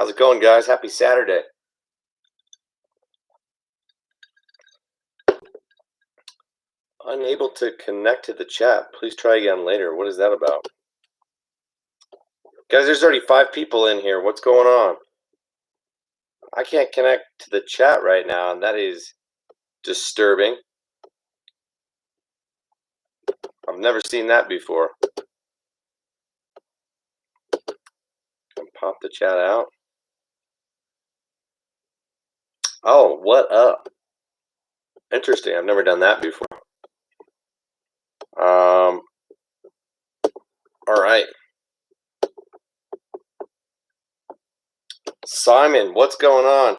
How's it going, guys? Happy Saturday. Unable to connect to the chat. Please try again later. What is that about? Guys, there's already 5 people in here. What's going on? I can't connect to the chat right now, and that is disturbing. I've never seen that before. Can pop the chat out. Oh, what up? Interesting. I've never done that before. All right. Simon, what's going on?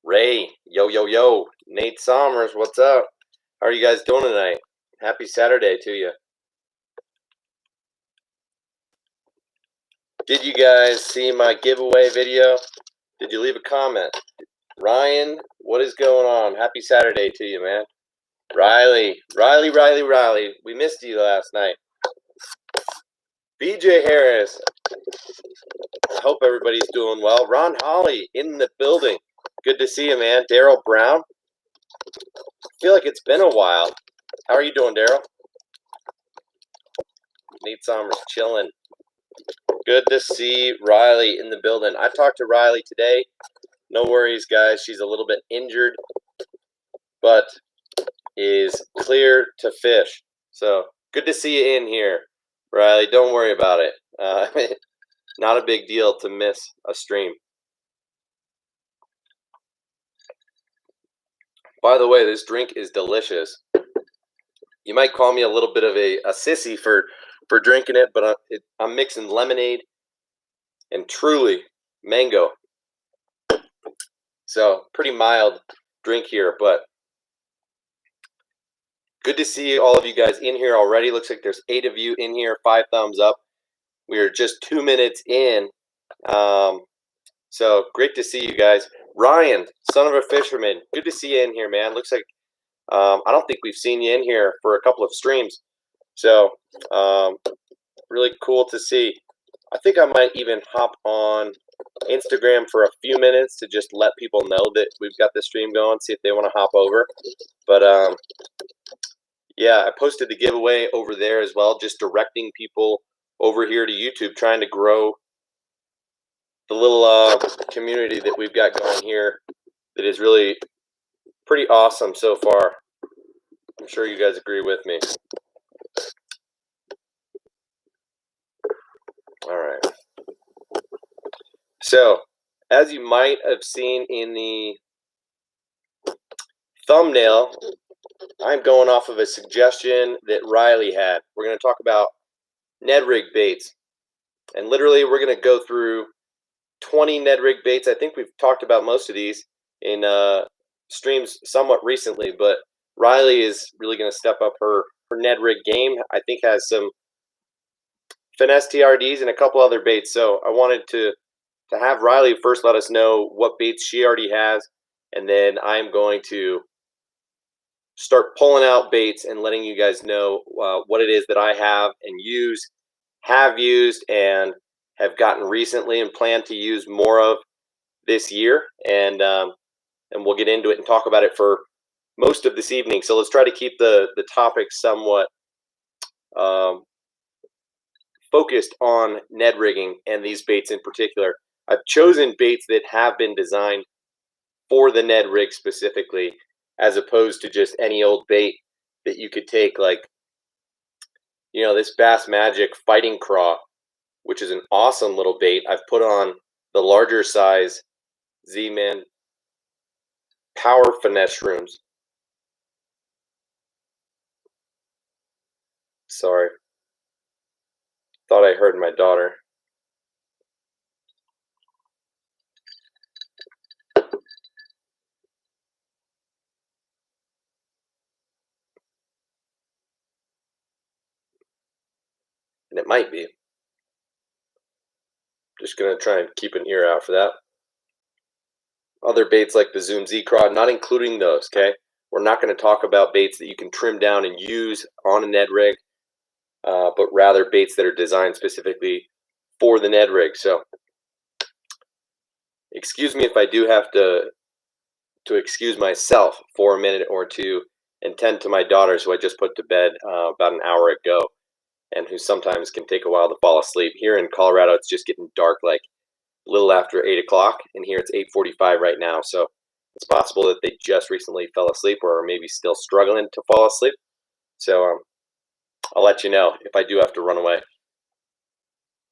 Ray, yo. Nate Somers, what's up? How are you guys doing tonight? Happy Saturday to you. Did you guys see my giveaway video? Did you leave a comment? Ryan, what is going on? Happy Saturday to you, man. Riley. We missed you last night. BJ Harris. I hope everybody's doing well. Ron Holly in the building. Good to see you, man. Daryl Brown. I feel like it's been a while. How are you doing, Daryl? Nate Somers chilling. Good to see Riley in the building. I talked to Riley today. No worries, guys. She's a little bit injured, but is clear to fish. So good to see you in here, Riley. Don't worry about it. Not a big deal to miss a stream. By the way, this drink is delicious. You might call me a little bit of a sissy for drinking it, but I'm mixing lemonade and Truly mango. So pretty mild drink here, but good to see all of you guys in here already. Looks like there's 8 of you in here. 5 thumbs up. We are just 2 minutes in. So great to see you guys. Ryan, son of a fisherman, good to see you in here, man. Looks like I don't think we've seen you in here for a couple of streams. So really cool to see. I think I might even hop on Instagram for a few minutes to just let people know that we've got the stream going, see if they want to hop over. But yeah, I posted the giveaway over there as well, just directing people over here to YouTube, trying to grow the little community that we've got going here that is really pretty awesome so far. I'm sure you guys agree with me. All right. So, as you might have seen in the thumbnail, I'm going off of a suggestion that Riley had. We're going to talk about Ned Rig Baits. And literally, we're going to go through 20 Ned Rig Baits. I think we've talked about most of these in streams somewhat recently, but Riley is really going to step up her Ned Rig game. I think has some finesse TRDs and a couple other baits. So I wanted to have Riley first let us know what baits she already has, and then I'm going to start pulling out baits and letting you guys know what it is that I have and have used, and have gotten recently and plan to use more of this year. And we'll get into it and talk about it for most of this evening. So let's try to keep the topic somewhat focused on Ned rigging and these baits in particular. I've chosen baits that have been designed for the Ned rig specifically, as opposed to just any old bait that you could take, like, you know, this Bass Magic Fighting Craw, which is an awesome little bait. I've put on the larger size Z-Man Power Finesse Shrooms. Sorry. Thought I heard my daughter. And it might be. Just going to try and keep an ear out for that. Other baits like the Zoom Z Craw, not including those, okay? We're not going to talk about baits that you can trim down and use on a Ned rig, but rather baits that are designed specifically for the Ned rig. So excuse me if I do have to excuse myself for a minute or two and tend to my daughters, who I just put to bed about an hour ago, and who sometimes can take a while to fall asleep. Here in Colorado, it's just getting dark like a little after 8 o'clock, and here it's 8:45 right now. So it's possible that they just recently fell asleep or maybe still struggling to fall asleep. So I'll let you know if I do have to run away.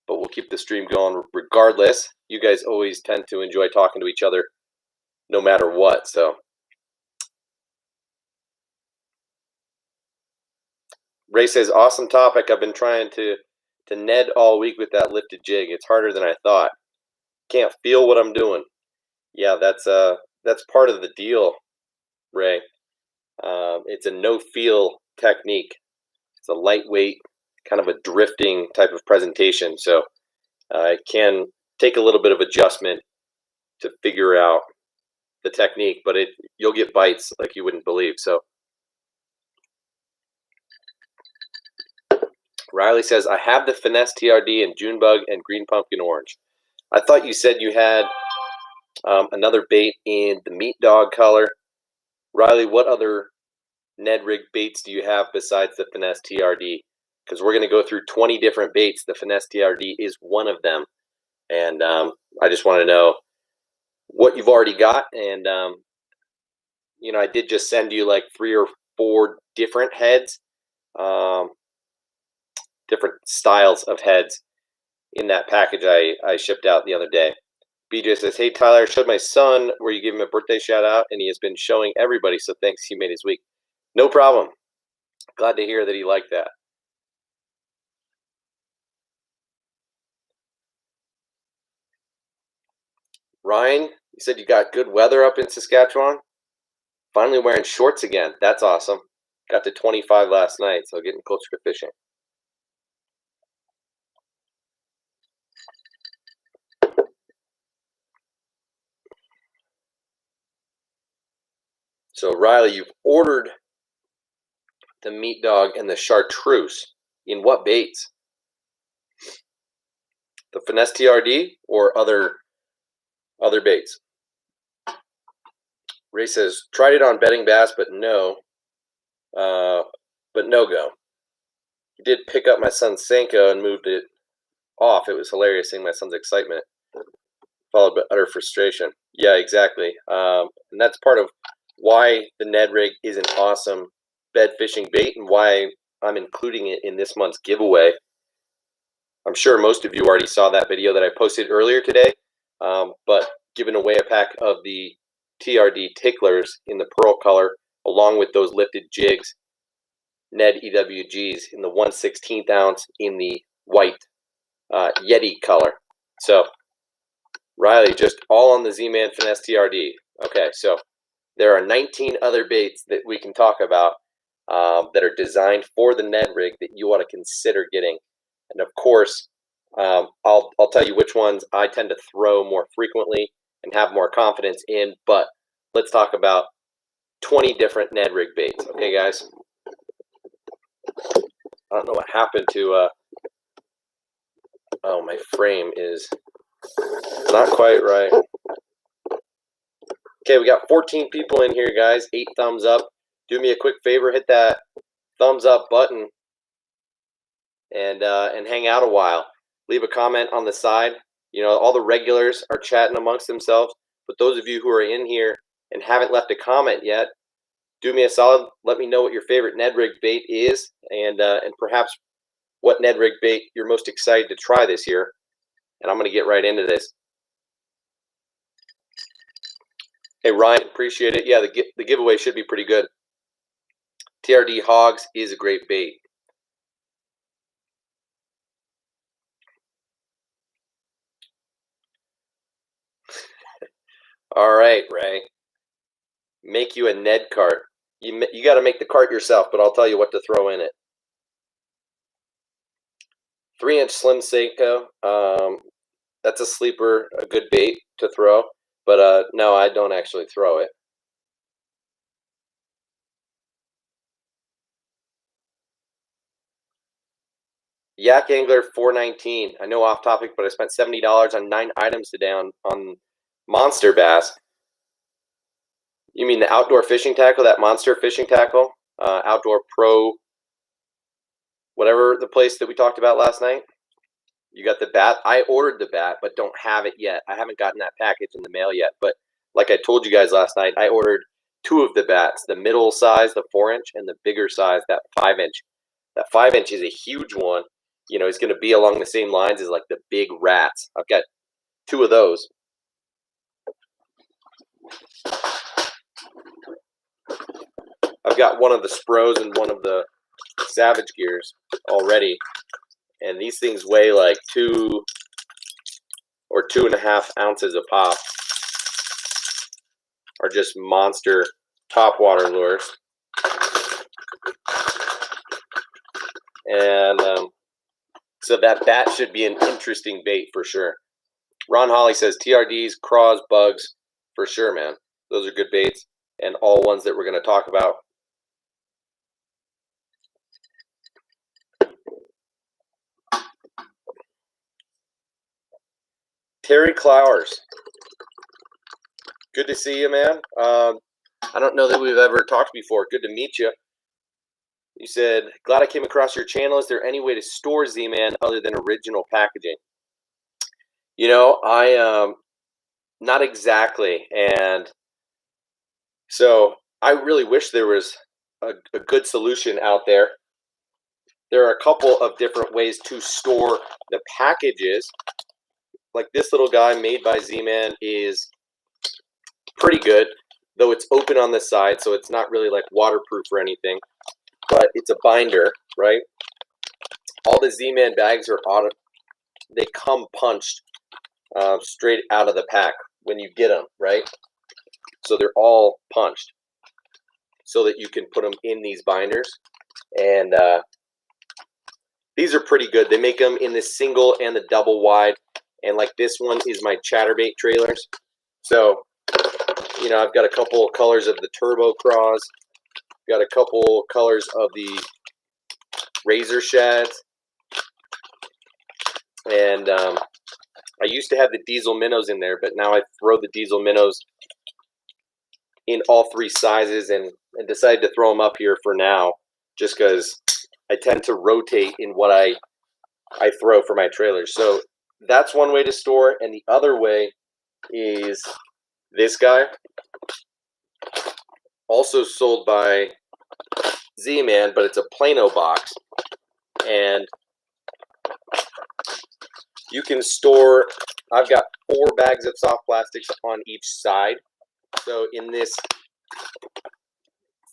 But we'll keep the stream going regardless. You guys always tend to enjoy talking to each other no matter what. So Ray says, awesome topic. I've been trying to Ned all week with that lifted jig. It's harder than I thought. Can't feel what I'm doing. Yeah, that's part of the deal, Ray. It's a no-feel technique. It's a lightweight, kind of a drifting type of presentation. So it can take a little bit of adjustment to figure out the technique, but you'll get bites like you wouldn't believe. So Riley says, I have the Finesse TRD in Junebug and Green Pumpkin Orange. I thought you said you had another bait in the Meat Dog color. Riley, what other Ned Rig baits do you have besides the Finesse TRD? Because we're going to go through 20 different baits. The Finesse TRD is one of them. And I just want to know what you've already got. And, I did just send you like 3 or 4 different heads, different styles of heads in that package I shipped out the other day. BJ says, hey, Tyler, I showed my son where you gave him a birthday shout out, and he has been showing everybody, so thanks. He made his week. No problem. Glad to hear that he liked that. Ryan, you said you got good weather up in Saskatchewan? Finally wearing shorts again. That's awesome. Got to 25 last night, so getting closer to fishing. So, Riley, you've ordered the Meat Dog and the Chartreuse. In what baits? The Finesse TRD or other baits? Ray says, tried it on bedding bass, but no go. He did pick up my son's Senko and moved it off. It was hilarious seeing my son's excitement, followed by utter frustration. Yeah, exactly. And that's part of why the Ned Rig is an awesome bed fishing bait and why I'm including it in this month's giveaway. I'm sure most of you already saw that video that I posted earlier today, but giving away a pack of the TRD ticklers in the pearl color, along with those lifted jigs, Ned EWGs in the 1/16 ounce in the white Yeti color. So, Riley, just all on the Z-Man Finesse TRD. Okay, so there are 19 other baits that we can talk about that are designed for the Ned Rig that you want to consider getting. And of course, I'll tell you which ones I tend to throw more frequently and have more confidence in, but let's talk about 20 different Ned Rig baits. Okay, guys? I don't know what happened to, oh, my frame is not quite right. Okay, we got 14 people in here, guys. 8 thumbs up. Do me a quick favor, hit that thumbs up button and hang out a while. Leave a comment on the side. All the regulars are chatting amongst themselves, but those of you who are in here and haven't left a comment yet, do me a solid. Let me know what your favorite Ned Rig bait is, and perhaps what Ned Rig bait you're most excited to try this year. And I'm going to get right into this. Hey, Ryan, appreciate it. Yeah, the giveaway should be pretty good. TRD Hogs is a great bait. All right, Ray. Make you a Ned cart. You got to make the cart yourself, but I'll tell you what to throw in it. 3-inch Slim Seiko. That's a sleeper, a good bait to throw. But no, I don't actually throw it. Yak Angler 419. I know off topic, but I spent $70 on 9 items today on Monster bass. You mean the outdoor fishing tackle, that monster fishing tackle? Outdoor Pro, whatever the place that we talked about last night? You got the bat? I ordered the bat, but don't have it yet. I haven't gotten that package in the mail yet. But like I told you guys last night, I ordered 2 of the bats, the middle size, the 4-inch, and the bigger size, that 5-inch. That 5-inch is a huge one. You know, it's going to be along the same lines as like the big rats. I've got 2 of those. I've got one of the Spros and one of the Savage Gears already. And these things weigh like 2 or 2.5 ounces a pop. Are just monster topwater lures. And so that bat should be an interesting bait for sure. Ron Holly says TRDs, craws, bugs, for sure, man. Those are good baits and all ones that we're going to talk about. Terry Clowers. Good to see you, man. I don't know that we've ever talked before. Good to meet you. You said, glad I came across your channel. Is there any way to store Z-Man other than original packaging? You know, not exactly. And so I really wish there was a good solution out there. There are a couple of different ways to store the packages. Like this little guy made by Z-Man is pretty good, though it's open on the side, so it's not really like waterproof or anything. But it's a binder, right? All the Z-Man bags are they come punched straight out of the pack when you get them, right? So they're all punched so that you can put them in these binders. And these are pretty good. They make them in the single and the double wide. And like this one is my chatterbait trailers. So, you know, I've got a couple colors of the turbo craws. Got a couple colors of the razor shads. And I used to have the diesel minnows in there, but now I throw the diesel minnows in all 3 sizes and decided to throw them up here for now just because I tend to rotate in what I throw for my trailers. So that's one way to store. And the other way is this guy, also sold by Z-Man, but it's a Plano box. And you can store, I've got 4 bags of soft plastics on each side. So in this,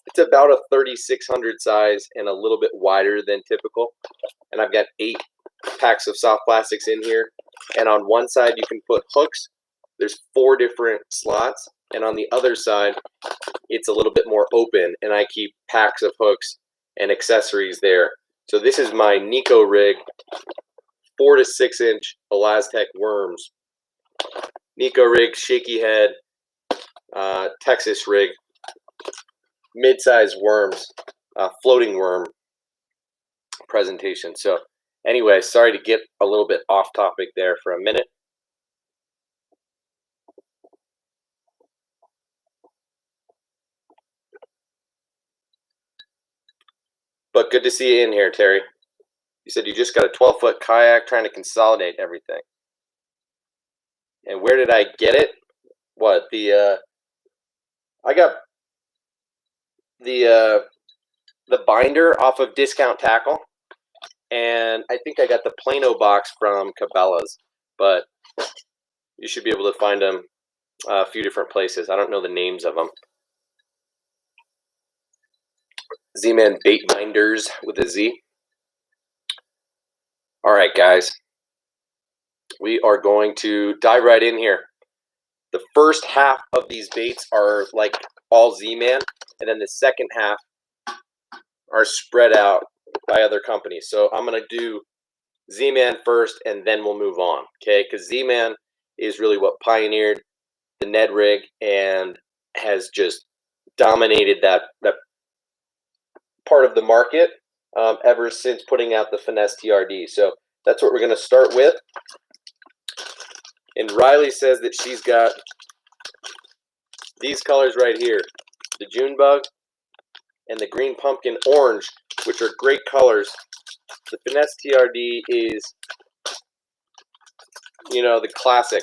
it's about a 3600 size and a little bit wider than typical. And I've got 8 packs of soft plastics in here. And on one side you can put hooks. There's 4 different slots. And on the other side, it's a little bit more open. And I keep packs of hooks and accessories there. So this is my Ned Rig 4 to 6 inch Elastec worms. Ned Rig, shaky head, Texas rig, mid-size worms, floating worm presentation. So anyway, sorry to get a little bit off topic there for a minute. But good to see you in here, Terry. You said you just got a 12-foot kayak trying to consolidate everything. And where did I get it? What, I got the binder off of Discount Tackle, and I think I got the Plano box from Cabela's, but you should be able to find them a few different places. I don't know the names of them. Z-Man Bait Binders with a Z. All right, guys. We are going to dive right in here. The first half of these baits are like all Z-Man, and then the second half are spread out by other companies. So I'm going to do Z-Man first, and then we'll move on, okay? Because Z-Man is really what pioneered the Ned Rig and has just dominated that part of the market ever since putting out the Finesse TRD. So that's what we're going to start with. And Riley says that she's got these colors right here, the June bug and the green pumpkin orange, which are great colors. The Finesse TRD is, you know, the classic.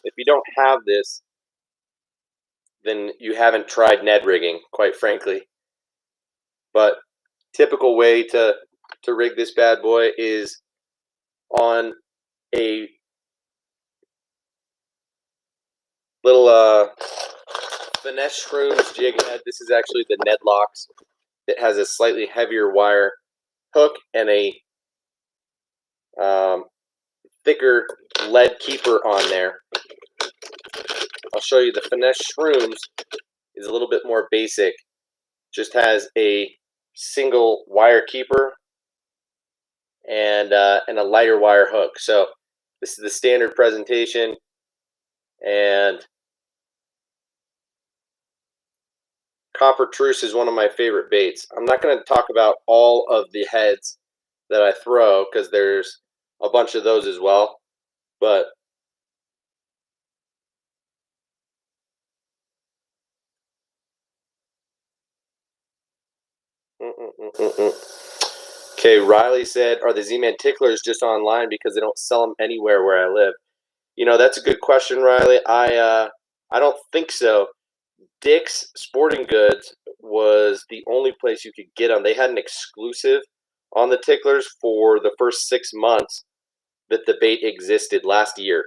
If you don't have this, then you haven't tried Ned rigging, quite frankly. But typical way to rig this bad boy is on a little Finesse Shrooms jig head. This is actually the Ned Locks. It has a slightly heavier wire hook and a thicker lead keeper on there. I'll show you the Finesse Shrooms is a little bit more basic. Just has a single wire keeper and a lighter wire hook. So this is the standard presentation, and Copper Truce is one of my favorite baits. I'm not going to talk about all of the heads that I throw because there's a bunch of those as well, but Okay, Riley said, are the Z-Man ticklers just online because they don't sell them anywhere where I live? You know, that's a good question, Riley. I don't think so. Dick's Sporting Goods was the only place you could get them. They had an exclusive on the ticklers for the first 6 months that the bait existed last year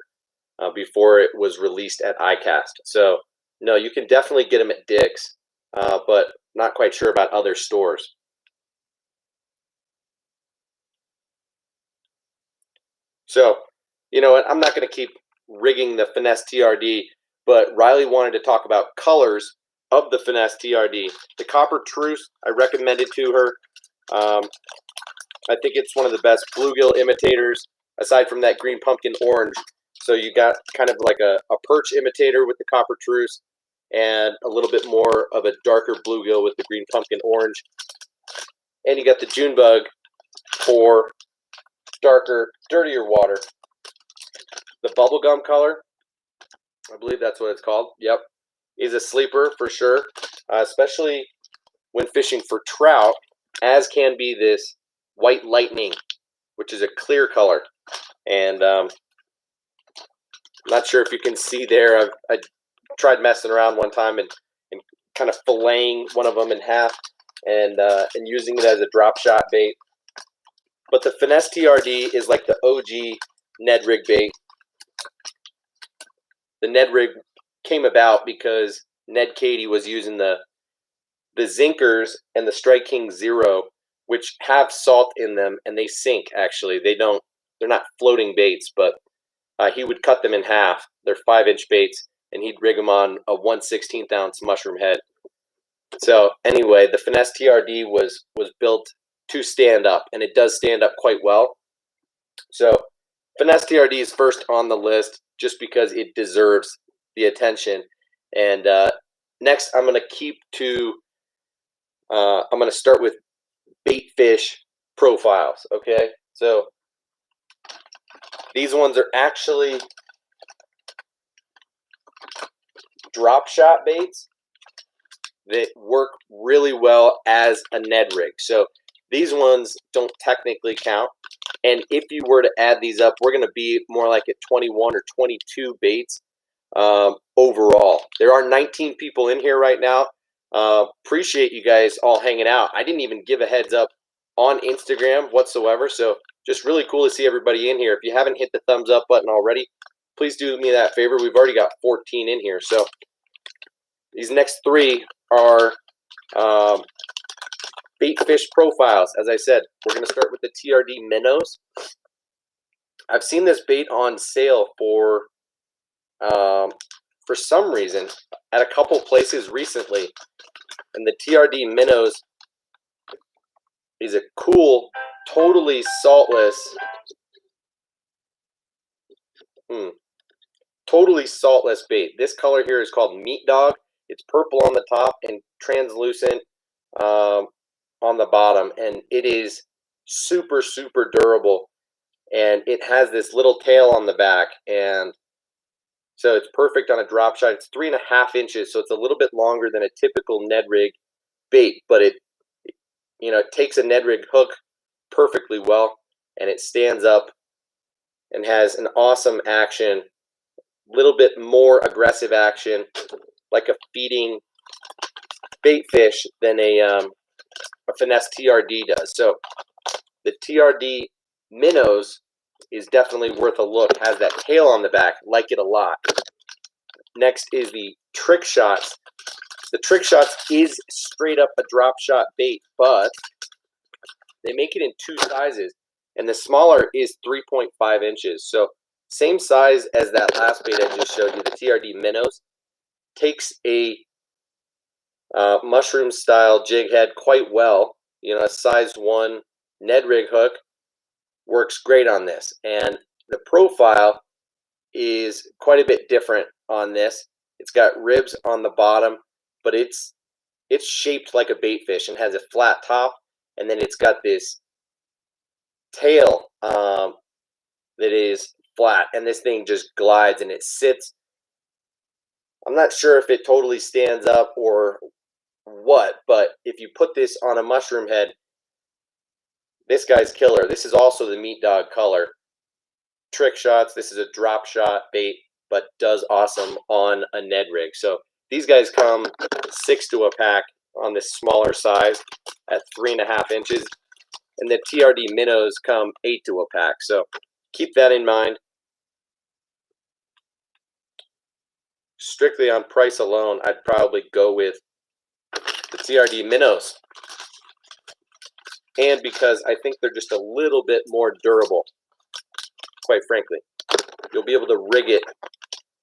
before it was released at iCast. So, no, you can definitely get them at Dick's, but not quite sure about other stores. So, you know what? I'm not going to keep rigging the Finesse TRD, but Riley wanted to talk about colors of the Finesse TRD. The Copper Truce, I recommended to her. I think it's one of the best bluegill imitators, aside from that green pumpkin orange. So you got kind of like a perch imitator with the Copper Truce, and a little bit more of a darker bluegill with the green pumpkin orange. And you got the June bug for darker, dirtier water. The bubblegum color, I believe that's what it's called, yep, is a sleeper for sure, especially when fishing for trout, as can be this White Lightning, which is a clear color. And I'm not sure if you can see there, I tried messing around one time and kind of filleting one of them in half and using it as a drop shot bait. But the Finesse TRD is like the OG Ned Rig bait. The Ned Rig came about because Ned Cady was using the Zinkers and the Strike King Zero, which have salt in them, and they sink, actually. They're not floating baits, but he would cut them in half. They're 5-inch baits, and he'd rig them on a 1/16 ounce mushroom head. So anyway, the Finesse TRD was built to stand up, and it does stand up quite well. So Finesse TRD is first on the list just because it deserves the attention. And next, I'm going to start with bait fish profiles. Okay, so these ones are actually drop shot baits that work really well as a Ned rig. So these ones don't technically count. And if you were to add these up, we're going to be more like at 21 or 22 baits overall. There are 19 people in here right now. Appreciate you guys all hanging out. I didn't even give a heads up on Instagram whatsoever. So just really cool to see everybody in here. If you haven't hit the thumbs up button already, please do me that favor. We've already got 14 in here. So these next 3 are bait fish profiles. As I said, we're going to start with the TRD minnows. I've seen this bait on sale for some reason at a couple places recently, and the TRD minnows is a cool, totally saltless, bait. This color here is called Meat Dog. It's purple on the top and translucent on the bottom, and it is super, super durable. And it has this little tail on the back, and So it's perfect on a drop shot. It's 3.5 inches, so it's a little bit longer than a typical Ned Rig bait, but it takes a Ned Rig hook perfectly well, and it stands up and has an awesome action, little bit more aggressive action, like a feeding bait fish than a finesse TRD does. So the TRD minnows is definitely worth a look. Has that tail on the back, like it a lot. Next is the Trick Shots. The Trick Shots is straight up a drop shot bait, but they make it in 2 sizes, and the smaller is 3.5 inches. So same size as that last bait I just showed you, the TRD minnows. Takes a mushroom style jig head quite well. A size 1 Ned Rig hook works great on this, and the profile is quite a bit different on this. It's got ribs on the bottom, but it's shaped like a bait fish and has a flat top, and then it's got this tail that is flat, and this thing just glides and it sits. I'm not sure if it totally stands up or what, but if you put this on a mushroom head, this guy's killer. This is also the Meat Dog color. Trick Shots, this is a drop shot bait, but does awesome on a Ned Rig. So these guys come 6 to a pack on this smaller size at 3.5 inches, and the TRD minnows come 8 to a pack. So keep that in mind. Strictly on price alone, I'd probably go with the TRD minnows, and because I think they're just a little bit more durable, quite frankly. You'll be able to rig it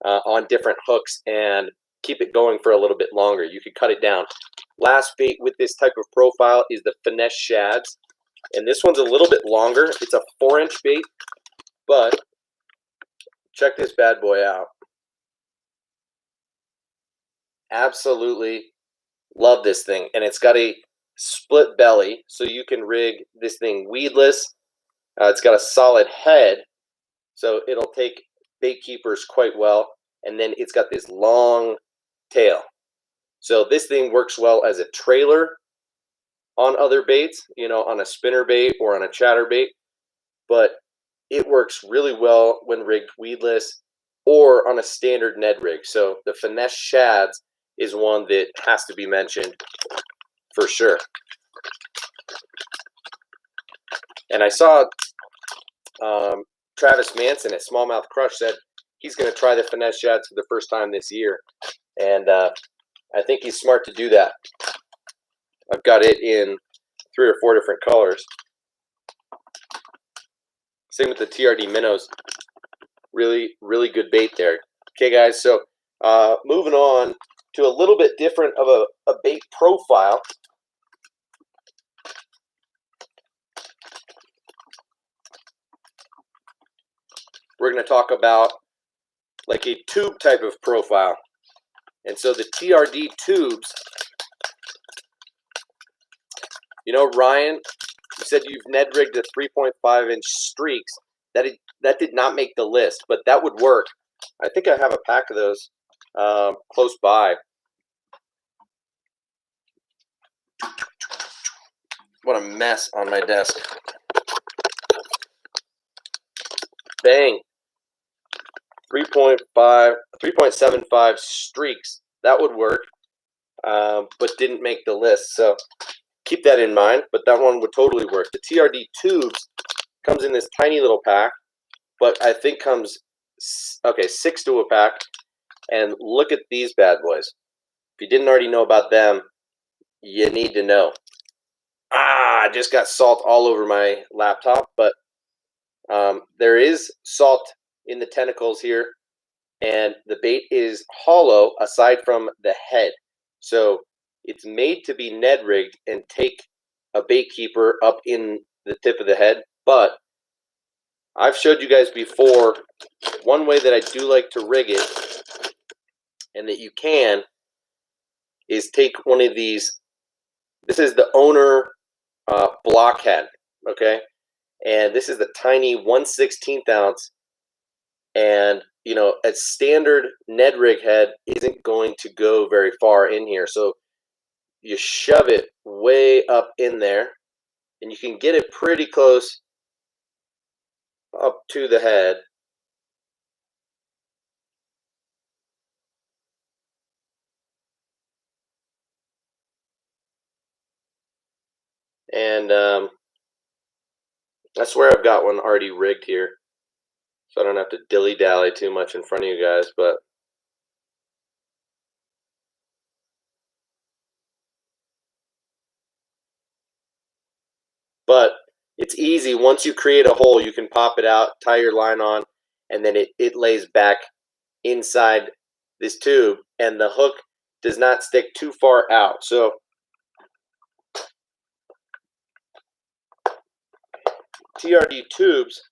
on different hooks and keep it going for a little bit longer. You could cut it down. Last bait with this type of profile is the finesse shads, and this one's a little bit longer. It's a 4-inch bait, but check this bad boy out. Absolutely love this thing, and it's got a split belly, so you can rig this thing weedless. It's got a solid head, so it'll take bait keepers quite well, and then it's got this long tail. So this thing works well as a trailer on other baits, on a spinner bait or on a chatter bait, but it works really well when rigged weedless or on a standard Ned Rig. So the finesse shads is one that has to be mentioned for sure. And I saw Travis Manson at Smallmouth Crush said he's going to try the finesse shads for the first time this year, and I think he's smart to do that. I've got it in 3 or 4 different colors. Same with the TRD minnows. Really, really good bait there. Okay, guys, so moving on to a little bit different of a bait profile. We're going to talk about like a tube type of profile. And so the TRD tubes, Ryan, you said you've Ned rigged a 3.5-inch streaks. That did not make the list, but that would work. I think I have a pack of those close by. What a mess on my desk. Bang. 3.75 streaks. That would work, but didn't make the list. So keep that in mind, but that one would totally work. The TRD tubes comes in this tiny little pack, but I think comes, 6 to a pack. And look at these bad boys. If you didn't already know about them, you need to know. I just got salt all over my laptop, but there is salt in the tentacles here, and the bait is hollow aside from the head. So it's made to be Ned rigged and take a bait keeper up in the tip of the head, but I've showed you guys before one way that I do like to rig it, and that you can, is take one of these. This is the owner blockhead, okay? And this is the tiny 1/16 ounce And you know, a standard Ned Rig head isn't going to go very far in here, so you shove it way up in there, and you can get it pretty close up to the head. And I swear I've got one already rigged here, so I don't have to dilly-dally too much in front of you guys, but it's easy. Once you create a hole, you can pop it out, tie your line on, and then it lays back inside this tube, and the hook does not stick too far out. So TRD tubes,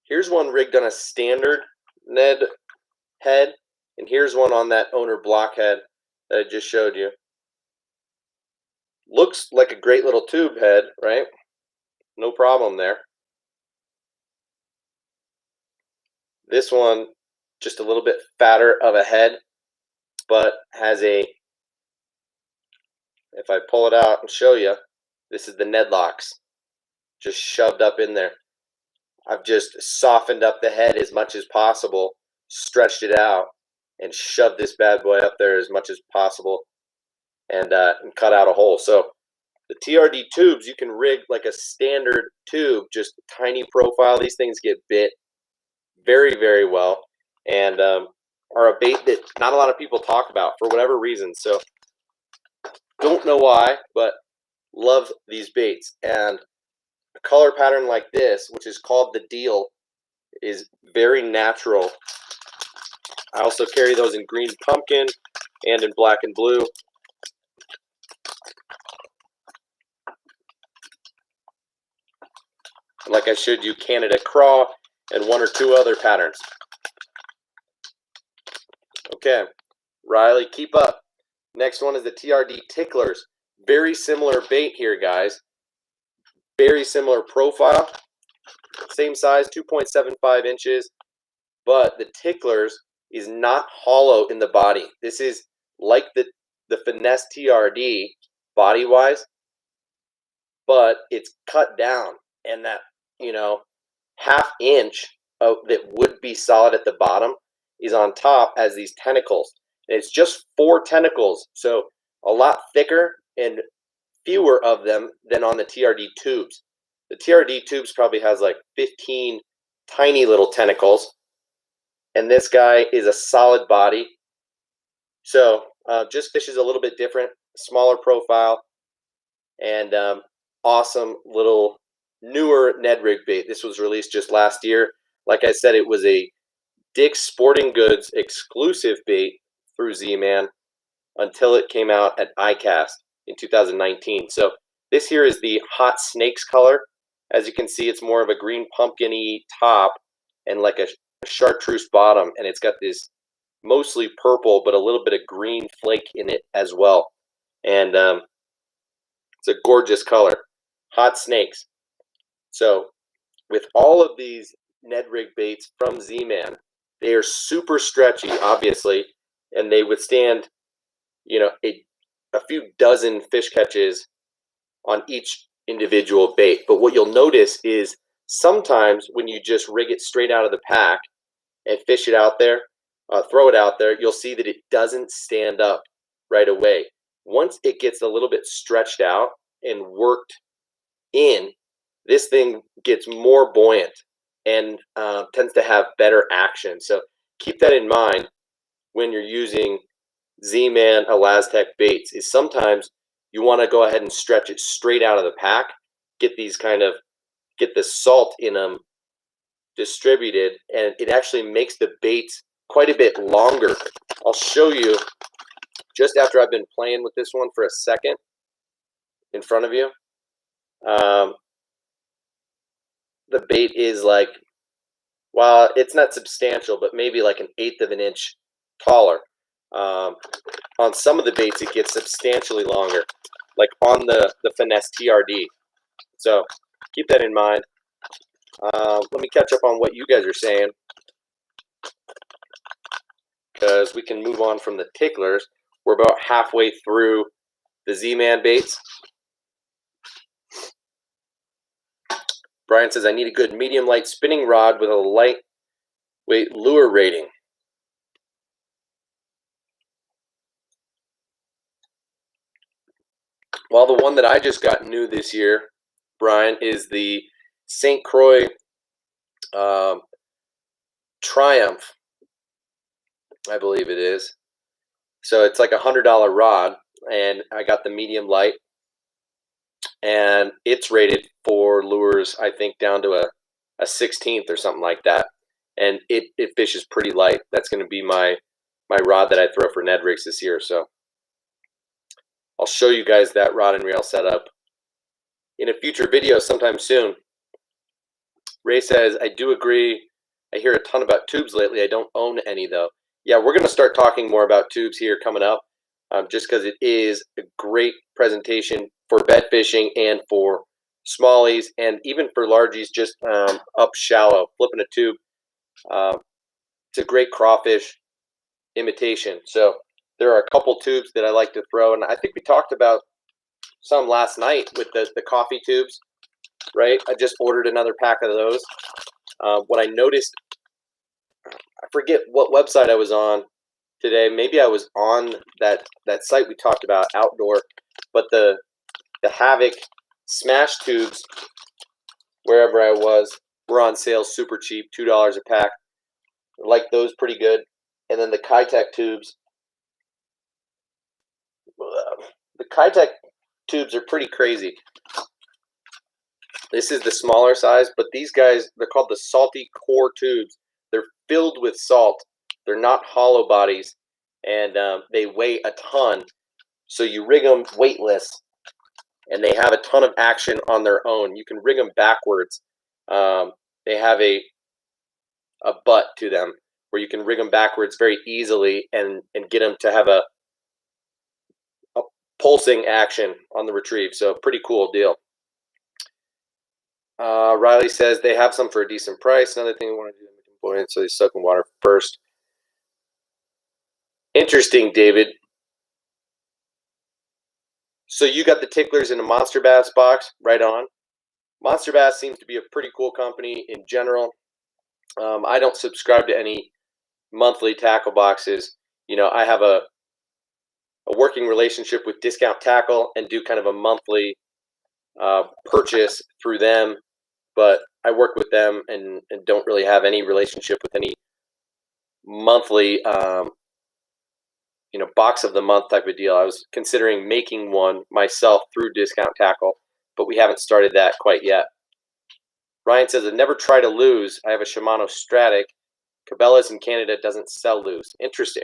here's one rigged on a standard Ned head, and here's one on that owner block head that I just showed you. Looks like a great little tube head, right? No problem there. This one, just a little bit fatter of a head, but has a, if I pull it out and show you, this is the Ned locks, just shoved up in there. I've just softened up the head as much as possible, stretched it out, and shoved this bad boy up there as much as possible, and cut out a hole. So the TRD tubes, you can rig like a standard tube, just tiny profile. These things get bit very, very well, and are a bait that not a lot of people talk about for whatever reason. So don't know why, but love these baits. And a color pattern like this, which is called the deal, is very natural. I also carry those in green pumpkin and in black and blue. Like I showed you, Canada Craw and one or two other patterns. Okay, Riley, keep up. Next one is the TRD Ticklers. Very similar bait here, guys. Very similar profile. Same size, 2.75 inches. But the Ticklers is not hollow in the body. This is like the Finesse TRD body-wise, but it's cut down. And that, you know, half inch of that would be solid at the bottom is on top as these tentacles. And it's just 4 tentacles, so a lot thicker and fewer of them than on the TRD tubes. The TRD tubes probably has like 15 tiny little tentacles, and this guy is a solid body. So just fishes a little bit different, smaller profile, and awesome little newer Ned Rig bait. This was released just last year. Like I said, it was a Dick's Sporting Goods exclusive bait through Z-Man until it came out at ICAST in 2019. So this here is the Hot Snakes color. As you can see, it's more of a green pumpkin-y top and like a chartreuse bottom, and it's got this mostly purple but a little bit of green flake in it as well. And it's a gorgeous color. Hot Snakes. So with all of these Ned Rig baits from Z-Man, they are super stretchy, obviously, and they withstand, you know, a few dozen fish catches on each individual bait. But what you'll notice is sometimes when you just rig it straight out of the pack and fish it out there, throw it out there, you'll see that it doesn't stand up right away. Once it gets a little bit stretched out and worked in, this thing gets more buoyant and tends to have better action. So keep that in mind when you're using Z-Man Elastec baits, is sometimes you want to go ahead and stretch it straight out of the pack, get the salt in them distributed, and it actually makes the baits quite a bit longer. I'll show you just after I've been playing with this one for a second in front of you. The bait is like, well, it's not substantial, but maybe like 1/8 of an inch taller. On some of the baits, it gets substantially longer, like on the Finesse TRD. So keep that in mind. Let me catch up on what you guys are saying, because we can move on from the ticklers. We're about halfway through the Z-Man baits. Brian says, I need a good medium light spinning rod with a lightweight lure rating. Well, the one that I just got new this year, Brian, is the St. Croix Triumph, I believe it is. So it's like a $100 rod, and I got the medium light, and it's rated for lures, I think, down to a 16th or something like that, and it fishes pretty light. That's going to be my rod that I throw for Ned Rigs this year. So I'll show you guys that rod and reel setup in a future video sometime soon. Ray says, I do agree. I hear a ton about tubes lately. I don't own any, though. Yeah, we're going to start talking more about tubes here coming up, just because it is a great presentation for bed fishing and for smallies, and even for largies just up shallow, flipping a tube. It's a great crawfish imitation. So there are a couple tubes that I like to throw, and I think we talked about some last night with the coffee tubes, right? I just ordered another pack of those. What I noticed, I forget what website I was on today. Maybe I was on that site we talked about, Outdoor, but the Havoc Smash tubes, wherever I was, were on sale super cheap, $2 a pack. I like those pretty good. And then the Kitech tubes, are pretty crazy. This is the smaller size, but these guys, they're called the Salty Core tubes. They're filled with salt. They're not hollow bodies, and they weigh a ton. So you rig them weightless, and they have a ton of action on their own. You can rig them backwards. They have a butt to them where you can rig them backwards very easily and get them to have a pulsing action on the retrieve. So pretty cool deal. Riley says they have some for a decent price. Another thing we want to do, so they soak in water first. Interesting, David. So you got the ticklers in a Monster Bass box, right on. Monster Bass seems to be a pretty cool company in general. I don't subscribe to any monthly tackle boxes. You know, I have a working relationship with Discount Tackle and do kind of a monthly purchase through them, but I work with them and don't really have any relationship with any monthly box of the month type of deal. I was considering making one myself through Discount Tackle, but we haven't started that quite yet. Ryan says, I never try to lose. I have a Shimano Stratic. Cabela's in Canada doesn't sell lose. Interesting.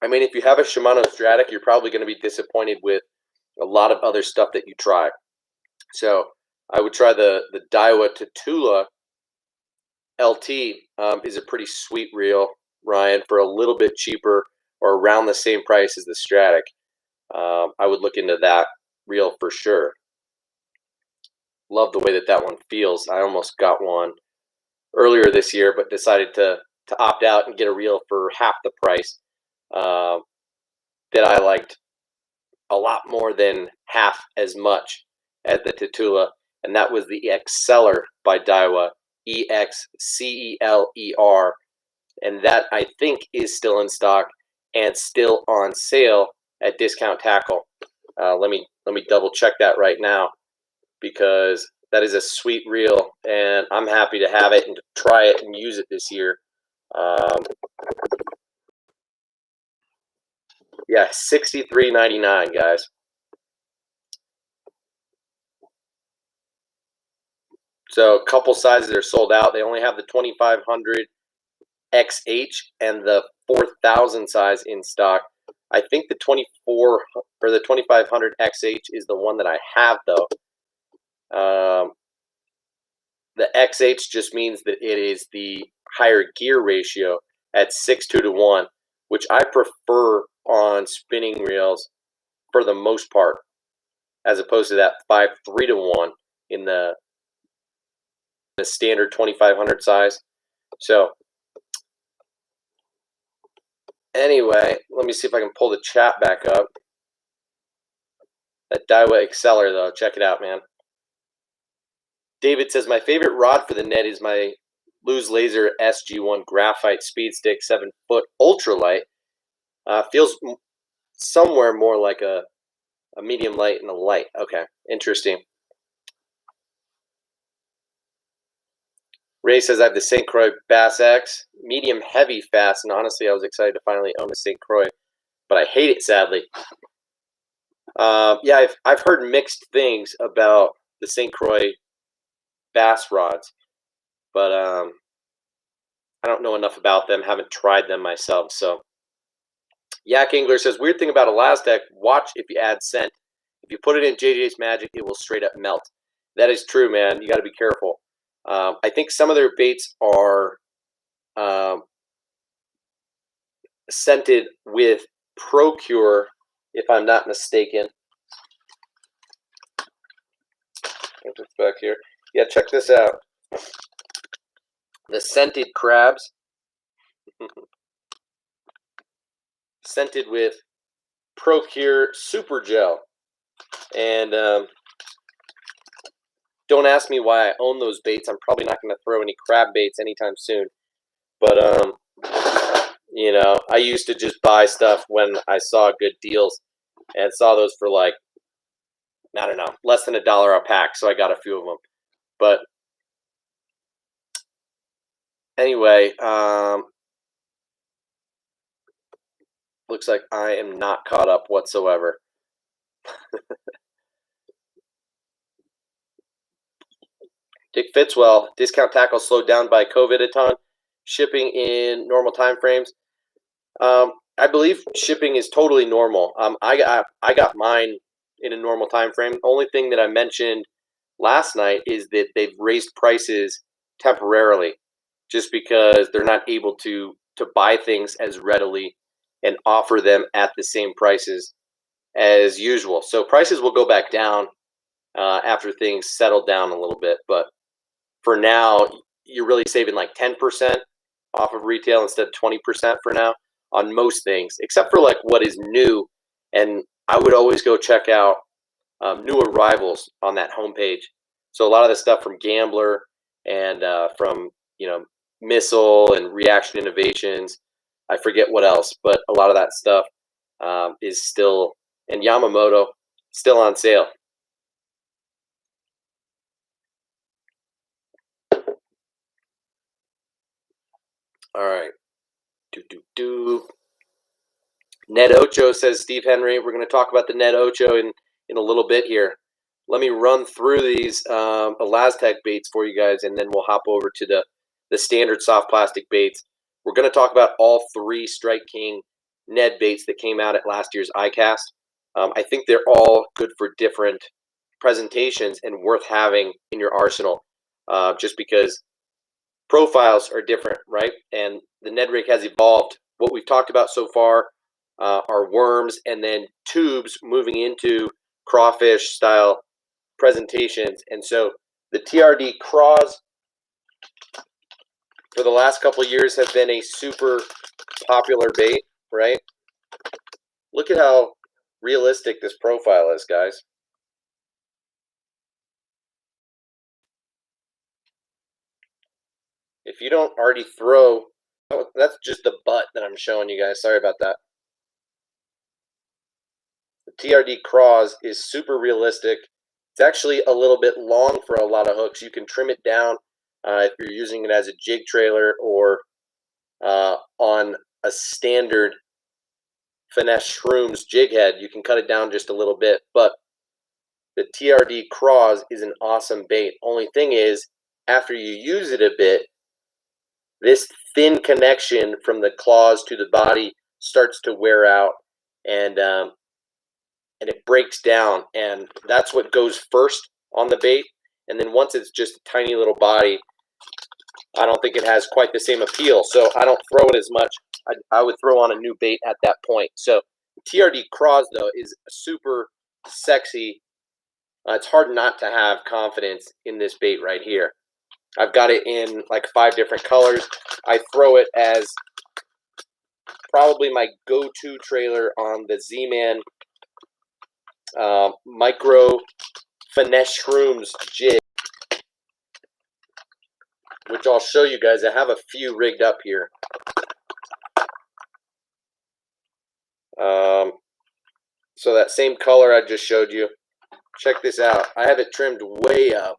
I mean, if you have a Shimano Stratic, you're probably going to be disappointed with a lot of other stuff that you try. So I would try the Daiwa Tatula LT. Is a pretty sweet reel, Ryan, for a little bit cheaper or around the same price as the Stratic. I would look into that reel for sure. Love the way that one feels. I almost got one earlier this year, but decided to opt out and get a reel for half the price that I liked a lot more than half as much as the Tatula, and that was the Exceller by Daiwa, EXCELER, and that I think is still in stock and still on sale at Discount Tackle. Let me double check that right now, because that is a sweet reel, and I'm happy to have it and to try it and use it this year. Yeah, $63.99, guys. So a couple sizes are sold out. They only have the 2500 XH and the 4000 size in stock. I think the 24 or the 2500 XH is the one that I have, though. The XH just means that it is the higher gear ratio at 6:2 to 1, which I prefer on spinning reels for the most part. as opposed to that 5.3 to 1 in the standard 2500 size. So anyway, let me see if I can pull the chat back up. That Daiwa Exceller, though, check it out, man. David says, my favorite rod for the Ned is my Lose Laser SG1 Graphite Speed Stick 7-foot ultralight. Feels somewhere more like a medium light and a light. Okay, interesting. Ray says, I have the St. Croix Bass X, medium heavy fast, and honestly, I was excited to finally own a St. Croix, but I hate it, sadly. Yeah, I've heard mixed things about the St. Croix bass rods, but I don't know enough about them, haven't tried them myself. So Yak Angler says, weird thing about Elastec, watch if you add scent. If you put it in JJ's Magic, it will straight up melt. That is true, man. You got to be careful. I think some of their baits are scented with Procure, if I'm not mistaken. Back here. Yeah, check this out. The scented crabs. Scented with Procure Super Gel. And don't ask me why I own those baits. I'm probably not going to throw any crab baits anytime soon. But, you know, I used to just buy stuff when I saw good deals and saw those for like, I don't know, less than $1 a pack. So I got a few of them. But anyway, looks like I am not caught up whatsoever. Dick Fitzwell, discount tackle slowed down by COVID a ton. Shipping in normal time frames. I believe shipping is totally normal. I got mine in a normal time frame. Only thing that I mentioned last night is that they've raised prices temporarily, just because they're not able to buy things as readily and offer them at the same prices as usual. So prices will go back down after things settle down a little bit. But for now, you're really saving like 10% off of retail instead of 20% for now on most things, except for like what is new. And I would always go check out new arrivals on that homepage. So a lot of the stuff from Gambler and from, you know, Missile and Reaction Innovations, I forget what else, but a lot of that stuff is still, and Yamamoto, still on sale. All right. Ned Ocho, says Steve Henry. We're going to talk about the Ned Ocho in a little bit here. Let me run through these Elastec baits for you guys, and then we'll hop over to the standard soft plastic baits. We're going to talk about all 3 Strike King Ned baits that came out at last year's ICAST. I think they're all good for different presentations and worth having in your arsenal, just because profiles are different, right? And the Ned Rig has evolved. What we've talked about so far are worms and then tubes moving into crawfish style presentations. And so the TRD craws for the last couple of years have been a super popular bait, right? Look at how realistic this profile is, guys. If you don't already throw, oh, that's just the butt that I'm showing you guys. Sorry about that. The TRD craws is super realistic. It's actually a little bit long for a lot of hooks. You can trim it down if you're using it as a jig trailer or on a standard Finesse Shrooms jig head. You can cut it down just a little bit, but the TRD craws is an awesome bait. Only thing is, after you use it a bit, this thin connection from the claws to the body starts to wear out, and it breaks down, and that's what goes first on the bait. And then once it's just a tiny little body, I don't think it has quite the same appeal. So I don't throw it as much. I would throw on a new bait at that point. So TRD craws, though, is a super sexy It's hard not to have confidence in this bait right here. I've got it in like 5 different colors. I throw it as probably my go-to trailer on the Z-Man micro finesse shrooms jig, which I'll show you guys. I have a few rigged up here. So that same color I just showed you, check this out. I have it trimmed way up.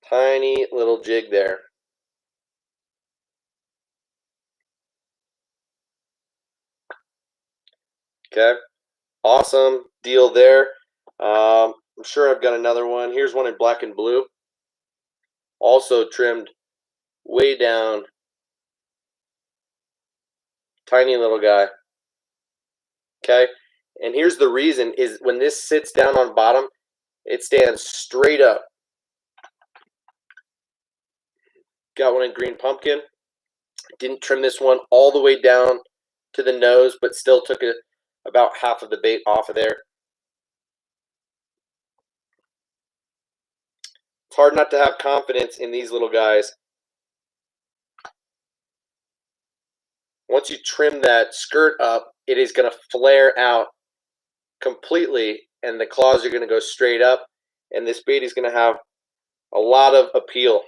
Tiny little jig there. Okay, awesome deal there. I'm sure I've got another one. Here's one in black and blue. Also trimmed way down. Tiny little guy. Okay, and here's the reason is when this sits down on bottom, it stands straight up. Got one in green pumpkin. Didn't trim this one all the way down to the nose, but still took it about half of the bait off of there. It's hard not to have confidence in these little guys. Once you trim that skirt up, it is going to flare out completely, and the claws are going to go straight up, and this bait is going to have a lot of appeal.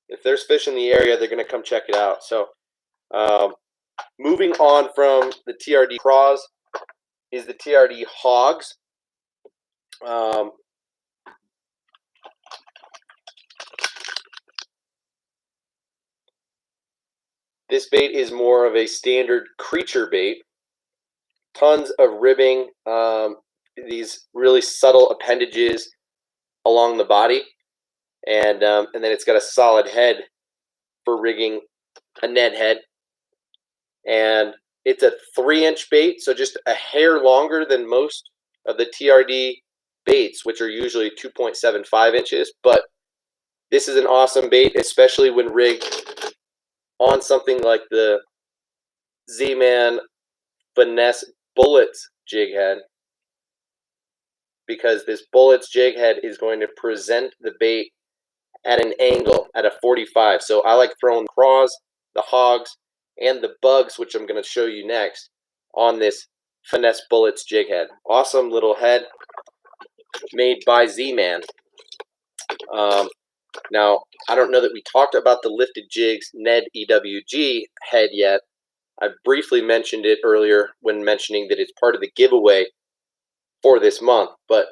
If there's fish in the area, they're going to come check it out. So moving on from the TRD craws is the TRD hogs. This bait is more of a standard creature bait. Tons of ribbing, these really subtle appendages along the body, and then it's got a solid head for rigging a Ned head. And it's a 3-inch bait, so just a hair longer than most of the TRD baits, which are usually 2.75 inches. But this is an awesome bait, especially when rigged on something like the Z-Man Finesse Bullets jig head, because this Bullets jig head is going to present the bait at an angle at a 45. So I like throwing the craws, the hogs, and the bugs, which I'm going to show you next, on this Finesse Bullets jig head. Awesome little head made by Z-Man. Now, I don't know that we talked about the Lifted Jigs Ned EWG head yet. I briefly mentioned it earlier when mentioning that it's part of the giveaway for this month, but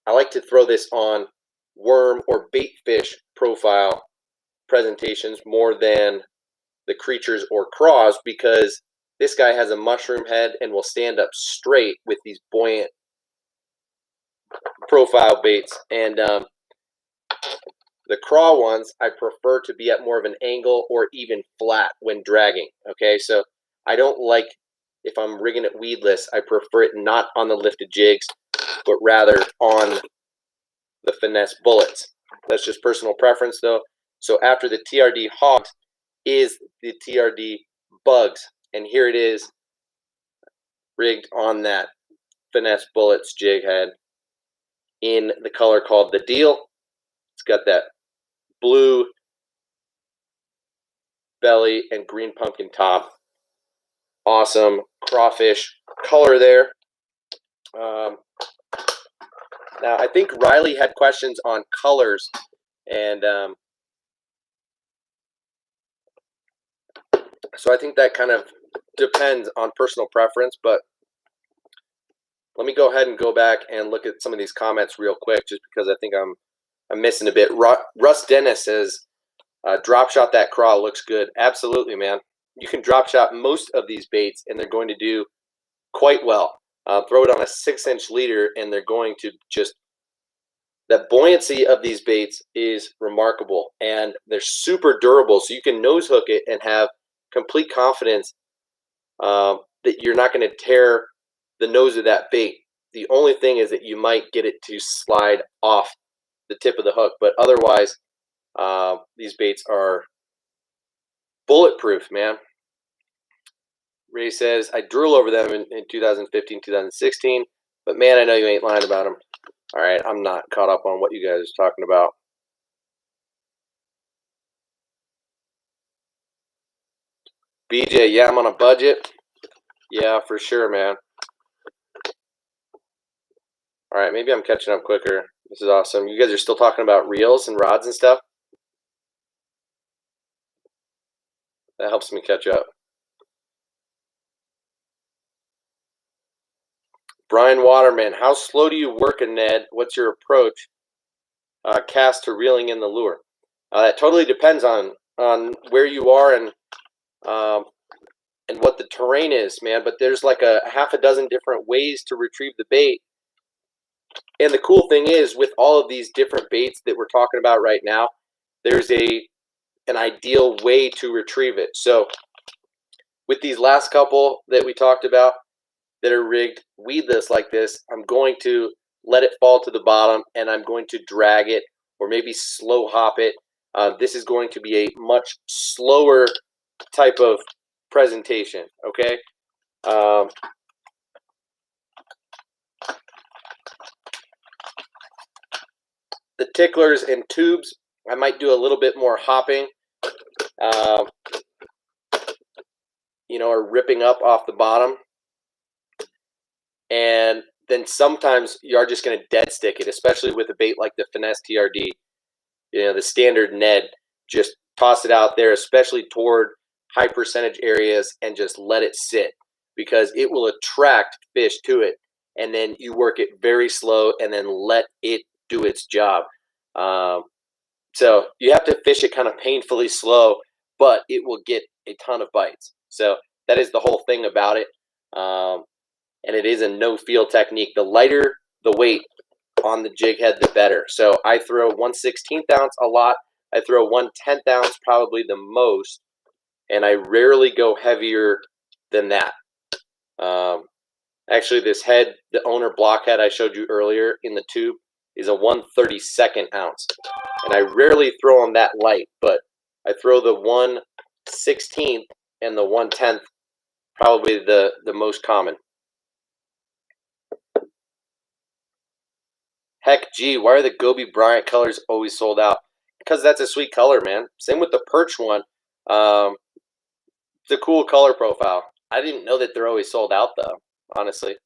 I like to throw this on worm or bait fish profile presentations more than the creatures or craws, because this guy has a mushroom head and will stand up straight with these buoyant profile baits. And the craw ones I prefer to be at more of an angle or even flat when dragging. Okay, so I don't like, if I'm rigging it weedless, I prefer it not on the Lifted Jigs, but rather on the Finesse Bullets. That's just personal preference though. So after the TRD hogs is the TRD bugs, and here it is rigged on that Finesse Bullets jig head in the color called the Deal. It's got that blue belly and green pumpkin top. Awesome crawfish color there. Now I think Riley had questions on colors, and so I think that kind of depends on personal preference, but let me go ahead and go back and look at some of these comments real quick, just because I think I'm missing a bit. Russ Dennis says, drop shot that craw, looks good. Absolutely, man. You can drop shot most of these baits, and they're going to do quite well. Throw it on a 6-inch leader, and they're going to just, the buoyancy of these baits is remarkable, and they're super durable, so you can nose hook it and have complete confidence that you're not going to tear the nose of that bait. The only thing is that you might get it to slide off the tip of the hook, but otherwise these baits are bulletproof, man. Ray says, I drool over them in 2015, 2016, but man, I know you ain't lying about them. All right, I'm not caught up on what you guys are talking about. BJ, yeah, I'm on a budget. Yeah, for sure, man. All right, maybe I'm catching up quicker. This is awesome. You guys are still talking about reels and rods and stuff? That helps me catch up. Brian Waterman, how slow do you work a Ned? What's your approach? Cast to reeling in the lure. That totally depends on where you are and what the terrain is, man. But there's like a half a dozen different ways to retrieve the bait. And the cool thing is, with all of these different baits that we're talking about right now, there's an ideal way to retrieve it. So with these last couple that we talked about that are rigged weedless like this, I'm going to let it fall to the bottom and I'm going to drag it or maybe slow hop it. This is going to be a much slower type of presentation, okay? The ticklers and tubes, I might do a little bit more hopping, or ripping up off the bottom. And then sometimes you are just going to dead stick it, especially with a bait like the Finesse TRD. The standard Ned, just toss it out there, especially toward high percentage areas, and just let it sit because it will attract fish to it. And then you work it very slow and then let it do its job. So you have to fish it kind of painfully slow, but it will get a ton of bites. So that is the whole thing about it. And it is a no-feel technique. The lighter the weight on the jig head, the better. So I throw 1/16 ounce a lot. I throw 1/10 ounce probably the most, and I rarely go heavier than that. Actually, this head, the owner blockhead I showed you earlier in the tube, is a 1/32 ounce. And I rarely throw them that light, but I throw the 1/16 and the 1/10, probably the most common. Heck, gee, why are the Gobi Bryant colors always sold out? Because that's a sweet color, man. Same with the Perch one. It's a cool color profile. I didn't know that they're always sold out, though, honestly.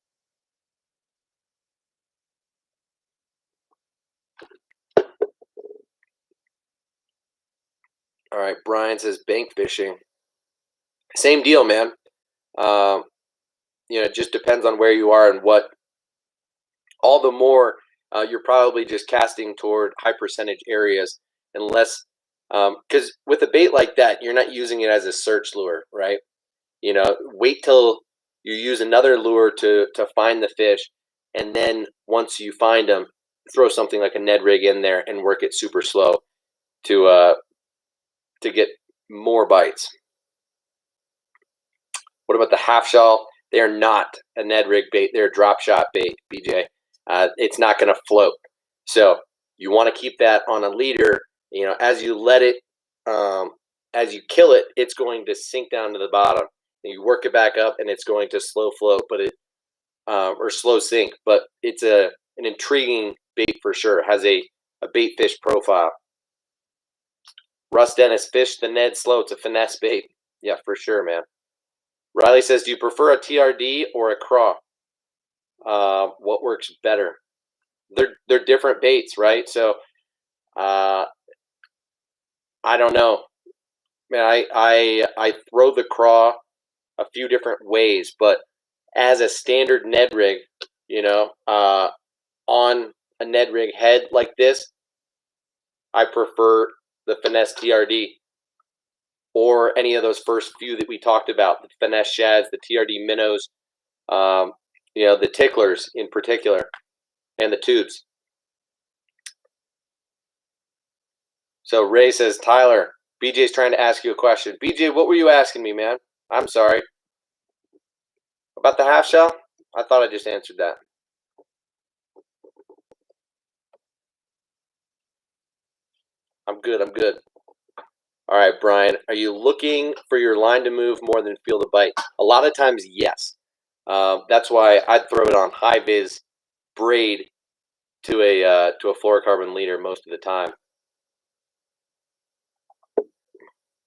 All right, Brian says bank fishing. Same deal, man. It just depends on where you are and what. All the more you're probably just casting toward high percentage areas, unless because with a bait like that, you're not using it as a search lure, right? Wait till you use another lure to find the fish, and then once you find them, throw something like a Ned Rig in there and work it super slow to get more bites. What about the half shell? They are not a Ned Rig bait. They're a drop shot bait, BJ. It's not going to float. So you want to keep that on a leader. As you let it, as you kill it, it's going to sink down to the bottom. And you work it back up, and it's going to slow float, or slow sink. But it's an intriguing bait for sure. It has a bait fish profile. Russ Dennis, fish the Ned slow. It's a finesse bait. Yeah, for sure, man. Riley says, do you prefer a TRD or a craw? What works better? They're different baits, right? So I don't know. Man, I throw the craw a few different ways, but as a standard Ned Rig, on a Ned Rig head like this, I prefer the Finesse TRD or any of those first few that we talked about, the Finesse Shads, the TRD Minnows, the ticklers in particular, and the tubes. So Ray says, Tyler, BJ's trying to ask you a question. BJ, what were you asking me, man? I'm sorry. About the half shell? I thought I just answered that. I'm good. All right, Brian, are you looking for your line to move more than feel the bite? A lot of times, yes. That's why I'd throw it on high vis braid to a fluorocarbon leader most of the time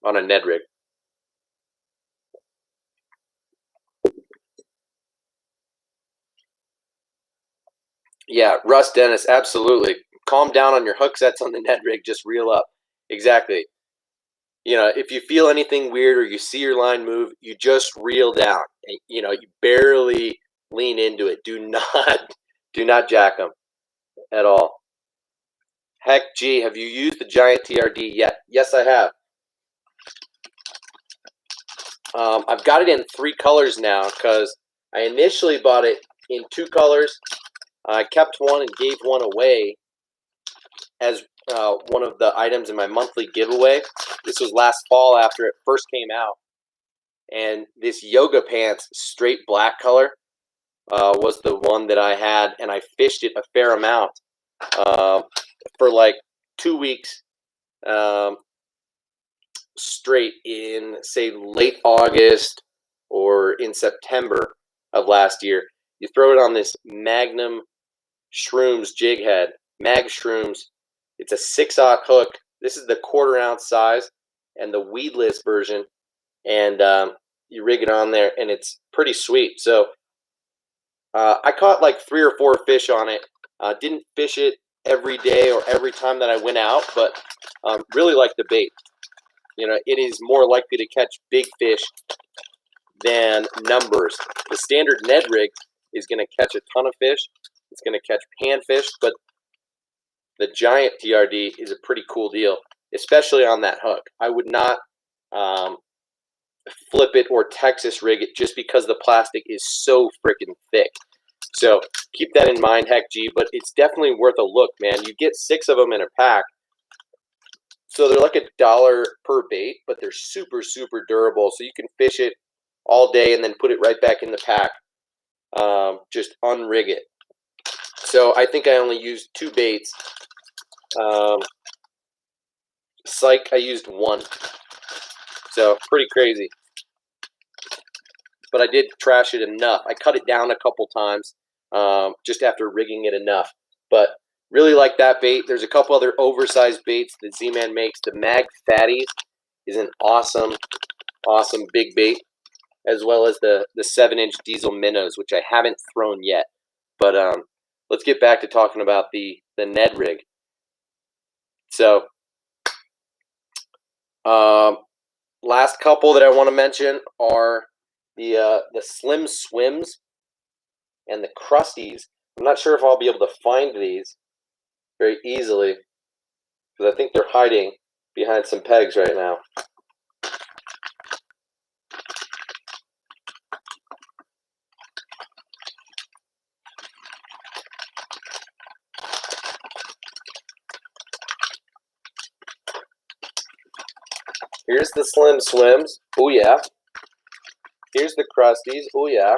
on a Ned rig. Yeah, Russ Dennis, absolutely. Calm down on your hook sets on the Ned rig. Just reel up. Exactly. You know, if you feel anything weird or you see your line move, you just reel down. You know, you barely lean into it. Do not jack them at all. Heck, gee, have you used the giant TRD yet? Yes, I have. I've got it in 3 colors now because I initially bought it in 2 colors. I kept one and gave one away as one of the items in my monthly giveaway. This was last fall after it first came out. And this yoga pants straight black color was the one that I had, and I fished it a fair amount for like 2 weeks straight in, say, late August or in September of last year. You throw it on this Magnum Shrooms jig head, Mag Shrooms. It's a 6/0 hook. This is the 1/4 ounce size and the weedless version, and you rig it on there, and it's pretty sweet. So I caught like 3 or 4 fish on it. Didn't fish it every day or every time that I went out, but really like the bait. You know, it is more likely to catch big fish than numbers. The standard Ned rig is going to catch a ton of fish. It's going to catch panfish, but the giant TRD is a pretty cool deal, especially on that hook. I would not flip it or Texas rig it just because the plastic is so freaking thick. So keep that in mind, heck G, but it's definitely worth a look, man. You get 6 of them in a pack. So they're like $1 per bait, but they're super, super durable. So you can fish it all day and then put it right back in the pack. Just unrig it. So I think I only used 2 baits. Psych, I used 1. So pretty crazy. But I did trash it enough. I cut it down a couple times just after rigging it enough. But really like that bait. There's a couple other oversized baits that Z-Man makes. The Mag Fatties is an awesome, awesome big bait, as well as the 7-inch diesel minnows, which I haven't thrown yet. But let's get back to talking about the Ned rig. So last couple that I want to mention are the Slim Swims and the Crusties. I'm not sure if I'll be able to find these very easily because I think they're hiding behind some pegs right now. Here's the Slim Swims. Oh, yeah. Here's the Crusties. Oh, yeah.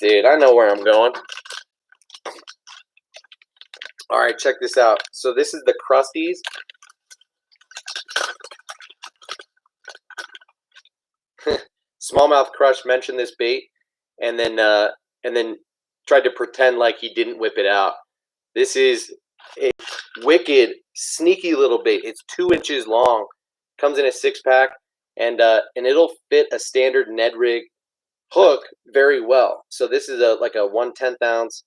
Dude, I know where I'm going. All right, check this out. So this is the Crusties. Smallmouth Crush mentioned this bait, and then tried to pretend like he didn't whip it out. This is a wicked, sneaky little bait. It's 2 inches long, comes in a 6-pack, and it'll fit a standard Ned rig hook very well. So this is like a 1/10 ounce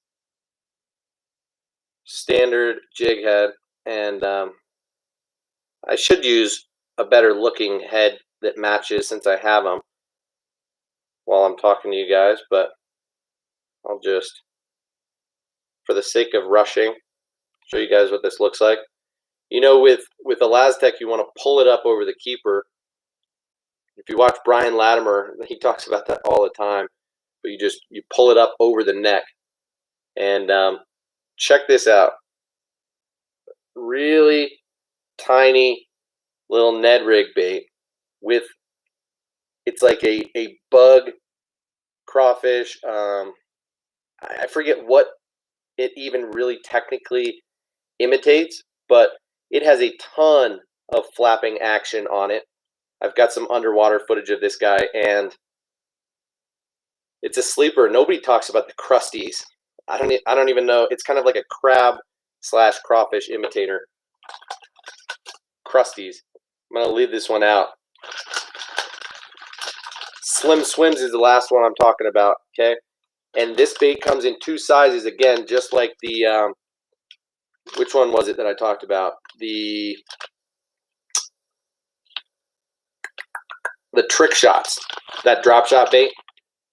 standard jig head, and I should use a better looking head that matches since I have them while I'm talking to you guys, but I'll just, for the sake of rushing, show you guys what this looks like. You know, with the Laztec, you want to pull it up over the keeper. If you watch Brian Latimer, he talks about that all the time. But you pull it up over the neck, and check this out. Really tiny little Ned rig bait with, it's like a bug crawfish. I forget what it even really technically imitates, but it has a ton of flapping action on it. I've got some underwater footage of this guy, and it's a sleeper. Nobody talks about the crusties. I don't even know. It's kind of like a crab / crawfish imitator. Crusties. I'm gonna leave this one out. Slim Swims is the last one I'm talking about. Okay, and this bait comes in 2 sizes again, just like the which one was it that I talked about? The trick shots, that drop shot bait.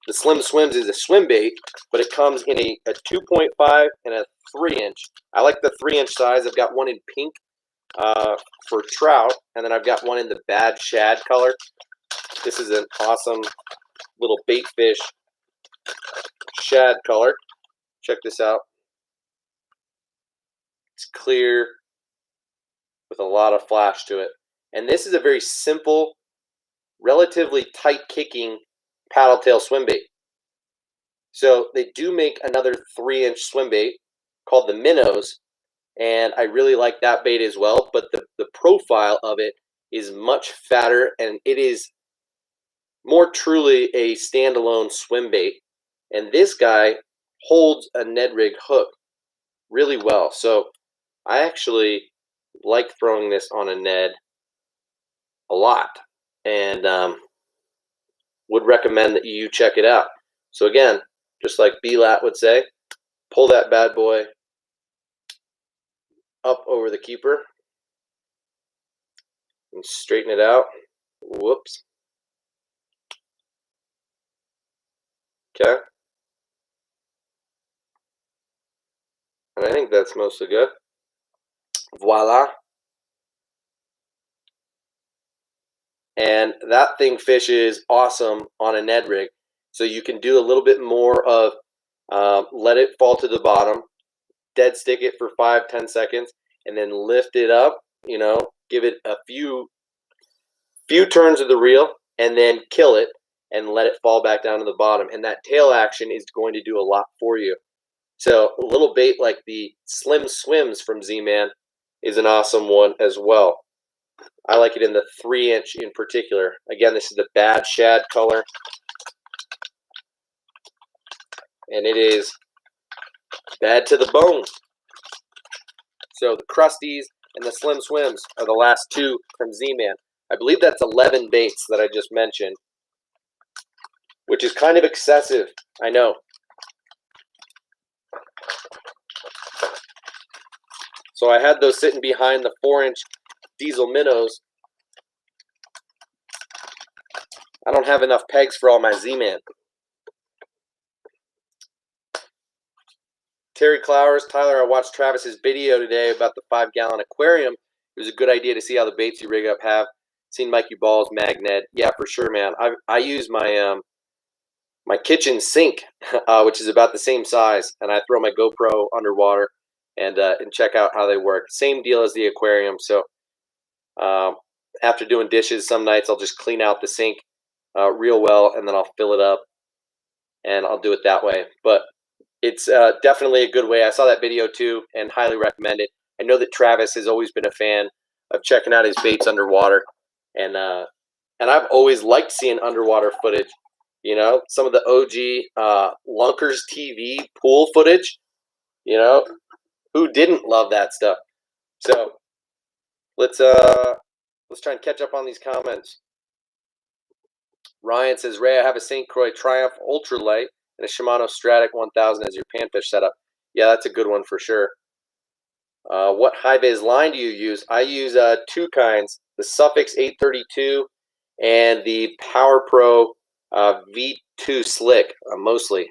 The Slim Swims is a swim bait, but it comes in a 2.5 and a 3-inch. I like the 3-inch size. I've got one in pink for trout, and then I've got one in the bad shad color. This is an awesome little bait fish shad color. Check this out. It's clear with a lot of flash to it. And this is a very simple, relatively tight kicking paddle tail swim bait. So they do make another 3-inch swim bait called the minnows, and I really like that bait as well, but the profile of it is much fatter, and it is more truly a standalone swim bait. And this guy holds a Ned Rig hook really well. So I actually like throwing this on a Ned a lot, and would recommend that you check it out. So again, just like B-Lat would say, pull that bad boy up over the keeper and straighten it out. Whoops. Okay. And I think that's mostly good. Voila. And that thing fishes awesome on a Ned Rig. So you can do a little bit more of let it fall to the bottom, dead stick it for 5-10 seconds, and then lift it up, give it a few turns of the reel, and then kill it and let it fall back down to the bottom. And that tail action is going to do a lot for you. So a little bait like the Slim Swims from Z-Man is an awesome one as well. I like it in the 3-inch in particular. Again, this is the bad shad color, and it is bad to the bone. So the crusties and the Slim Swims are the last 2 from Z-Man. I believe that's 11 baits that I just mentioned, which is kind of excessive, I know. So I had those sitting behind the 4-inch diesel minnows. I don't have enough pegs for all my Z-Man. Terry Clowers, Tyler, I watched Travis's video today about the 5-gallon aquarium. It was a good idea to see how the baits you rig up have. Seen Mikey Ball's Magnet. Yeah, for sure, man. I use my my kitchen sink, which is about the same size, and I throw my GoPro underwater and check out how they work. Same deal as the aquarium. So after doing dishes, some nights I'll just clean out the sink real well, and then I'll fill it up, and I'll do it that way. But it's definitely a good way. I saw that video too and highly recommend it. I know that Travis has always been a fan of checking out his baits underwater, and I've always liked seeing underwater footage. Some of the OG Lunkers TV pool footage. Who didn't love that stuff? So let's try and catch up on these comments. Ryan says, Ray, I have a St. Croix Triumph Ultralight and a Shimano Stratic 1000 as your panfish setup. Yeah, that's a good one for sure. What high-vis line do you use? I use 2 kinds, the Suffix 832 and the Power Pro V2 Slick, mostly.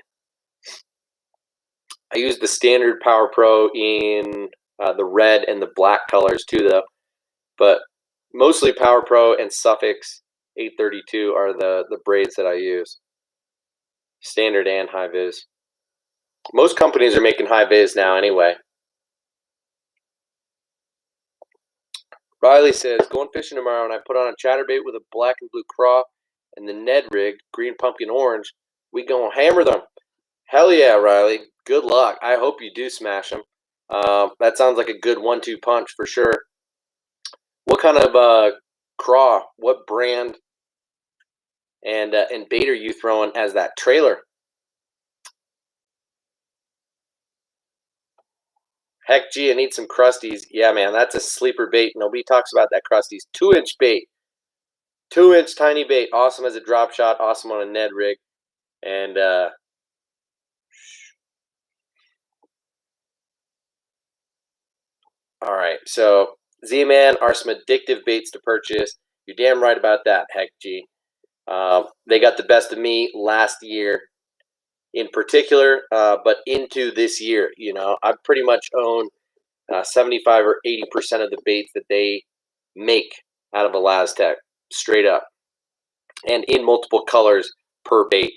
I use the standard Power Pro in the red and the black colors too, though. But mostly Power Pro and Suffix 832 are the braids that I use. Standard and high vis. Most companies are making high vis now anyway. Riley says, going fishing tomorrow and I put on a chatterbait with a black and blue craw and the Ned Rig, green pumpkin orange. We gonna hammer them. Hell yeah, Riley. Good luck. I hope you do smash them. That sounds like a good 1-2 punch for sure. What kind of craw, what brand and bait are you throwing as that trailer? Heck gee, I need some crusties. Yeah, man, that's a sleeper bait. Nobody talks about that crusties. 2-inch bait. 2-inch tiny bait. Awesome as a drop shot. Awesome on a Ned rig. And all right, so Z-Man are some addictive baits to purchase. You're damn right about that, Heck G. They got the best of me last year in particular, but into this year, you know, I pretty much own 75 or 80% of the baits that they make out of Elastec, straight up, and in multiple colors per bait.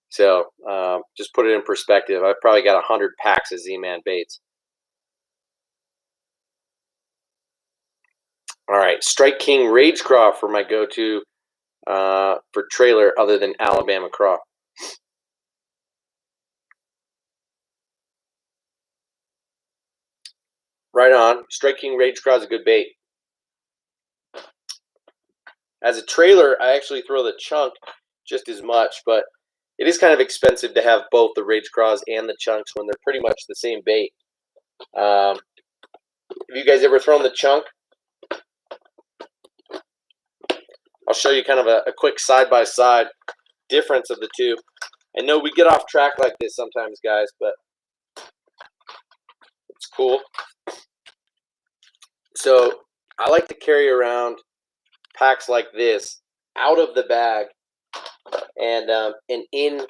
So just put it in perspective. I've probably got 100 packs of Z-Man baits. All right, Strike King Rage Craw for my go-to for trailer other than Alabama Craw. Right on. Strike King Rage Craw is a good bait. As a trailer, I actually throw the chunk just as much, but it is kind of expensive to have both the Rage Craws and the chunks when they're pretty much the same bait. Have you guys ever thrown the chunk? I'll show you kind of a quick side-by-side difference of the two. I know we get off track like this sometimes, guys, but it's cool. So I like to carry around packs like this out of the bag and in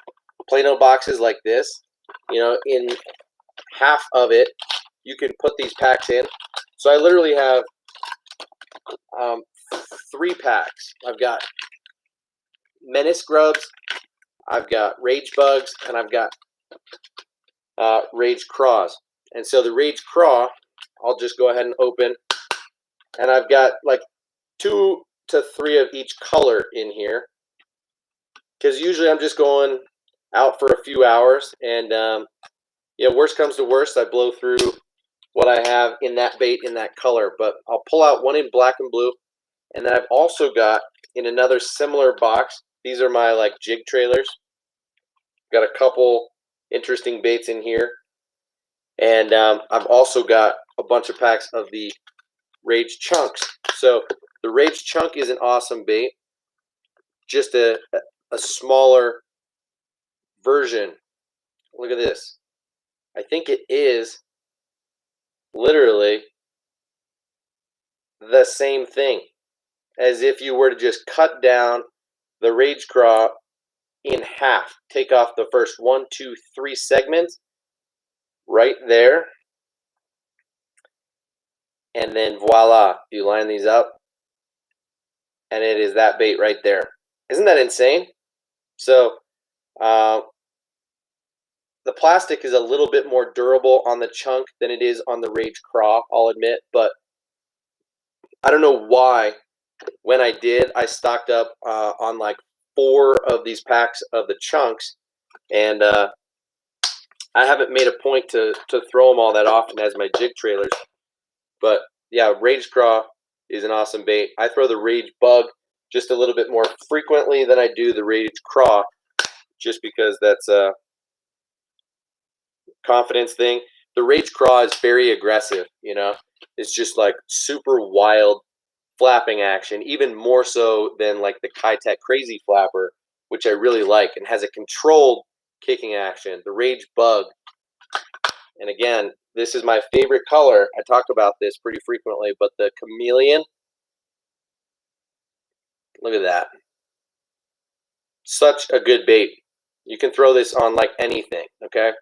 Plano boxes like this. You know, in half of it, you can put these packs in. So I literally have 3 packs. I've got Menace Grubs, I've got Rage Bugs, and I've got Rage Craws. And so the Rage Craw, I'll just go ahead and open. And I've got like 2 to 3 of each color in here. Because usually I'm just going out for a few hours. And, yeah, worst comes to worst, I blow through what I have in that bait in that color. But I'll pull out one in black and blue. And then I've also got in another similar box, these are my like jig trailers. Got a couple interesting baits in here. And I've also got a bunch of packs of the Rage Chunks. So the Rage Chunk is an awesome bait. Just a smaller version. Look at this. I think it is literally the same thing as if you were to just cut down the Rage Craw in half. Take off the first 1, 2, 3 segments right there. And then voila, you line these up and it is that bait right there. Isn't that insane? So the plastic is a little bit more durable on the chunk than it is on the Rage Craw, I'll admit, but I don't know why when I did, I stocked up on like 4 of these packs of the chunks, and I haven't made a point to throw them all that often as my jig trailers. But yeah, Rage Craw is an awesome bait. I throw the Rage Bug just a little bit more frequently than I do the Rage Craw, just because that's a confidence thing. The Rage Craw is very aggressive, you know. It's just like super wild flapping action, even more so than like the Kitech Crazy Flapper, which I really like and has a controlled kicking action. The Rage Bug, and again, this is my favorite color. I talk about this pretty frequently, but the Chameleon, look at that. Such a good bait. You can throw this on like anything, okay?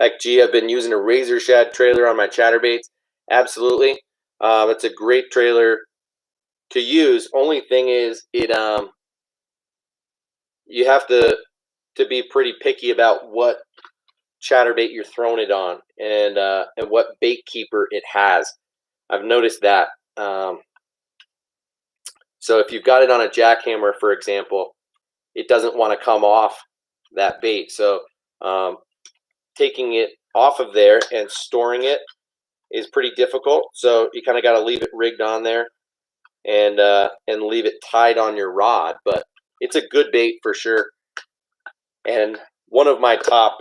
Heck gee, I've been using a Razor Shad trailer on my chatterbaits. Absolutely. It's a great trailer to use. Only thing is it you have to be pretty picky about what chatterbait you're throwing it on and what bait keeper it has. I've noticed that. So if you've got it on a jackhammer, for example, it doesn't want to come off that bait. So taking it off of there and storing it is pretty difficult. So you kind of got to leave it rigged on there and leave it tied on your rod. But it's a good bait for sure. And one of my top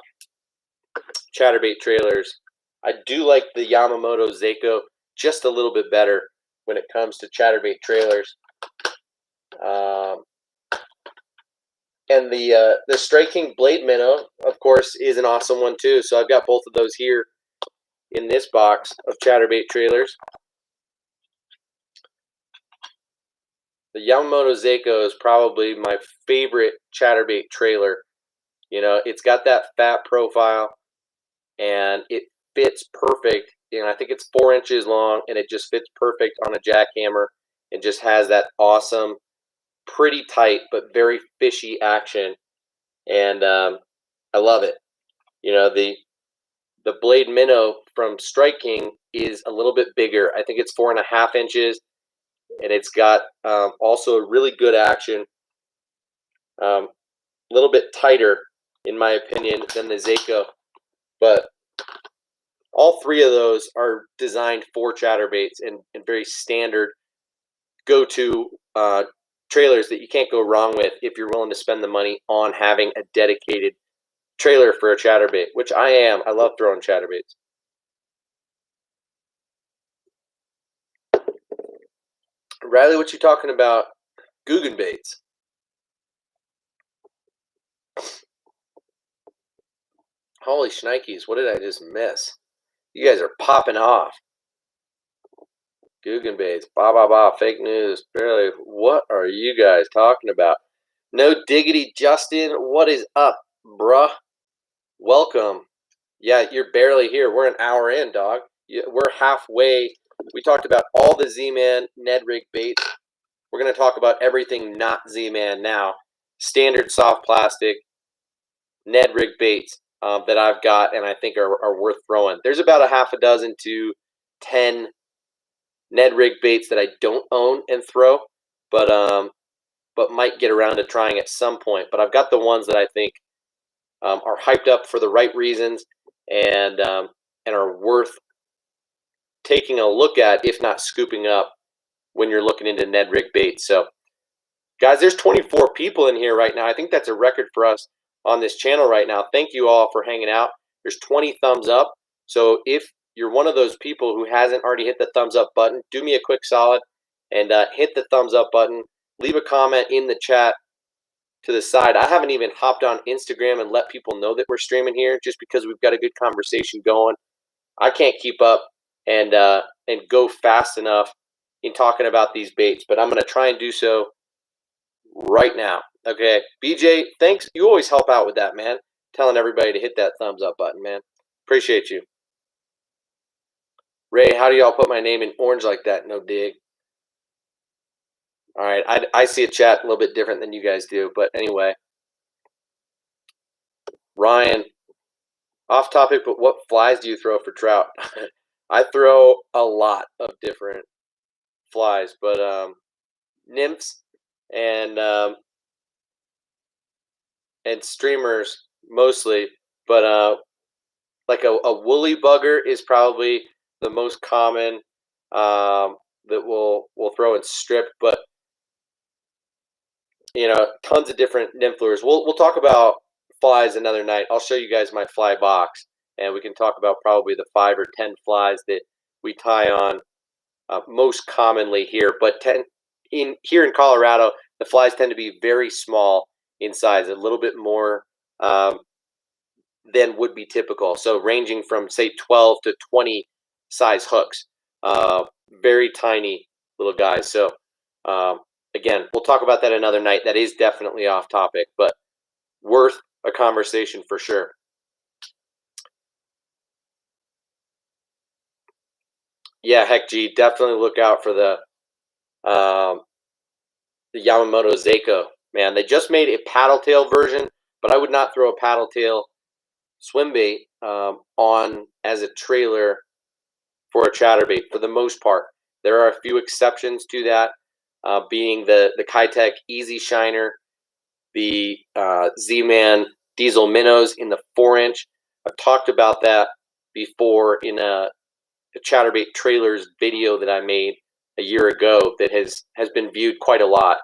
chatterbait trailers. I do like the Yamamoto Seiko just a little bit better when it comes to chatterbait trailers. And the Strike King Blade Minnow, of course, is an awesome one too. So I've got both of those here in this box of chatterbait trailers. The Yamamoto Seiko is probably my favorite chatterbait trailer. You know, it's got that fat profile, and it fits perfect. You know, I think it's 4 inches long, and it just fits perfect on a jackhammer. It just has that awesome, pretty tight but very fishy action, and I love it. You know, the Blade Minnow from Strike King is a little bit bigger. I think it's 4.5 inches, and it's got also a really good action. A little bit tighter, in my opinion, than the Seiko, but all three of those are designed for chatterbaits and very standard go-to trailers that you can't go wrong with if you're willing to spend the money on having a dedicated trailer for a chatterbait, which I am. I love throwing chatterbaits. Riley, what you talking about? Guggen baits. Holy shnikes, what did I just miss? You guys are popping off. Guggen baits. Bah, bah, bah. Fake news. Barely. What are you guys talking about? No diggity, Justin. What is up, bruh? Welcome. Yeah, you're barely here. We're an hour in, dog. We're halfway. We talked about all the Z-Man Ned Rig Baits. We're going to talk about everything not Z-Man now. Standard soft plastic Ned Rig Baits that I've got and I think are worth throwing. There's about a half a dozen to 10 Ned Rig Baits that I don't own and throw, but might get around to trying at some point. But I've got the ones that I think are hyped up for the right reasons and are worth taking a look at, if not scooping up, when you're looking into Ned Rig Baits. So, guys, there's 24 people in here right now. I think that's a record for us on this channel right now. Thank you all for hanging out. There's 20 thumbs up. So if you're one of those people who hasn't already hit the thumbs up button, do me a quick solid and hit the thumbs up button. Leave a comment in the chat to the side. I haven't even hopped on Instagram and let people know that we're streaming here just because we've got a good conversation going. I can't keep up and go fast enough in talking about these baits, but I'm going to try and do so right now. Okay, BJ, thanks. You always help out with that, man. Telling everybody to hit that thumbs up button, man. Appreciate you. Ray, how do y'all put my name in orange like that? No dig. All right, I see a chat a little bit different than you guys do, but anyway. Ryan, off topic, but what flies do you throw for trout? I throw a lot of different flies, but nymphs and streamers mostly, but like a woolly bugger is probably the most common that we'll throw in strip, but you know, tons of different nymph lures. We'll talk about flies another night. I'll show you guys my fly box, and we can talk about probably the 5 or 10 flies that we tie on most commonly here. But here in Colorado, the flies tend to be very small in size, a little bit more than would be typical. So ranging from, say, 12 to 20 size hooks. Very tiny little guys. So again, we'll talk about that another night. That is definitely off topic, but worth a conversation for sure. Yeah, heck, G, definitely look out for the Yamamoto Seiko. Man, they just made a paddle tail version, but I would not throw a paddle tail swim bait on as a trailer for a chatterbait for the most part. There are a few exceptions to that, being the Kitech Easy Shiner, the Z-Man diesel minnows in the 4-inch. I've talked about that before in a chatterbait trailers video that I made a year ago that has been viewed quite a lot,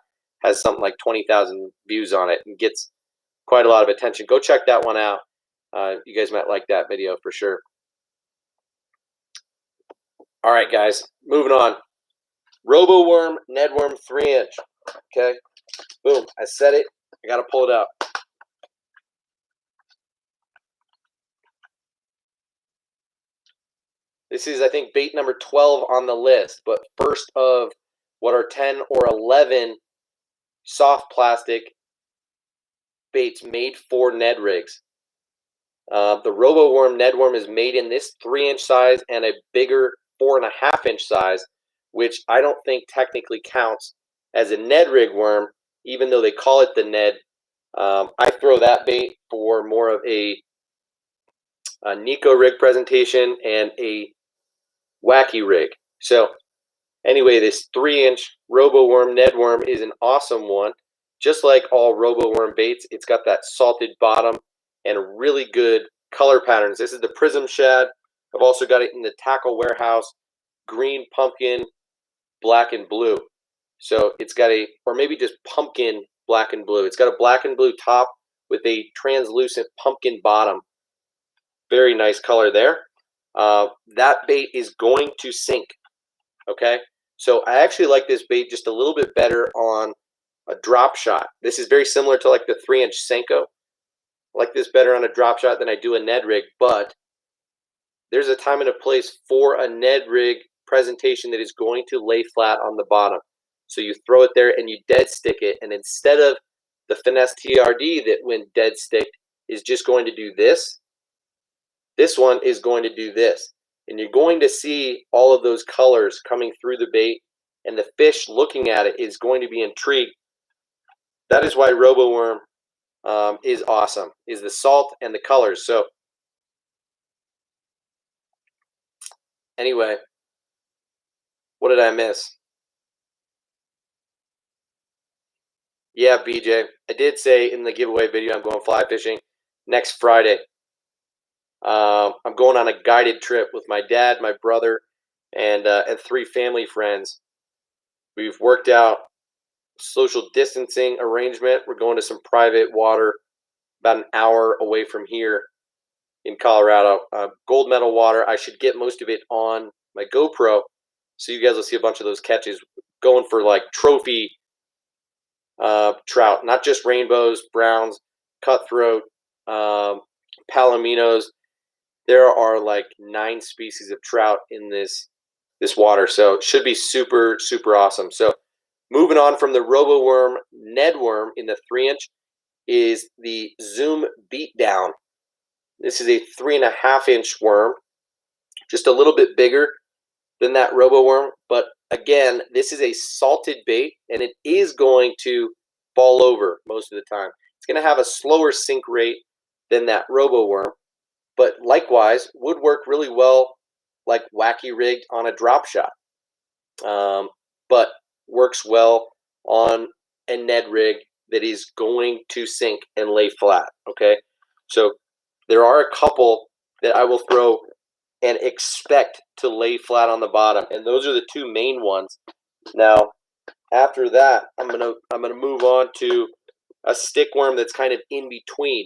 has something like 20,000 views on it, and gets quite a lot of attention. Go check that one out. You guys might like that video for sure. All right, guys, moving on. RoboWorm Nedworm 3-inch. Okay, boom, I set it. I got to pull it out. This is, I think, bait number 12 on the list, but first of what are 10 or 11 soft plastic baits made for Ned rigs. The RoboWorm Nedworm is made in this 3-inch size and a bigger 4.5-inch size, which I don't think technically counts as a Ned rig worm, even though they call it the Ned. I throw that bait for more of a Nico rig presentation and a wacky rig. So anyway, this 3-inch RoboWorm Nedworm is an awesome one. Just like all RoboWorm baits, it's got that salted bottom and really good color patterns. This is the Prism Shad. I've also got it in the Tackle Warehouse, green, pumpkin, black, and blue. So it's got a, or maybe just pumpkin, black, and blue. It's got a black and blue top with a translucent pumpkin bottom. Very nice color there. That bait is going to sink. Okay, so I actually like this bait just a little bit better on a drop shot. This is very similar to like the 3-inch Senko. I like this better on a drop shot than I do a Ned rig, but there's a time and a place for a Ned rig presentation that is going to lay flat on the bottom. So you throw it there and you dead stick it, and instead of the finesse TRD that when dead stick is just going to do this, this one is going to do this. And you're going to see all of those colors coming through the bait, and the fish looking at it is going to be intrigued. That is why RoboWorm is awesome, is the salt and the colors. So anyway, what did I miss? Yeah, BJ, I did say in the giveaway video I'm going fly fishing next Friday. I'm going on a guided trip with my dad, my brother, and 3 family friends. We've worked out social distancing arrangement. We're going to some private water about an hour away from here in Colorado. Gold medal water. I should get most of it on my GoPro, so you guys will see a bunch of those catches. Going for like trophy trout, not just rainbows, browns, cutthroat, palominos. There are like 9 species of trout in this water, so it should be super, super awesome. So moving on from the RoboWorm Nedworm in the 3-inch is the Zoom Beatdown. This is a 3.5-inch worm, just a little bit bigger than that RoboWorm, but again, this is a salted bait, and it is going to fall over most of the time. It's going to have a slower sink rate than that RoboWorm, but likewise would work really well like wacky rigged on a drop shot, but works well on a Ned rig that is going to sink and lay flat. Okay, so there are a couple that I will throw and expect to lay flat on the bottom, and those are the 2 main ones. Now, after that, I'm gonna move on to a stick worm that's kind of in between,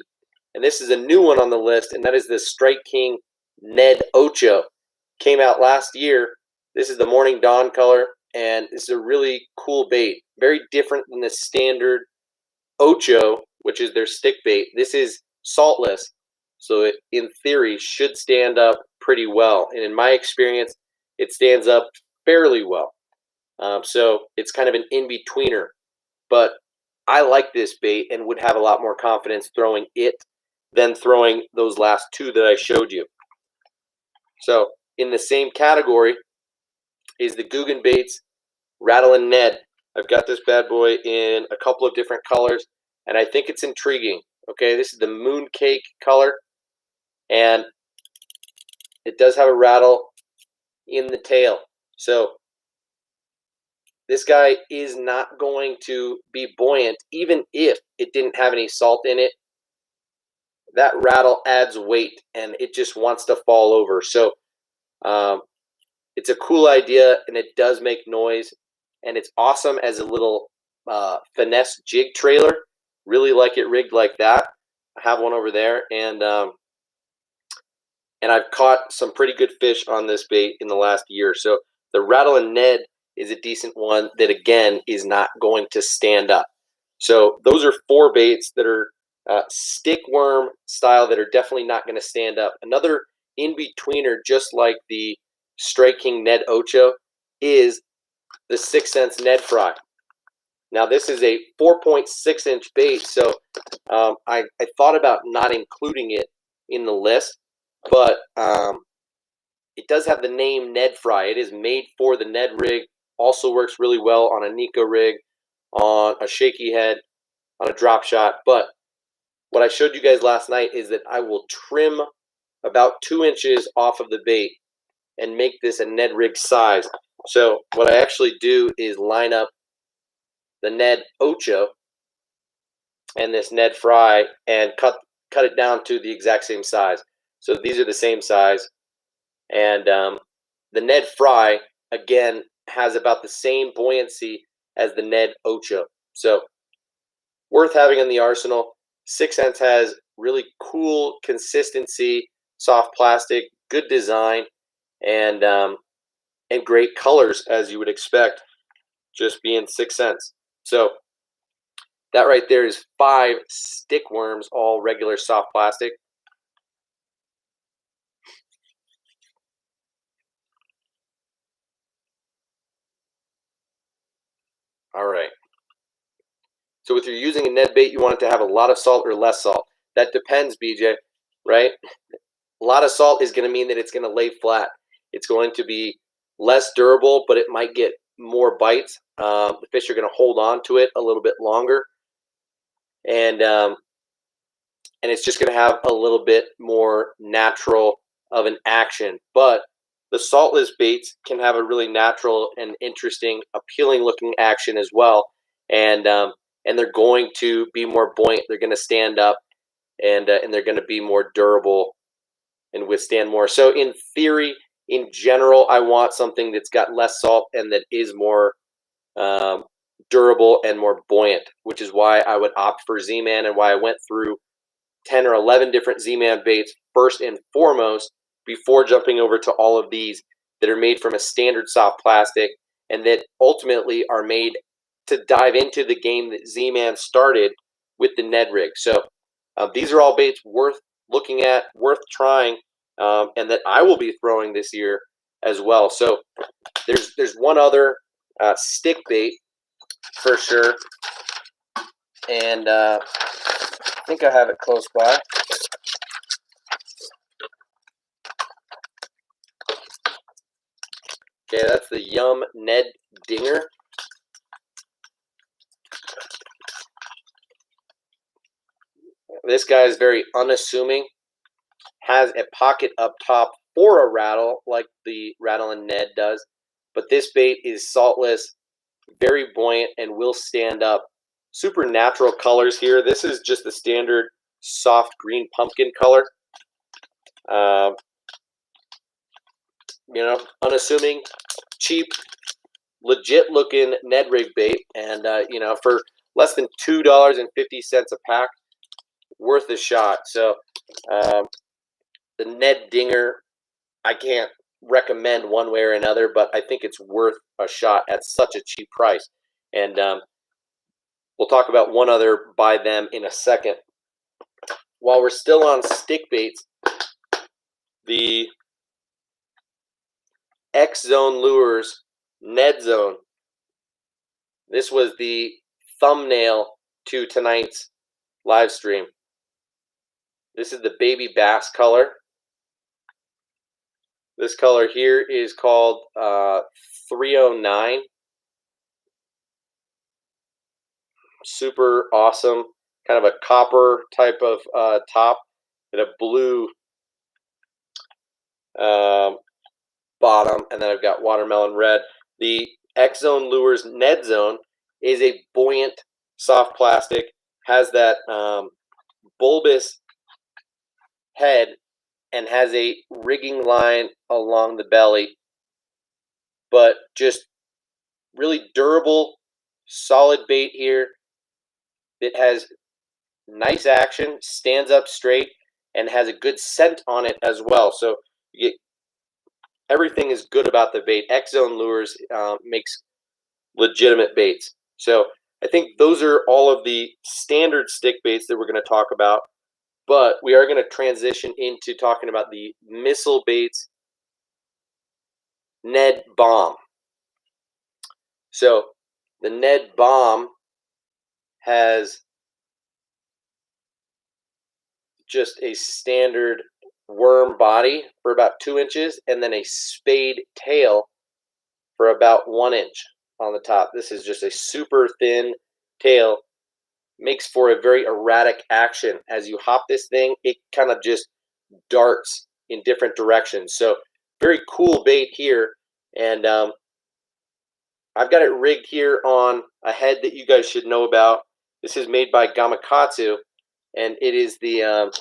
and this is a new one on the list, and that is the Strike King Ned Ocho. Came out last year. This is the Morning Dawn color, and this is a really cool bait. Very different than the standard Ocho, which is their stick bait. This is saltless, so it, in theory, should stand up pretty well. And in my experience, it stands up fairly well. So it's kind of an in-betweener. But I like this bait and would have a lot more confidence throwing it than throwing those last 2 that I showed you. So in the same category is the Guggen Baits Rattlin' Ned. I've got this bad boy in a couple of different colors, and I think it's intriguing. Okay, this is the Mooncake color, and it does have a rattle in the tail. So this guy is not going to be buoyant, even if it didn't have any salt in it. that rattle adds weight and it just wants to fall over. So it's a cool idea and it does make noise, and it's awesome as a little finesse jig trailer. Really like it rigged like that. I have one over there, and I've caught some pretty good fish on this bait in the last year. So the Rattle and Ned is a decent one that, again, is not going to stand up. So those are 4 baits that are stick worm style that are definitely not going to stand up. Another in-betweener, just like the Strike King Ned Ocho, is the 6 cents Ned Fry. Now this is a 4.6-inch bait, so I thought about not including it in the list, but it does have the name Ned Fry. It is made for the Ned rig. Also works really well on a Nico rig, on a shaky head, on a drop shot. But what I showed you guys last night is that I will trim about 2 inches off of the bait and make this a Ned rig size. So what I actually do is line up the Ned Ocho and this Ned Fry and cut it down to the exact same size. So these are the same size. And the Ned Fry, again, has about the same buoyancy as the Ned Ocho. So worth having in the arsenal. 6 cents has really cool consistency, soft plastic, good design, and great colors, as you would expect, just being 6 cents. So that right there is 5 stick worms, all regular soft plastic. All right. So if you're using a Ned bait, you want it to have a lot of salt or less salt. That depends, BJ, right? A lot of salt is going to mean that it's going to lay flat. It's going to be less durable, but it might get more bites. The fish are going to hold on to it a little bit longer. And it's just going to have a little bit more natural of an action. But the saltless baits can have a really natural and interesting, appealing looking action as well. And they're going to be more buoyant. They're going to stand up, and they're going to be more durable and withstand more. So in theory, in general, I want something that's got less salt and that is more durable and more buoyant, which is why I would opt for Z-Man and why I went through 10 or 11 different Z-Man baits first and foremost before jumping over to all of these that are made from a standard soft plastic and that ultimately are made to dive into the game that Z-Man started with the Ned rig. So these are all baits worth looking at, worth trying, and that I will be throwing this year as well. So there's one other stick bait for sure, and I think I have it close by. Okay, that's the Yum Ned Dinger. This guy is very unassuming, has a pocket up top for a rattle like the Rattle and Ned does, but this bait is saltless, very buoyant, and will stand up. Super natural colors here. This is just the standard soft green pumpkin color. Unassuming, cheap, legit looking Ned rig bait, and for less than $2.50 a pack, worth a shot. So the Ned Dinger, I can't recommend one way or another, but I think it's worth a shot at such a cheap price. And we'll talk about one other by them in a second. While we're still on stick baits, the X Zone Lures Ned Zone. This was the thumbnail to tonight's live stream. This is the baby bass color. This color here is called 309. Super awesome. Kind of a copper type of top and a blue bottom. And then I've got watermelon red. The X Zone Lures Ned Zone is a buoyant soft plastic. Has that bulbous head and has a rigging line along the belly, but just really durable, solid bait here that has nice action, stands up straight, and has a good scent on it as well. So you get, everything is good about the bait. X Zone Lures makes legitimate baits. So I think those are all of the standard stick baits that we're going to talk about. But we are going to transition into talking about the missile baits Ned Bomb. So the Ned Bomb has just a standard worm body for about 2 inches and then a spade tail for about 1 inch on the top. This is just a super thin tail. Makes for a very erratic action. As you hop this thing, it kind of just darts in different directions. So very cool bait here. And I've got it rigged here on a head that you guys should know about. This is made by Gamakatsu, and it is the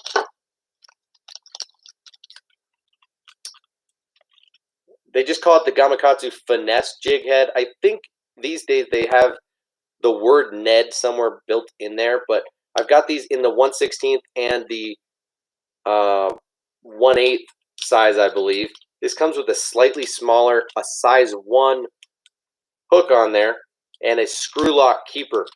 they just call it the Gamakatsu Finesse Jig Head. I think these days they have the word Ned somewhere built in there, but I've got these in the 1/16 and the 1/8 size, I believe. This comes with a slightly smaller, a size 1 hook on there, and a screw lock keeper.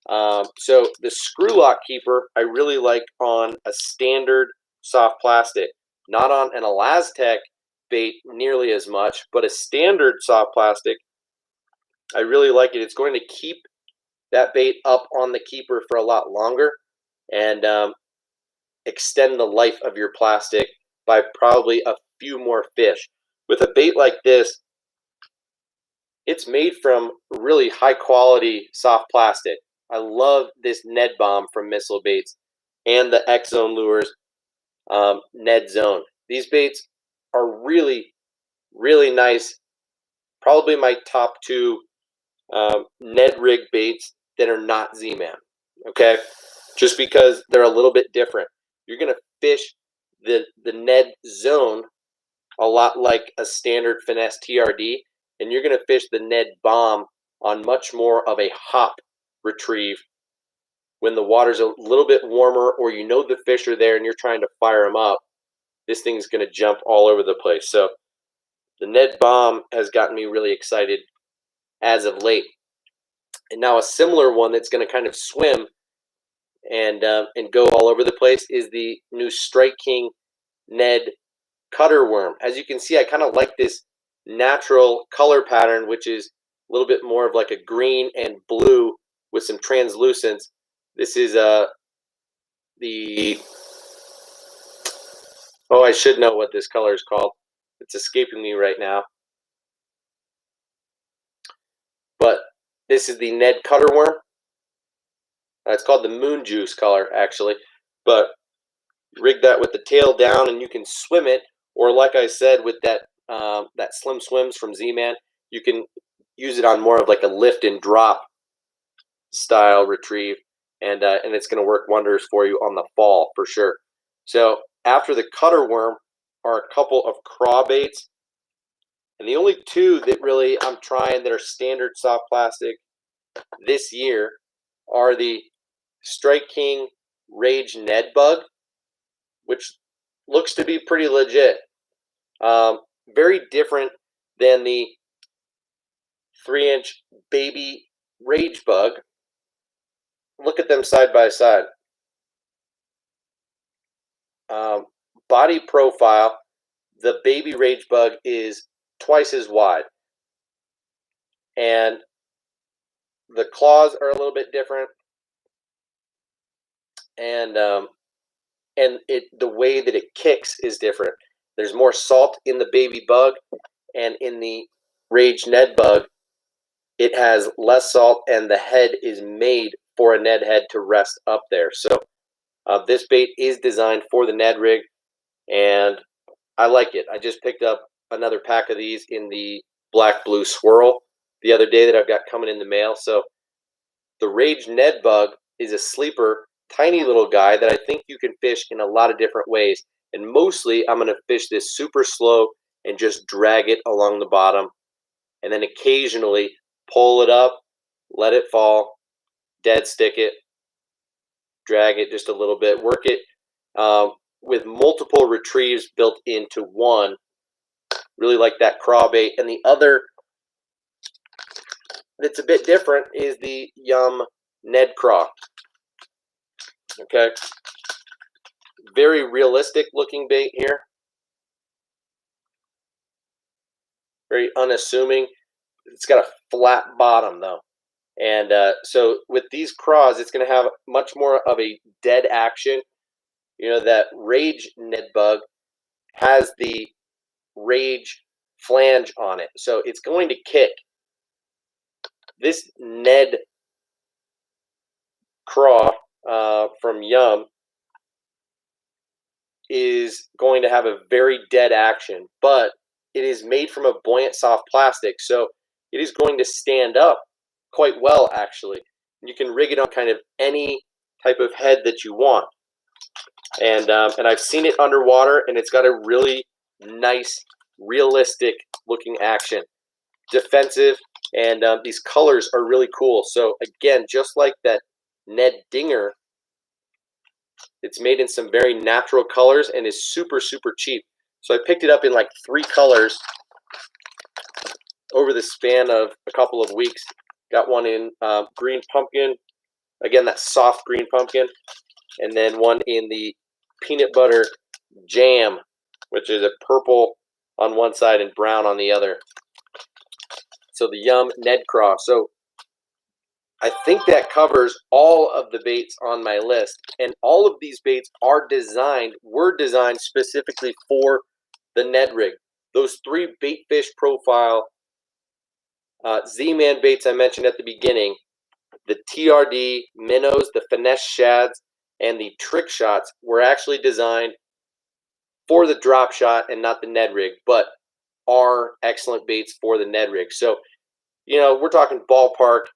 So the screw lock keeper I really like on a standard soft plastic, not on an Elastec bait nearly as much, but a standard soft plastic, I really like it. It's going to keep that bait up on the keeper for a lot longer and extend the life of your plastic by probably a few more fish. With a bait like this, it's made from really high quality soft plastic. I love this Ned Bomb from Missile Baits and the X Zone Lures Ned Zone. These baits are really, really nice. Probably my top 2 Ned Rig baits that are not Z-Man. Okay, just because they're a little bit different. You're gonna fish the Ned Zone a lot like a standard finesse TRD, and you're gonna fish the Ned Bomb on much more of a hop retrieve when the water's a little bit warmer, or you know the fish are there and you're trying to fire them up. This thing's gonna jump all over the place. So the Ned Bomb has gotten me really excited as of late. And now a similar one that's going to kind of swim and go all over the place is the new Strike King Ned Cutter Worm. As you can see, I kind of like this natural color pattern, which is a little bit more of like a green and blue with some translucence. This is the I should know what this color is called. It's escaping me right now. But this is the Ned Cutter Worm. It's called the Moon Juice color, actually. But rig that with the tail down, and you can swim it. Or, like I said, with that that Slim Swims from Z-Man, you can use it on more of like a lift and drop style retrieve, and it's going to work wonders for you on the fall for sure. So after the Cutter Worm are a couple of craw baits, and the only 2 that really I'm trying that are standard soft plastic this year are the Strike King Rage Ned Bug, which looks to be pretty legit. Very different than the 3-inch Baby Rage Bug. Look at them side by side. Body profile, the Baby Rage Bug is twice as wide. And the claws are a little bit different. And the way that it kicks is different. There's more salt in the Baby Bug, and in the Rage Ned Bug, it has less salt, and the head is made for a Ned head to rest up there. So this bait is designed for the Ned rig, and I like it. I just picked up another pack of these in the black blue swirl the other day that I've got coming in the mail. So the Rage Ned Bug is a sleeper, tiny little guy that I think you can fish in a lot of different ways. And mostly I'm going to fish this super slow and just drag it along the bottom. And then occasionally pull it up, let it fall, dead stick it, drag it just a little bit, work it with multiple retrieves built into one. Really like that craw bait. And the other that's a bit different is the Yum Ned Craw. Okay, very realistic looking bait here. Very unassuming. It's got a flat bottom though. And so with these craws, it's going to have much more of a dead action. You know, that Rage Ned bug has the Rage flange on it. So it's going to kick. This Ned Craw from Yum is going to have a very dead action, but it is made from a buoyant soft plastic, so it is going to stand up quite well, actually. You can rig it on kind of any type of head that you want. And I've seen it underwater, and it's got a really nice, realistic looking action. Defensive, and these colors are really cool. So again, just like that Ned Dinger, it's made in some very natural colors and is super, super cheap. So I picked it up in like 3 colors over the span of a couple of weeks. Got one in green pumpkin, again, that soft green pumpkin, and then one in the peanut butter jam, which is a purple on one side and brown on the other. So the Yum Ned Craw. So I think that covers all of the baits on my list. And all of these baits were designed specifically for the Ned Rig. Those 3 bait fish profile Z-Man baits I mentioned at the beginning, the TRD, minnows, the finesse shads, and the trick shots were actually designed for the drop shot and not the Ned Rig, but are excellent baits for the Ned Rig. So, you know, we're talking ballpark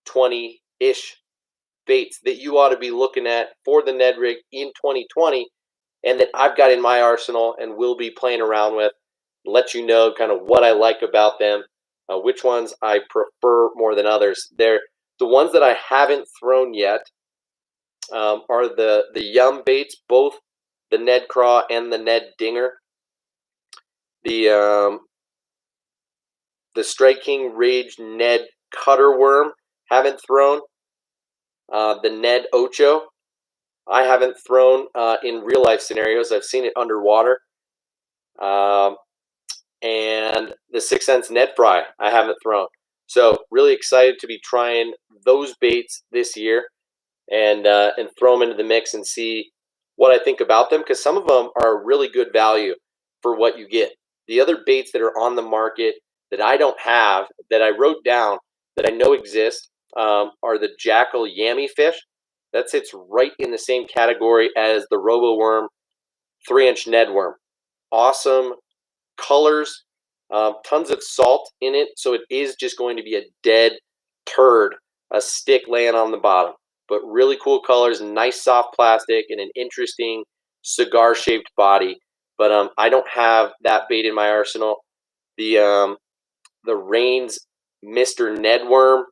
20-ish baits that you ought to be looking at for the Ned Rig in 2020, and that I've got in my arsenal and will be playing around with. Let you know kind of what I like about them, which ones I prefer more than others. They're the ones that I haven't thrown yet are the Yum baits, both the Ned Craw and the Ned Dinger. The Strike King Rage Ned Cutter Worm haven't thrown. The Ned Ocho I haven't thrown in real life scenarios. I've seen it underwater. And the 6 Cents Ned Fry I haven't thrown. So really excited to be trying those baits this year and throw them into the mix and see what I think about them, because some of them are really good value for what you get. The other baits that are on the market that I don't have, that I wrote down, that I know exist, are the Jackal Yammy Fish. That sits right in the same category as the Robo Worm 3-inch Ned Worm. Awesome colors, tons of salt in it, so it is just going to be a dead turd, a stick laying on the bottom. But really cool colors, nice soft plastic, and an interesting cigar-shaped body. But I don't have that bait in my arsenal. The Rains Mr. Ned Worm,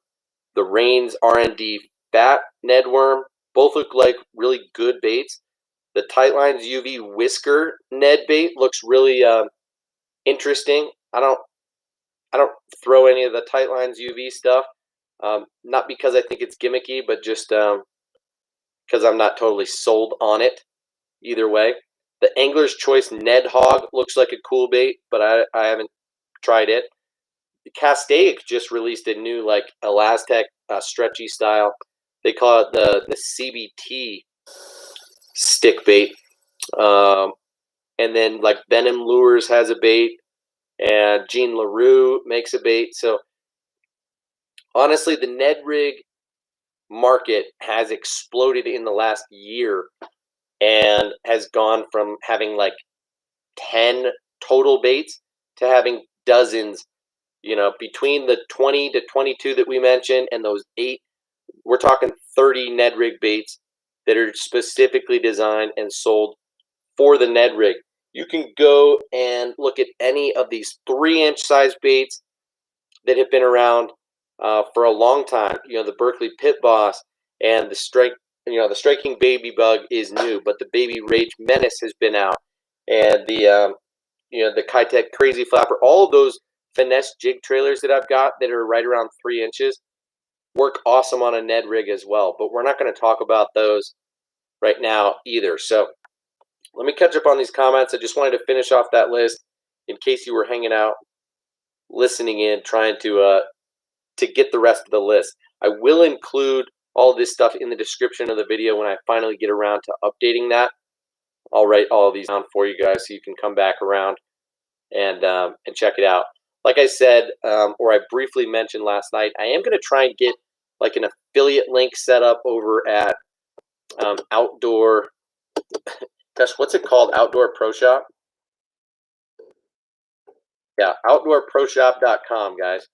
the Rains R&D Fat Ned Worm, both look like really good baits. The Tightlines UV Whisker Ned bait looks really interesting. I don't throw any of the Tightlines UV stuff, not because I think it's gimmicky, but just because I'm not totally sold on it either way. The Angler's Choice Ned Hog looks like a cool bait, but I haven't tried it. The Castaic just released a new like Elastec stretchy style. They call it the CBT stick bait. And then like Venom Lures has a bait, and Jean LaRue makes a bait. So honestly, the Ned Rig market has exploded in the last year and has gone from having like 10 total baits to having dozens. You know, between the 20 to 22 that we mentioned and those 8, we're talking 30 Ned Rig baits that are specifically designed and sold for the Ned Rig. You can go and look at any of these 3-inch size baits that have been around for a long time. You know, the Berkeley Pit Boss and the Strike. You know, the Striking Baby Bug is new, but the Baby Rage Menace has been out, and the the Kitech Crazy Flapper. All of those finesse jig trailers that I've got that are right around 3 inches work awesome on a Ned Rig as well. But we're not going to talk about those right now either. So let me catch up on these comments. I just wanted to finish off that list in case you were hanging out, listening in, trying to get the rest of the list. I will include all this stuff in the description of the video when I finally get around to updating that. I'll write all of these down for you guys so you can come back around and check it out. Like I said, or I briefly mentioned last night, I am going to try and get like an affiliate link set up over at Outdoor. Gosh, what's it called? Outdoor Pro Shop? Yeah, outdoorproshop.com, guys.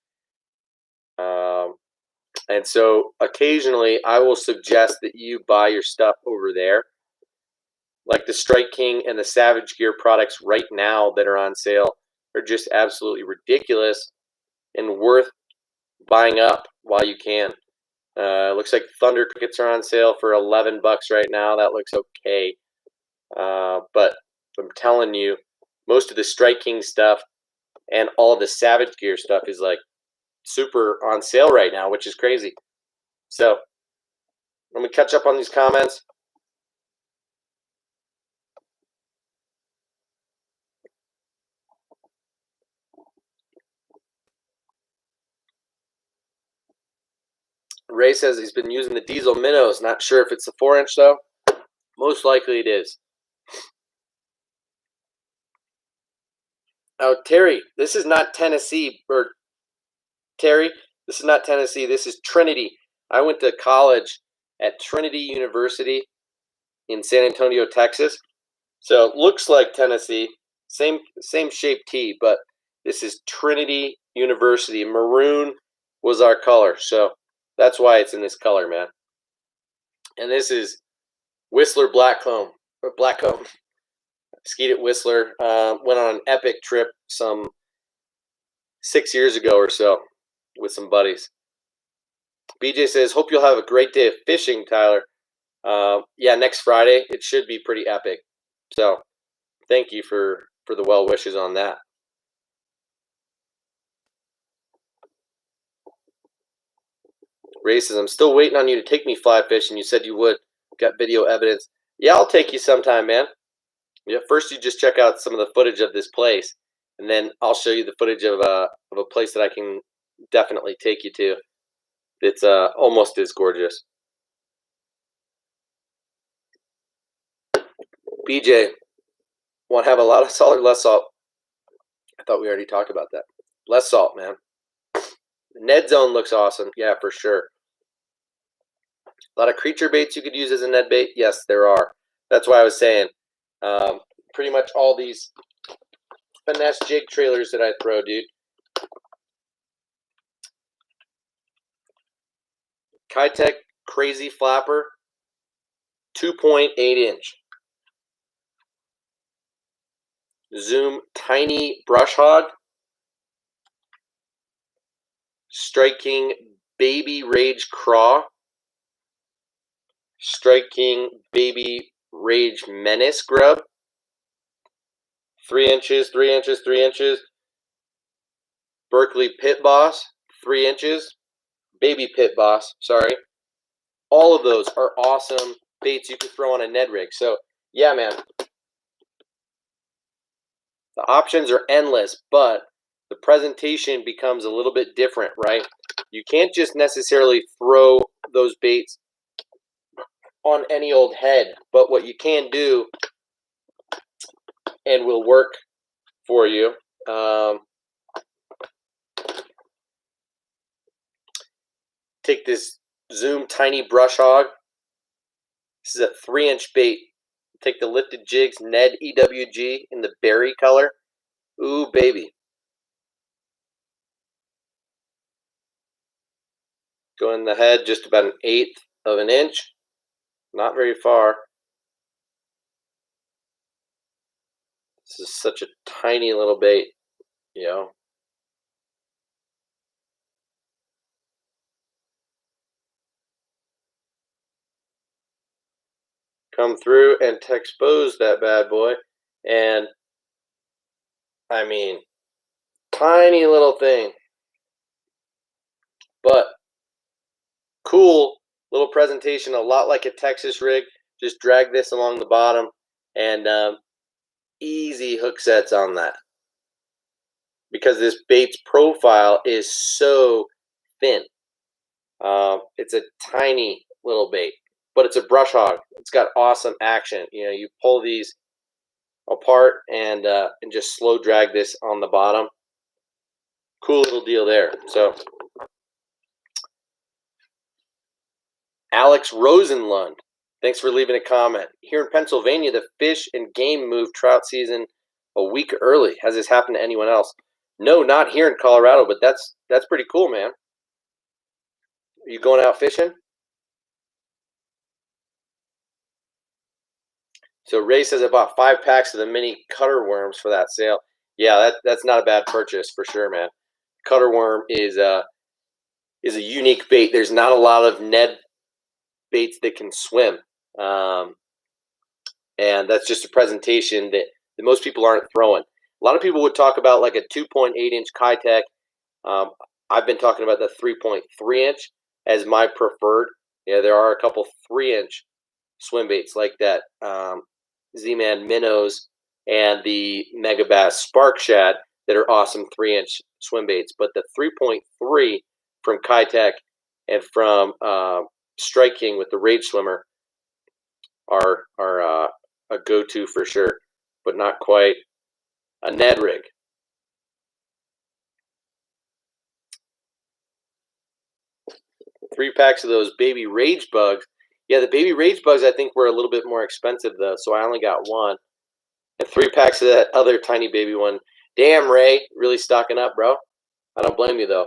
And so occasionally I will suggest that you buy your stuff over there. Like the Strike King and the Savage Gear products right now that are on sale are just absolutely ridiculous and worth buying up while you can. Looks like Thunder Crickets are on sale for $11 right now. That looks okay. But I'm telling you, most of the Strike King stuff and all the Savage Gear stuff is like super on sale right now, which is crazy. So let me catch up on these comments. Ray says he's been using the diesel minnows. Not sure if it's the 4-inch though. Most likely it is. Oh, Terry, this is not Tennessee. Or Terry, this is not Tennessee. This is Trinity. I went to college at Trinity University in San Antonio, Texas. So it looks like Tennessee. Same shaped tee, but this is Trinity University. Maroon was our color, so that's why it's in this color, man. And this is Whistler Blackcomb. Skied at Whistler. Went on an epic trip some 6 years ago or so with some buddies. BJ says, hope you'll have a great day of fishing, Tyler. Yeah, next Friday. It should be pretty epic. So thank you for the well wishes on that. Ray says, I'm still waiting on you to take me fly fishing. You said you would. Got video evidence. Yeah, I'll take you sometime, man. Yeah, first you just check out some of the footage of this place, and then I'll show you the footage of a place that I can definitely take you to. It's almost as gorgeous. BJ, want to have a lot of salt or less salt? I thought we already talked about that. Less salt, man. Ned Zone looks awesome. Yeah, for sure. A lot of creature baits you could use as a Ned bait. Yes, there are. That's why I was saying pretty much all these finesse jig trailers that I throw, dude. Kitech Crazy Flapper, 2.8 inch. Zoom Tiny Brush Hog. Striking Baby Rage Craw. Striking Baby Rage Menace Grub. 3 inches, 3 inches, 3 inches. Berkeley Pit Boss, 3 inches. Baby Pit Boss, sorry. All of those are awesome baits you can throw on a Ned Rig. So, yeah, man. The options are endless, but the presentation becomes a little bit different, right? You can't just necessarily throw those baits on any old head, but what you can do and will work for you, take this Zoom Tiny Brush Hog. This is a 3-inch bait. Take the lifted jigs Ned EWG in the berry color. Ooh, baby. Go in the head just about 1/8 of an inch. Not very far. This is such a tiny little bait, you know. Come through and to expose that bad boy. And I mean, tiny little thing, but cool little presentation, a lot like a Texas rig. Just drag this along the bottom and easy hook sets on that, because this bait's profile is so thin. It's a tiny little bait, but it's a brush hog. It's got awesome action. You know, you pull these apart and just slow drag this on the bottom. Cool little deal there. So Alex Rosenlund, thanks for leaving a comment. Here in Pennsylvania, the fish and game move trout season a week early. Has this happened to anyone else? No, not here in Colorado, but that's pretty cool, man. Are you going out fishing? So Ray says I bought 5 packs of the mini cutter worms for that sale. Yeah, that's not a bad purchase for sure, man. Cutter worm is a unique bait. There's not a lot of Ned baits that can swim, and that's just a presentation that most people aren't throwing. A lot of people would talk about like a 2.8-inch Kitech. I've been talking about the 3.3-inch as my preferred. Yeah, there are a couple 3-inch swim baits like that. Z-Man minnows and the Megabass Spark Shad that are awesome 3-inch swim baits. But the 3.3 from Kitech and from Strike King with the Rage Swimmer are a go-to for sure, but not quite a Ned rig. Three packs of those baby Rage Bugs. Yeah, the baby Rage Bugs I think were a little bit more expensive though, so I only got one. And 3 packs of that other tiny baby one. Damn, Ray, really stocking up, bro. I don't blame you though.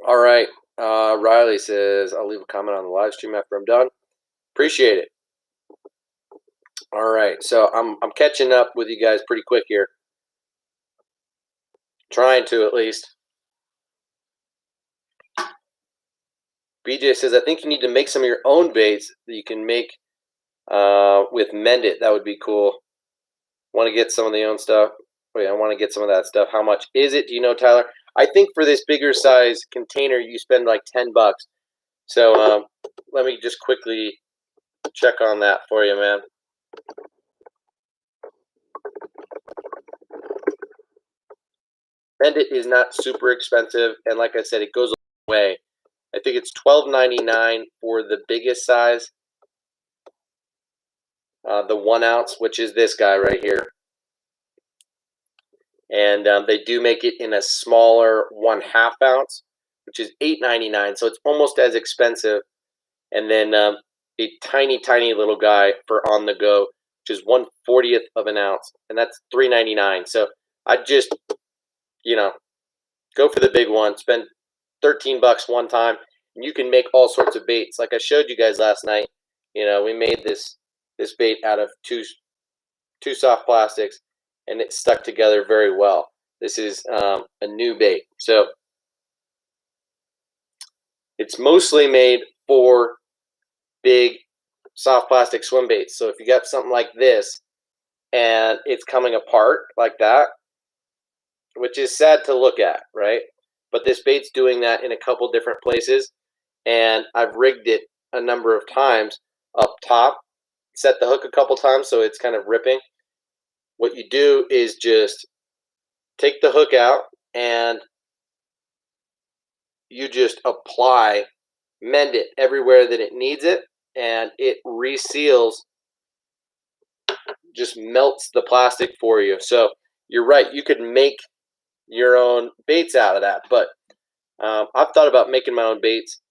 All right. Riley says, I'll leave a comment on the live stream after I'm done. Appreciate it. All right. So I'm catching up with you guys pretty quick here. Trying to, at least. BJ says, I think you need to make some of your own baits that you can make with Mend It. That would be cool. Want to get some of the own stuff? Oh, yeah, I want to get some of that stuff. How much is it? Do you know, Tyler? I think for this bigger size container, you spend like $10. So let me just quickly check on that for you, man. Mend It is not super expensive, and like I said, it goes away. I think it's $12.99 for the biggest size, the 1 ounce, which is this guy right here. And they do make it in a smaller 1/2 ounce, which is $8.99. So it's almost as expensive. And then a tiny, tiny little guy for on the go, which is 1/40th of an ounce, and that's $3.99. So I'd just, you know, go for the big one. Spend $13 one time, and you can make all sorts of baits. Like I showed you guys last night. You know, we made this bait out of two soft plastics, and it stuck together very well. This is a new bait, so it's mostly made for big soft plastic swim baits. So if you got something like this and it's coming apart like that, which is sad to look at, right? But this bait's doing that in a couple different places, and I've rigged it a number of times up top, set the hook a couple times so it's kind of ripping. What you do is just take the hook out and you just apply Mend It everywhere that it needs it, and it reseals, just melts the plastic for you. So you're right, you could make your own baits out of that, but I've thought about making my own baits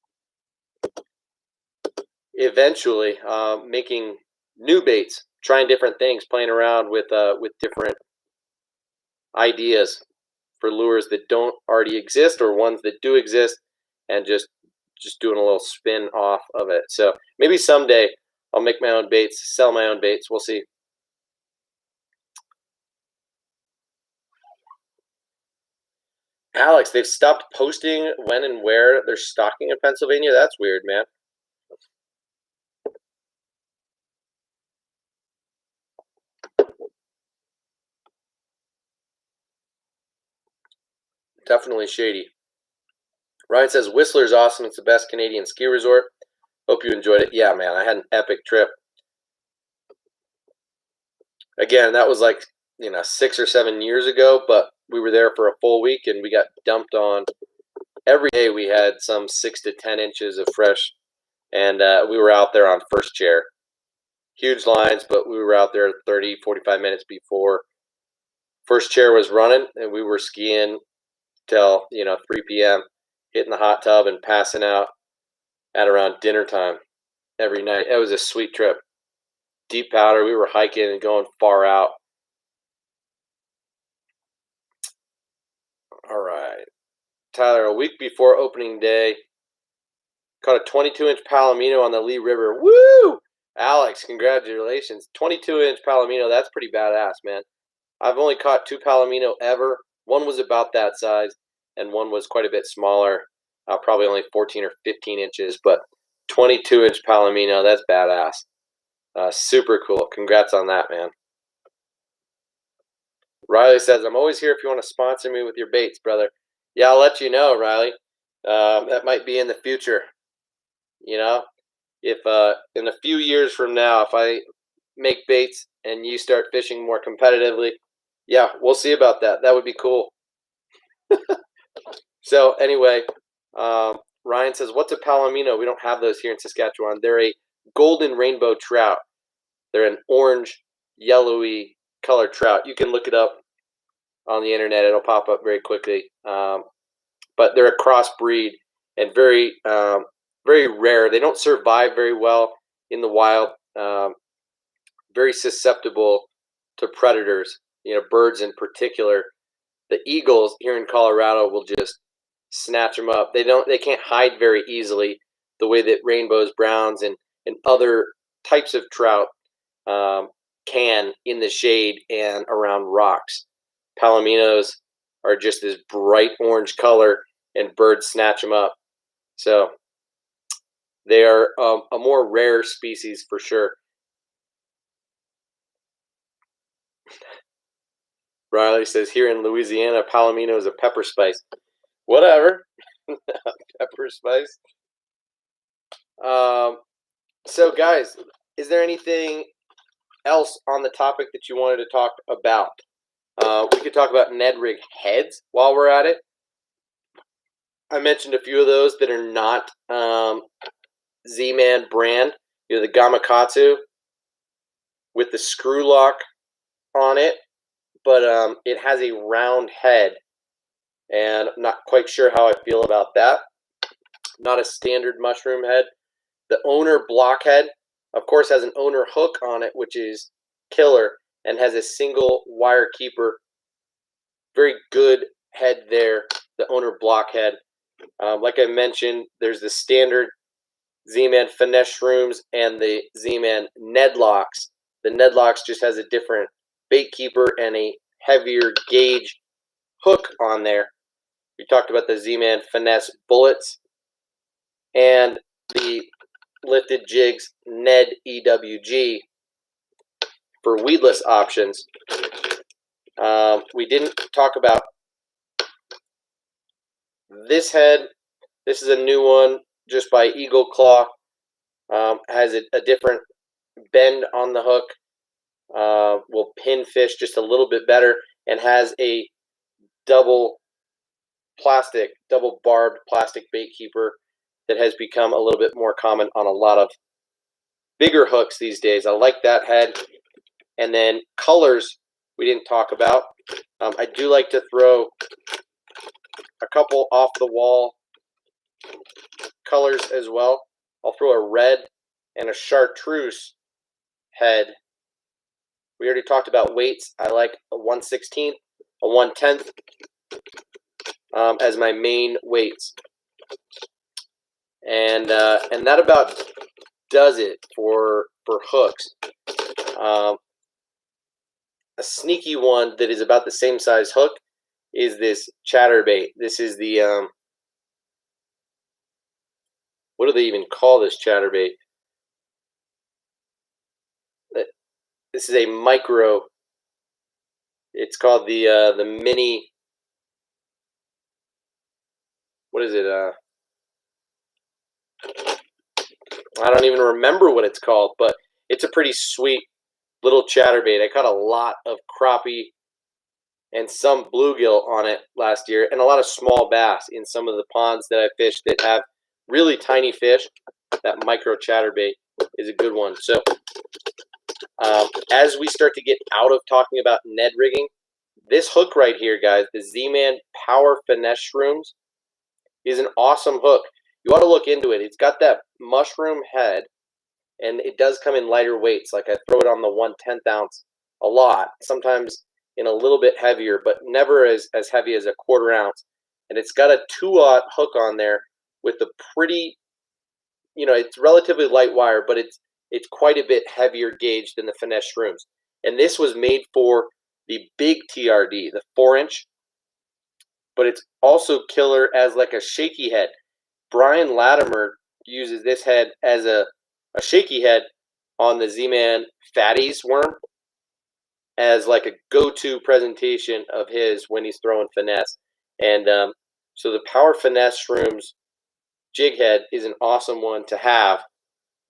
eventually, making new baits, trying different things, playing around with different ideas for lures that don't already exist or ones that do exist, and just doing a little spin off of it. So maybe someday I'll make my own baits, sell my own baits. We'll see. Alex, they've stopped posting when and where they're stocking in Pennsylvania. That's weird, man. Definitely shady. Ryan says, Whistler's awesome. It's the best Canadian ski resort. Hope you enjoyed it. Yeah, man, I had an epic trip. Again, that was like, 6 or 7 years ago, but we were there for a full week and we got dumped on. Every day we had some 6 to 10 inches of fresh, and we were out there on first chair. Huge lines, but we were out there 30, 45 minutes before first chair was running, and we were skiing till 3 p.m., hitting the hot tub and passing out at around dinner time every night. It was a sweet trip. Deep powder. We were hiking and going far out. All right, Tyler. A week before opening day, caught a 22-inch Palomino on the Lee River. Woo! Alex, congratulations. 22-inch Palomino. That's pretty badass, man. I've only caught 2 Palomino ever. One was about that size, and one was quite a bit smaller, probably only 14 or 15 inches. But 22-inch Palomino, that's badass. Super cool. Congrats on that, man. Riley says, I'm always here if you want to sponsor me with your baits, brother. Yeah, I'll let you know, Riley. That might be in the future. If in a few years from now, if I make baits and you start fishing more competitively, yeah, we'll see about that. That would be cool. So anyway, Ryan says, what's a Palomino? We don't have those here in Saskatchewan. They're a golden rainbow trout. They're an orange, yellowy colored trout. You can look it up on the internet. It'll pop up very quickly. But they're a crossbreed and very, very rare. They don't survive very well in the wild. Very susceptible to predators, birds in particular. The eagles here in Colorado will just snatch them up. They can't hide very easily the way that rainbows, browns, and other types of trout can in the shade and around rocks. Palominos are just this bright orange color, and birds snatch them up. So they are a more rare species for sure. Riley says, here in Louisiana, Palomino is a pepper spice. Whatever. Pepper spice. So, guys, is there anything else on the topic that you wanted to talk about? We could talk about Ned Rig heads while we're at it. I mentioned a few of those that are not Z-Man brand. The Gamakatsu with the screw lock on it, but it has a round head, and I'm not quite sure how I feel about that. Not a standard mushroom head. The owner blockhead, of course, has an owner hook on it, which is killer, and has a single wire keeper. Very good head there, the owner blockhead. Like I mentioned, there's the standard Z-Man finesse shrooms and the Z-Man Ned locks. The Ned locks just has a different bait keeper and a heavier gauge hook on there. We talked about the Z-Man finesse bullets and the lifted jigs Ned EWG for weedless options. We didn't talk about this head. This is a new one just by Eagle Claw. Has a different bend on the hook. Will pin fish just a little bit better, and has a double barbed plastic bait keeper that has become a little bit more common on a lot of bigger hooks these days. I like that head. And then colors we didn't talk about. I do like to throw a couple off the wall colors as well. I'll throw a red and a chartreuse head. We already talked about weights. I like a 1/16th, a 1/10th as my main weights. And that about does it for for hooks. A sneaky one that is about the same size hook is this chatterbait. This is the what do they even call this chatterbait? This is a micro. It's called the mini. What is it? I don't even remember what it's called, but it's a pretty sweet little chatterbait. I caught a lot of crappie and some bluegill on it last year, and a lot of small bass in some of the ponds that I fished that have really tiny fish. That micro chatterbait is a good one. So as we start to get out of talking about Ned rigging, this hook right here, guys, the Z-Man Power Finesse Shrooms, is an awesome hook. You ought to look into it. It's got that mushroom head, and it does come in lighter weights. Like I throw it on the 1/10 ounce a lot, sometimes in a little bit heavier, but never as heavy as a 1/4 ounce. And it's got a 2/0 hook on there with a pretty, it's relatively light wire, but it's quite a bit heavier gauge than the Finesse Shrooms. And this was made for the big TRD, the 4-inch, but it's also killer as like a shaky head. Brian Latimer uses this head as a shaky head on the Z-Man Fatties worm as like a go-to presentation of his when he's throwing finesse. And so the Power Finesse Shrooms jig head is an awesome one to have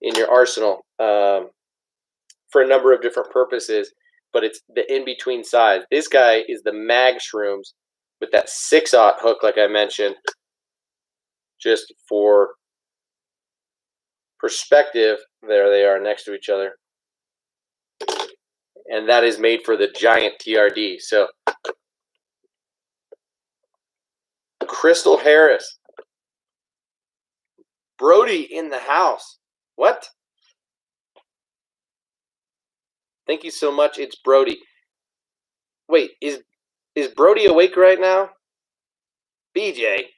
in your arsenal for a number of different purposes, but it's the in-between size. This guy is the Mag Shrooms with that 6/0 hook, like I mentioned, just for perspective. There they are next to each other. And that is made for the giant TRD. So Crystal Harris. Brody in the house. What? Thank you so much. It's Brody. Wait, is Brody awake right now? BJ.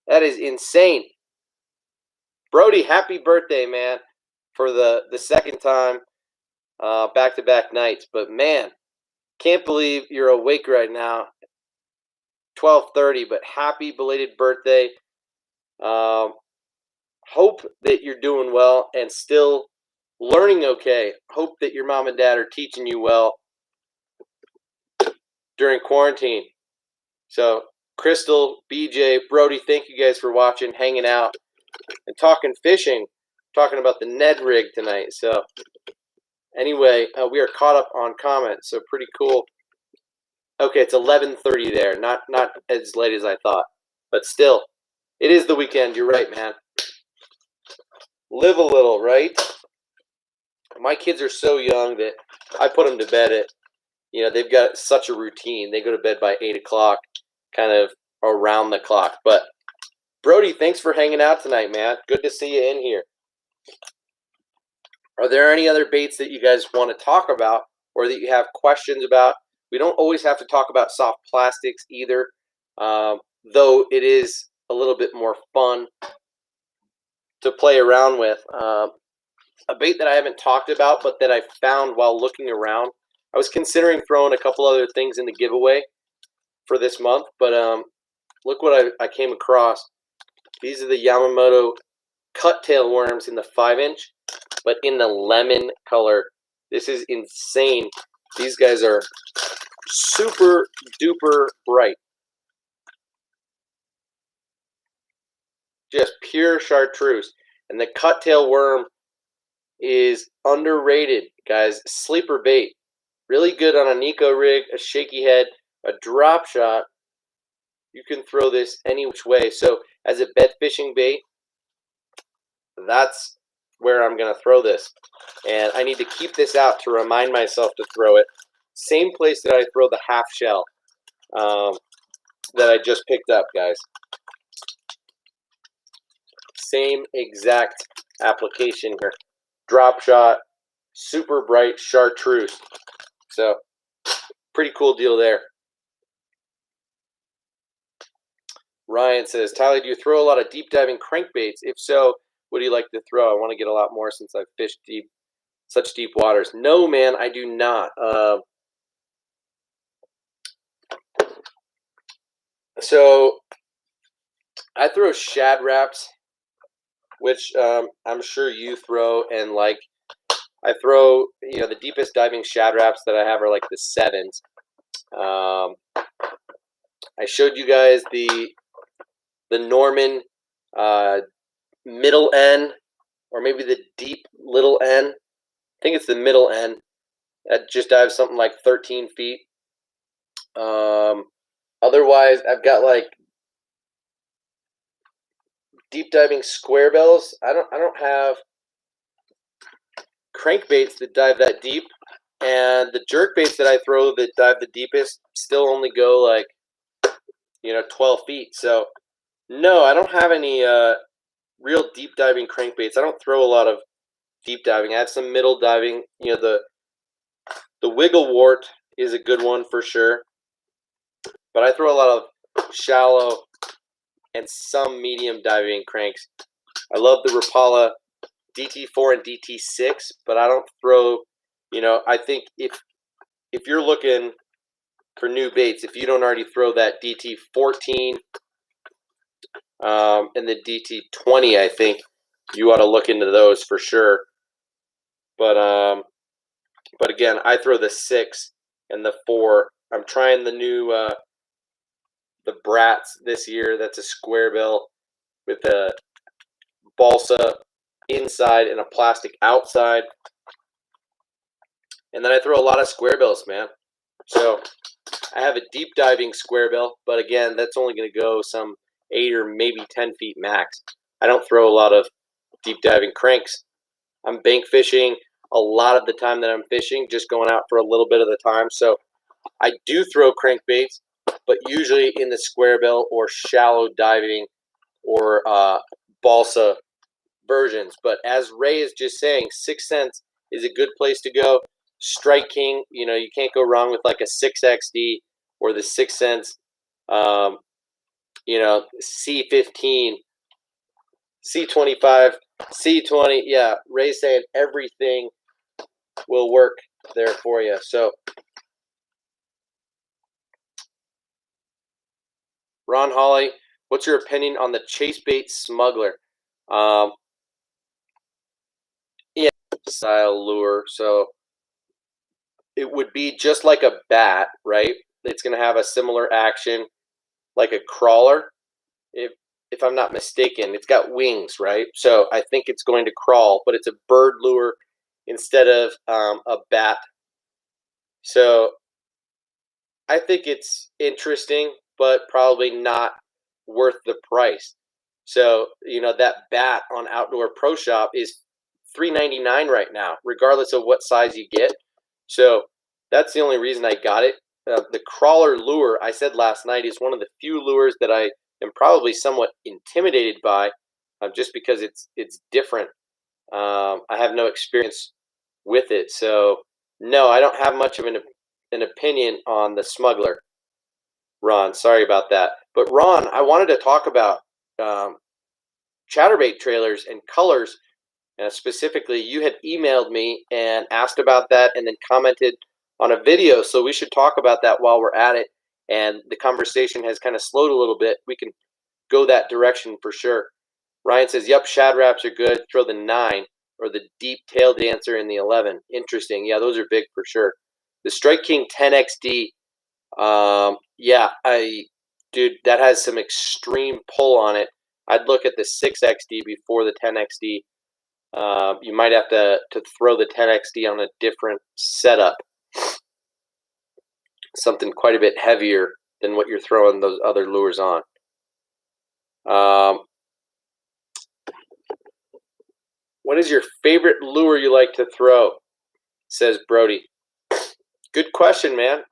That is insane. Brody, happy birthday, man, for the second time, back-to-back nights. But, man, can't believe you're awake right now, 12:30, but happy belated birthday. Hope that you're doing well and still learning okay. Hope that your mom and dad are teaching you well during quarantine. So, Crystal, BJ, Brody, thank you guys for watching, hanging out, and talking fishing, talking about the Ned rig tonight. So, anyway, we are caught up on comments, so pretty cool. Okay, it's 11:30 there, not as late as I thought, but still, it is the weekend. You're right, man. Live a little, right? My kids are so young that I put them to bed at, they've got such a routine. They go to bed by 8 o'clock, kind of around the clock. But Brody, thanks for hanging out tonight, man. Good to see you in here. Are there any other baits that you guys want to talk about or that you have questions about? We don't always have to talk about soft plastics either, though it is a little bit more fun to play around with. A bait that I haven't talked about, but that I found while looking around. I was considering throwing a couple other things in the giveaway for this month, but look what I came across. These are the Yamamoto cut tail worms in the 5-inch, but in the lemon color. This is insane. These guys are super duper bright. Just pure chartreuse. And the cut tail worm is underrated, guys. Sleeper bait. Really good on a Nico rig, a shaky head, a drop shot. You can throw this any which way. So as a bed fishing bait, that's where I'm going to throw this. And I need to keep this out to remind myself to throw it. Same place that I throw the half shell that I just picked up, guys. Same exact application here. Drop shot, super bright chartreuse. So, pretty cool deal there. Ryan says, Tyler, do you throw a lot of deep diving crankbaits? If so, What do you like to throw? I want to get a lot more since I've fished such deep waters. No, man, I do not. So I throw Shad Raps, which I'm sure you throw, and like I throw, the deepest diving Shad Raps that I have are like the 7s. I showed you guys the Norman middle N, or maybe the deep little N. I think it's the middle N. That just dives something like 13 feet. Otherwise, I've got like deep diving square bells. I don't have crankbaits that dive that deep, and the jerk baits that I throw that dive the deepest still only go like 12 feet. So no, I don't have any real deep diving crankbaits. I don't throw a lot of deep diving. I have some middle diving. The wiggle wart is a good one for sure, but I throw a lot of shallow and some medium diving cranks. I love the Rapala DT4 and DT6, but I don't throw, I think if you're looking for new baits, if you don't already throw that DT14 and the DT20, I think you ought to look into those for sure. But again, I throw the 6 and the 4. I'm trying the new the Brats this year. That's a square bill with a balsa inside and a plastic outside. And then I throw a lot of square bills, man. So I have a deep diving square bill, but again, that's only going to go some 8 or maybe 10 feet max. I don't throw a lot of deep diving cranks. I'm bank fishing a lot of the time that I'm fishing, just going out for a little bit of the time. So I do throw crankbaits, but usually in the square bill or shallow diving or balsa versions. But as Ray is just saying, 6 cents is a good place to go. Strike King, you can't go wrong with like a 6XD or the 6 cents, C15, C25, C20. Yeah, Ray's saying everything will work there for you. So Ron Hawley, what's your opinion on the chase bait smuggler? Yeah, style lure. So it would be just like a bat, right? It's going to have a similar action like a crawler. If I'm not mistaken, it's got wings, right? So I think it's going to crawl, but it's a bird lure instead of a bat. So I think it's interesting, but probably not worth the price. So, that bat on Outdoor Pro Shop is $3.99 right now, regardless of what size you get. So that's the only reason I got it. The crawler lure, I said last night, is one of the few lures that I am probably somewhat intimidated by, just because it's different. I have no experience with it. So, no, I don't have much of an opinion on the smuggler. Ron, sorry about that. But Ron, I wanted to talk about chatterbait trailers and colors. Specifically, you had emailed me and asked about that and then commented on a video. So we should talk about that while we're at it. And the conversation has kind of slowed a little bit. We can go that direction for sure. Ryan says, yep, Shad Raps are good. Throw the 9 or the Deep Tail Dancer in the 11. Interesting. Yeah, those are big for sure. The Strike King 10XD. Yeah, dude, that has some extreme pull on it. I'd look at the 6XD before the 10XD. You might have to throw the 10XD on a different setup. Something quite a bit heavier than what you're throwing those other lures on. What is your favorite lure you like to throw? Says Brody. Good question, man.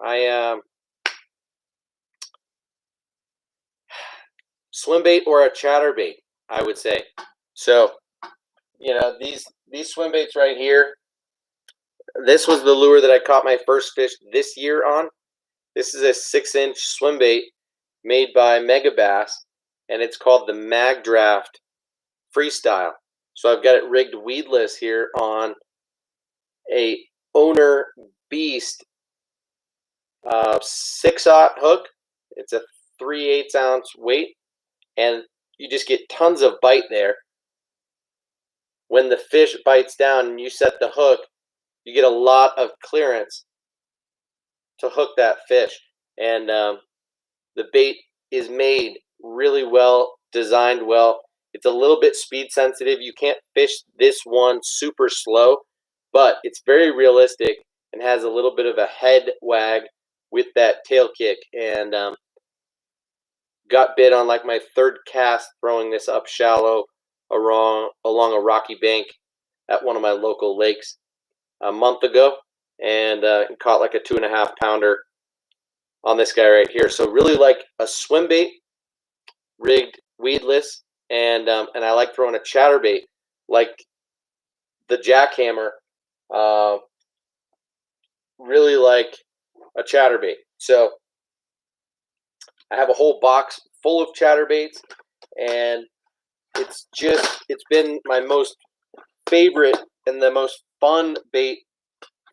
Swim bait or a chatterbait, I would say. So, these swim baits right here. This was the lure that I caught my first fish this year on. This is a 6-inch swim bait made by Megabass, and it's called the Mag Draft Freestyle. So I've got it rigged weedless here on a Owner Beast 6/0 hook. It's a 3/8 ounce weight, and you just get tons of bite there. When the fish bites down and you set the hook, you get a lot of clearance to hook that fish. And the bait is made really well, designed well. It's a little bit speed sensitive. You can't fish this one super slow, but it's very realistic and has a little bit of a head wag with that tail kick. And got bit on like my third cast throwing this up shallow along a rocky bank at one of my local lakes a month ago, and caught like a 2.5 pounder on this guy right here. So really like a swim bait rigged weedless, and I like throwing a chatterbait like the jackhammer. Really like a chatterbait. So I have a whole box full of chatterbaits, and it's been my most favorite and the most fun bait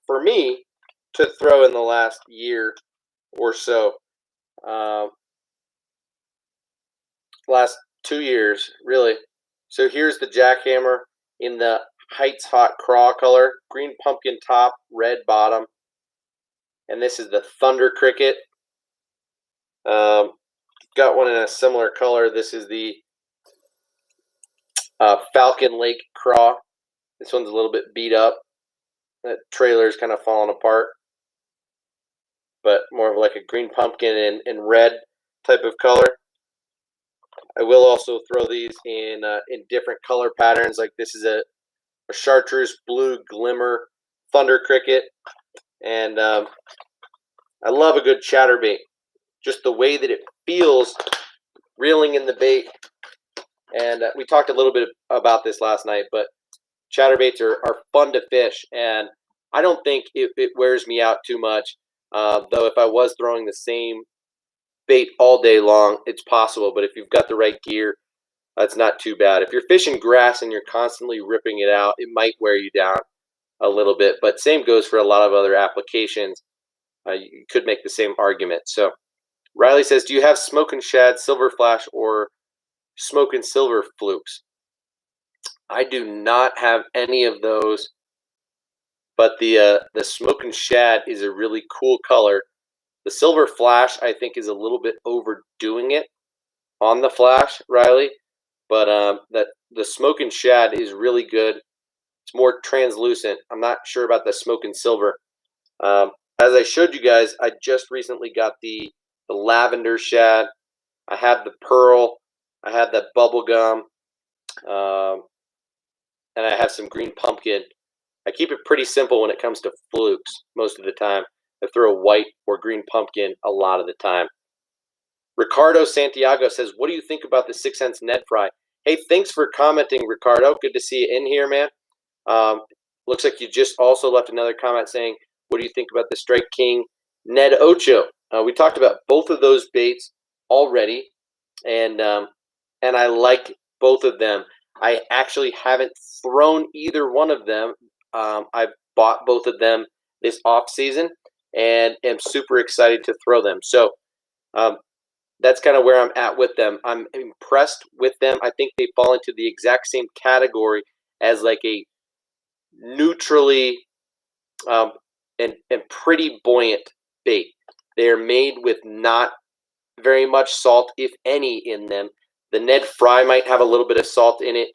for me to throw in the last year or so. Last 2 years, really. So here's the jackhammer in the Heights Hot Craw color, green pumpkin top, red bottom. And this is the Thunder Cricket. Got one in a similar color. This is the Falcon Lake Craw. This one's a little bit beat up. That trailer's kind of falling apart, but more of like a green pumpkin and red type of color. I will also throw these in different color patterns. Like this is a chartreuse blue glimmer Thunder Cricket, and I love a good chatterbait. Just the way that it feels reeling in the bait. And we talked a little bit about this last night, but chatterbaits are fun to fish, and I don't think it wears me out too much. Though if I was throwing the same bait all day long, it's possible. But if you've got the right gear, that's not too bad. If you're fishing grass and you're constantly ripping it out, it might wear you down a little bit. But same goes for a lot of other applications. You could make the same argument. So Riley says, do you have smoke and shad, silver flash, or smoke and silver flukes? I do not have any of those, but the smoke and shad is a really cool color. The silver flash, I think, is a little bit overdoing it on the flash, Riley. But that the smoke and shad is really good. It's more translucent. I'm not sure about the smoke and silver. As I showed you guys, I just recently got the lavender shad. I have the pearl. I have that bubble gum. And I have some green pumpkin. I keep it pretty simple when it comes to flukes most of the time. I throw white or green pumpkin a lot of the time. Ricardo Santiago says, what do you think about the 6 cents Ned Fry? Hey, thanks for commenting, Ricardo. Good to see you in here, man. Looks like you just also left another comment saying, what do you think about the Strike King Ned Ocho? We talked about both of those baits already, and I like both of them. I actually haven't thrown either one of them. I've bought both of them this off season and am super excited to throw them. So that's kind of where I'm at with them. I'm impressed with them. I think they fall into the exact same category as like a neutrally and pretty buoyant bait. They are made with not very much salt, if any, in them. The Ned Fry might have a little bit of salt in it,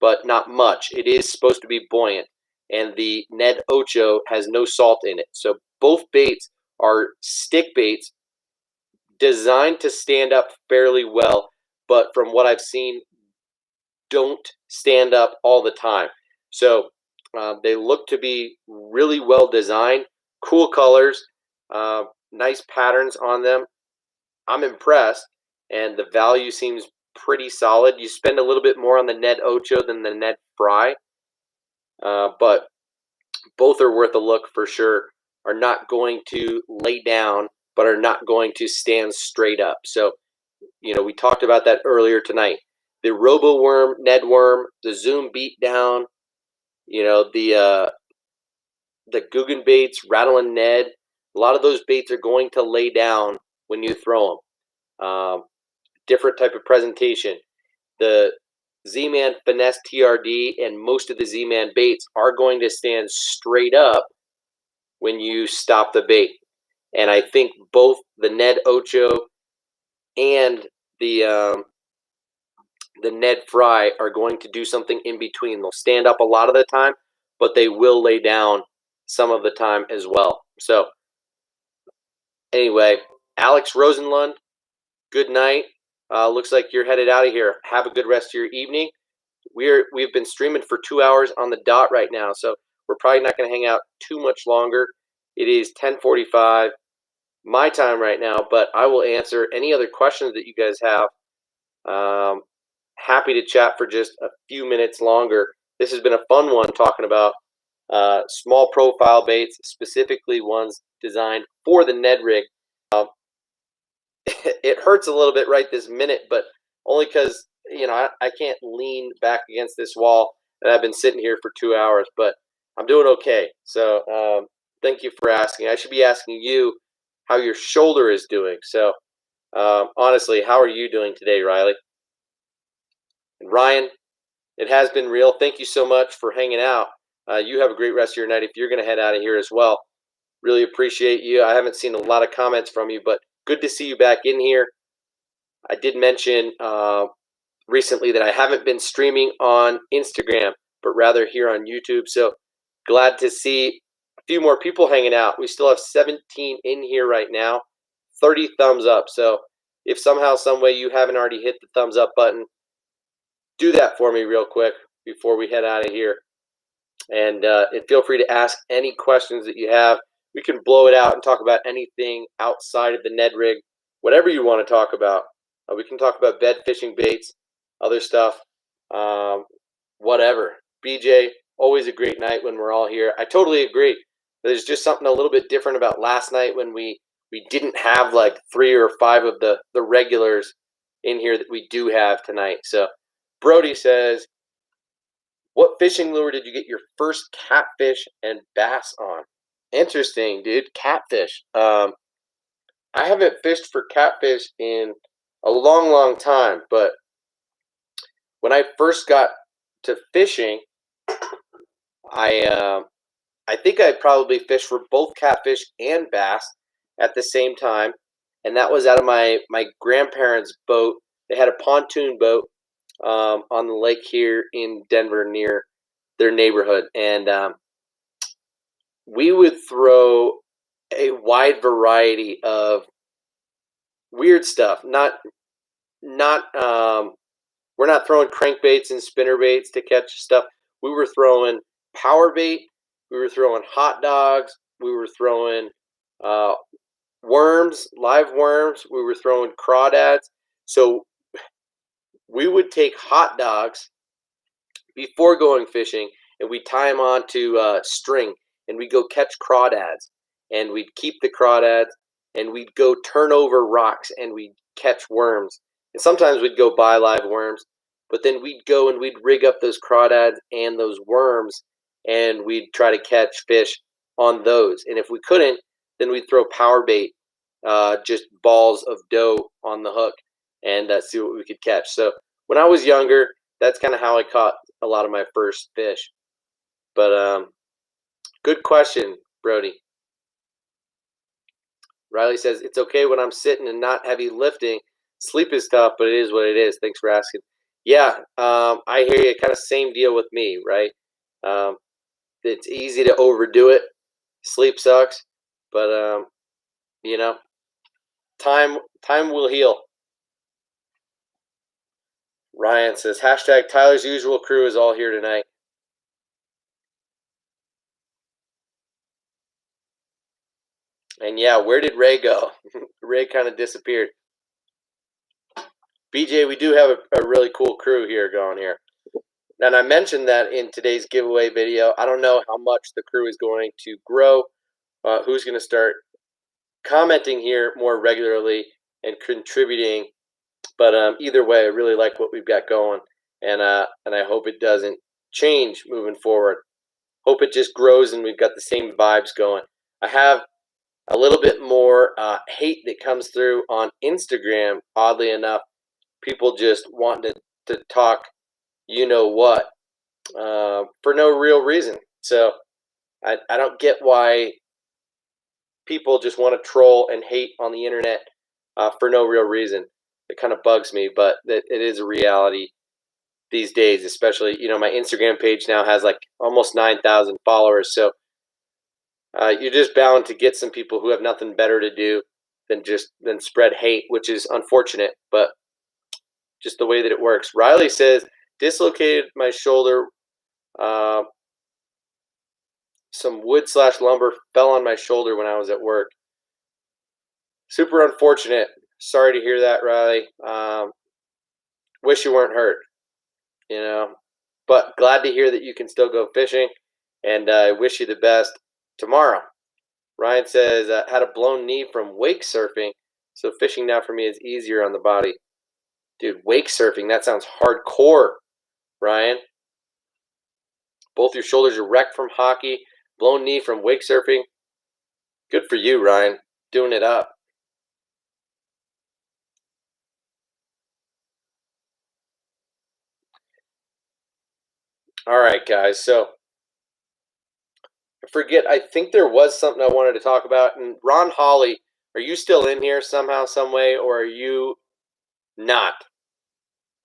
but not much. It is supposed to be buoyant, and the Ned Ocho has no salt in it. So both baits are stick baits designed to stand up fairly well, but from what I've seen, don't stand up all the time. So they look to be really well designed, cool colors, nice patterns on them. I'm impressed, and the value seems pretty solid. You spend a little bit more on the Ned Ocho than the Ned Fry, but both are worth a look for sure. Are not going to lay down, but are not going to stand straight up. So, we talked about that earlier tonight. the Robo Worm, Ned Worm, the Zoom Beatdown, the Guggen baits, Rattling Ned. A lot of those baits are going to lay down when you throw them. Different type of presentation. The Z-Man Finesse TRD and most of the Z-Man baits are going to stand straight up when you stop the bait. And I think both the Ned Ocho and the Ned Fry are going to do something in between. They'll stand up a lot of the time, but they will lay down some of the time as well. So anyway, Alex Rosenlund, good night. Looks like you're headed out of here. Have a good rest of your evening. We've been streaming for 2 hours on the dot right now, so we're probably not going to hang out too much longer. It is 10:45 my time right now, but I will answer any other questions that you guys have. Happy to chat for just a few minutes longer. This has been a fun one, talking about small profile baits, specifically ones designed for the Ned rig. It hurts a little bit right this minute, but only because I can't lean back against this wall, and I've been sitting here for 2 hours, but I'm doing okay. So thank you for asking. I should be asking you how your shoulder is doing. So honestly, how are you doing today, Riley? And Ryan, it has been real. Thank you so much for hanging out. You have a great rest of your night if you're going to head out of here as well. Really appreciate you. I haven't seen a lot of comments from you, but good to see you back in here. I did mention recently that I haven't been streaming on Instagram, but rather here on YouTube. So glad to see a few more people hanging out. We still have 17 in here right now, 30 thumbs up. So if somehow, some way you haven't already hit the thumbs up button, do that for me real quick before we head out of here. And feel free to ask any questions that you have. We can blow it out and talk about anything outside of the Ned rig, whatever you want to talk about. We can talk about bed fishing baits, other stuff, whatever. BJ, always a great night when we're all here. I totally agree. There's just something a little bit different about last night when we didn't have like 3 or 5 of the regulars in here that we do have tonight. So Brody says, what fishing lure did you get your first catfish and bass on? Interesting, dude. Catfish. I haven't fished for catfish in a long, long time, but when I first got to fishing, I think I probably fished for both catfish and bass at the same time, and that was out of my grandparents' boat. They had a pontoon boat on the lake here in Denver near their neighborhood, and we would throw a wide variety of weird stuff. We're not throwing crankbaits and spinnerbaits to catch stuff. We were throwing power bait. We were throwing hot dogs. We were throwing worms, live worms. We were throwing crawdads. So we would take hot dogs before going fishing, and we'd tie them onto string, and we'd go catch crawdads, and we'd keep the crawdads, and we'd go turn over rocks, and we'd catch worms. And sometimes we'd go buy live worms, but then we'd go and we'd rig up those crawdads and those worms, and we'd try to catch fish on those. And if we couldn't, then we'd throw power bait, just balls of dough on the hook, and see what we could catch. So when I was younger, that's kind of how I caught a lot of my first fish. But good question, Brody. Riley says, it's okay when I'm sitting and not heavy lifting. Sleep is tough, but it is what it is. Thanks for asking. Yeah, I hear you. Kind of same deal with me, right? It's easy to overdo it. Sleep sucks, but time will heal. Ryan says, hashtag Tyler's usual crew is all here tonight. And yeah, where did Ray go? Ray kind of disappeared. BJ, we do have a really cool crew here going here. And I mentioned that in today's giveaway video. I don't know how much the crew is going to grow. Who's going to start commenting here more regularly and contributing But either way, I really like what we've got going, and I hope it doesn't change moving forward. Hope it just grows and we've got the same vibes going. I have a little bit more hate that comes through on Instagram, oddly enough. People just wanting to talk, you know what, for no real reason. So I don't get why people just want to troll and hate on the internet for no real reason. It kind of bugs me, but it is a reality these days, especially, my Instagram page now has like almost 9,000 followers. So you're just bound to get some people who have nothing better to do than spread hate, which is unfortunate, but just the way that it works. Riley says, dislocated my shoulder. Some wood/lumber fell on my shoulder when I was at work. Super unfortunate. Sorry to hear that, Riley. Wish you weren't hurt, but glad to hear that you can still go fishing, and I wish you the best tomorrow. Ryan says, had a blown knee from wake surfing, so fishing now for me is easier on the body. Dude, wake surfing, that sounds hardcore, Ryan. Both your shoulders are wrecked from hockey, blown knee from wake surfing. Good for you, Ryan, doing it up. All right, guys, so I think there was something I wanted to talk about. And Ron Holly, are you still in here somehow, some way, or are you not?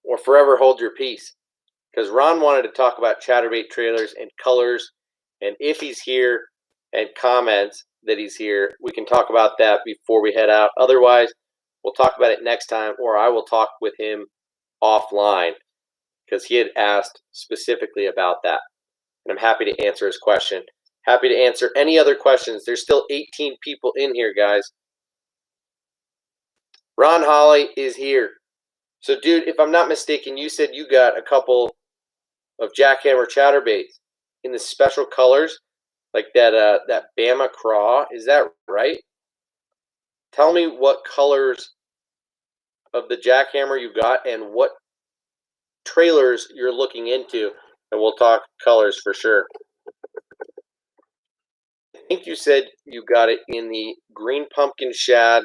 Or forever hold your peace? Because Ron wanted to talk about chatterbait trailers and colors. And if he's here and comments that he's here, we can talk about that before we head out. Otherwise, we'll talk about it next time, or I will talk with him offline because he had asked specifically about that. And I'm happy to answer his question. Happy to answer any other questions. There's still 18 people in here, guys. Ron Holly is here. So, dude, if I'm not mistaken, you said you got a couple of jackhammer chatterbaits in the special colors, like that Bama craw. Is that right? Tell me what colors of the jackhammer you got and what trailers you're looking into, and we'll talk colors for sure. I think you said you got it in the green pumpkin shad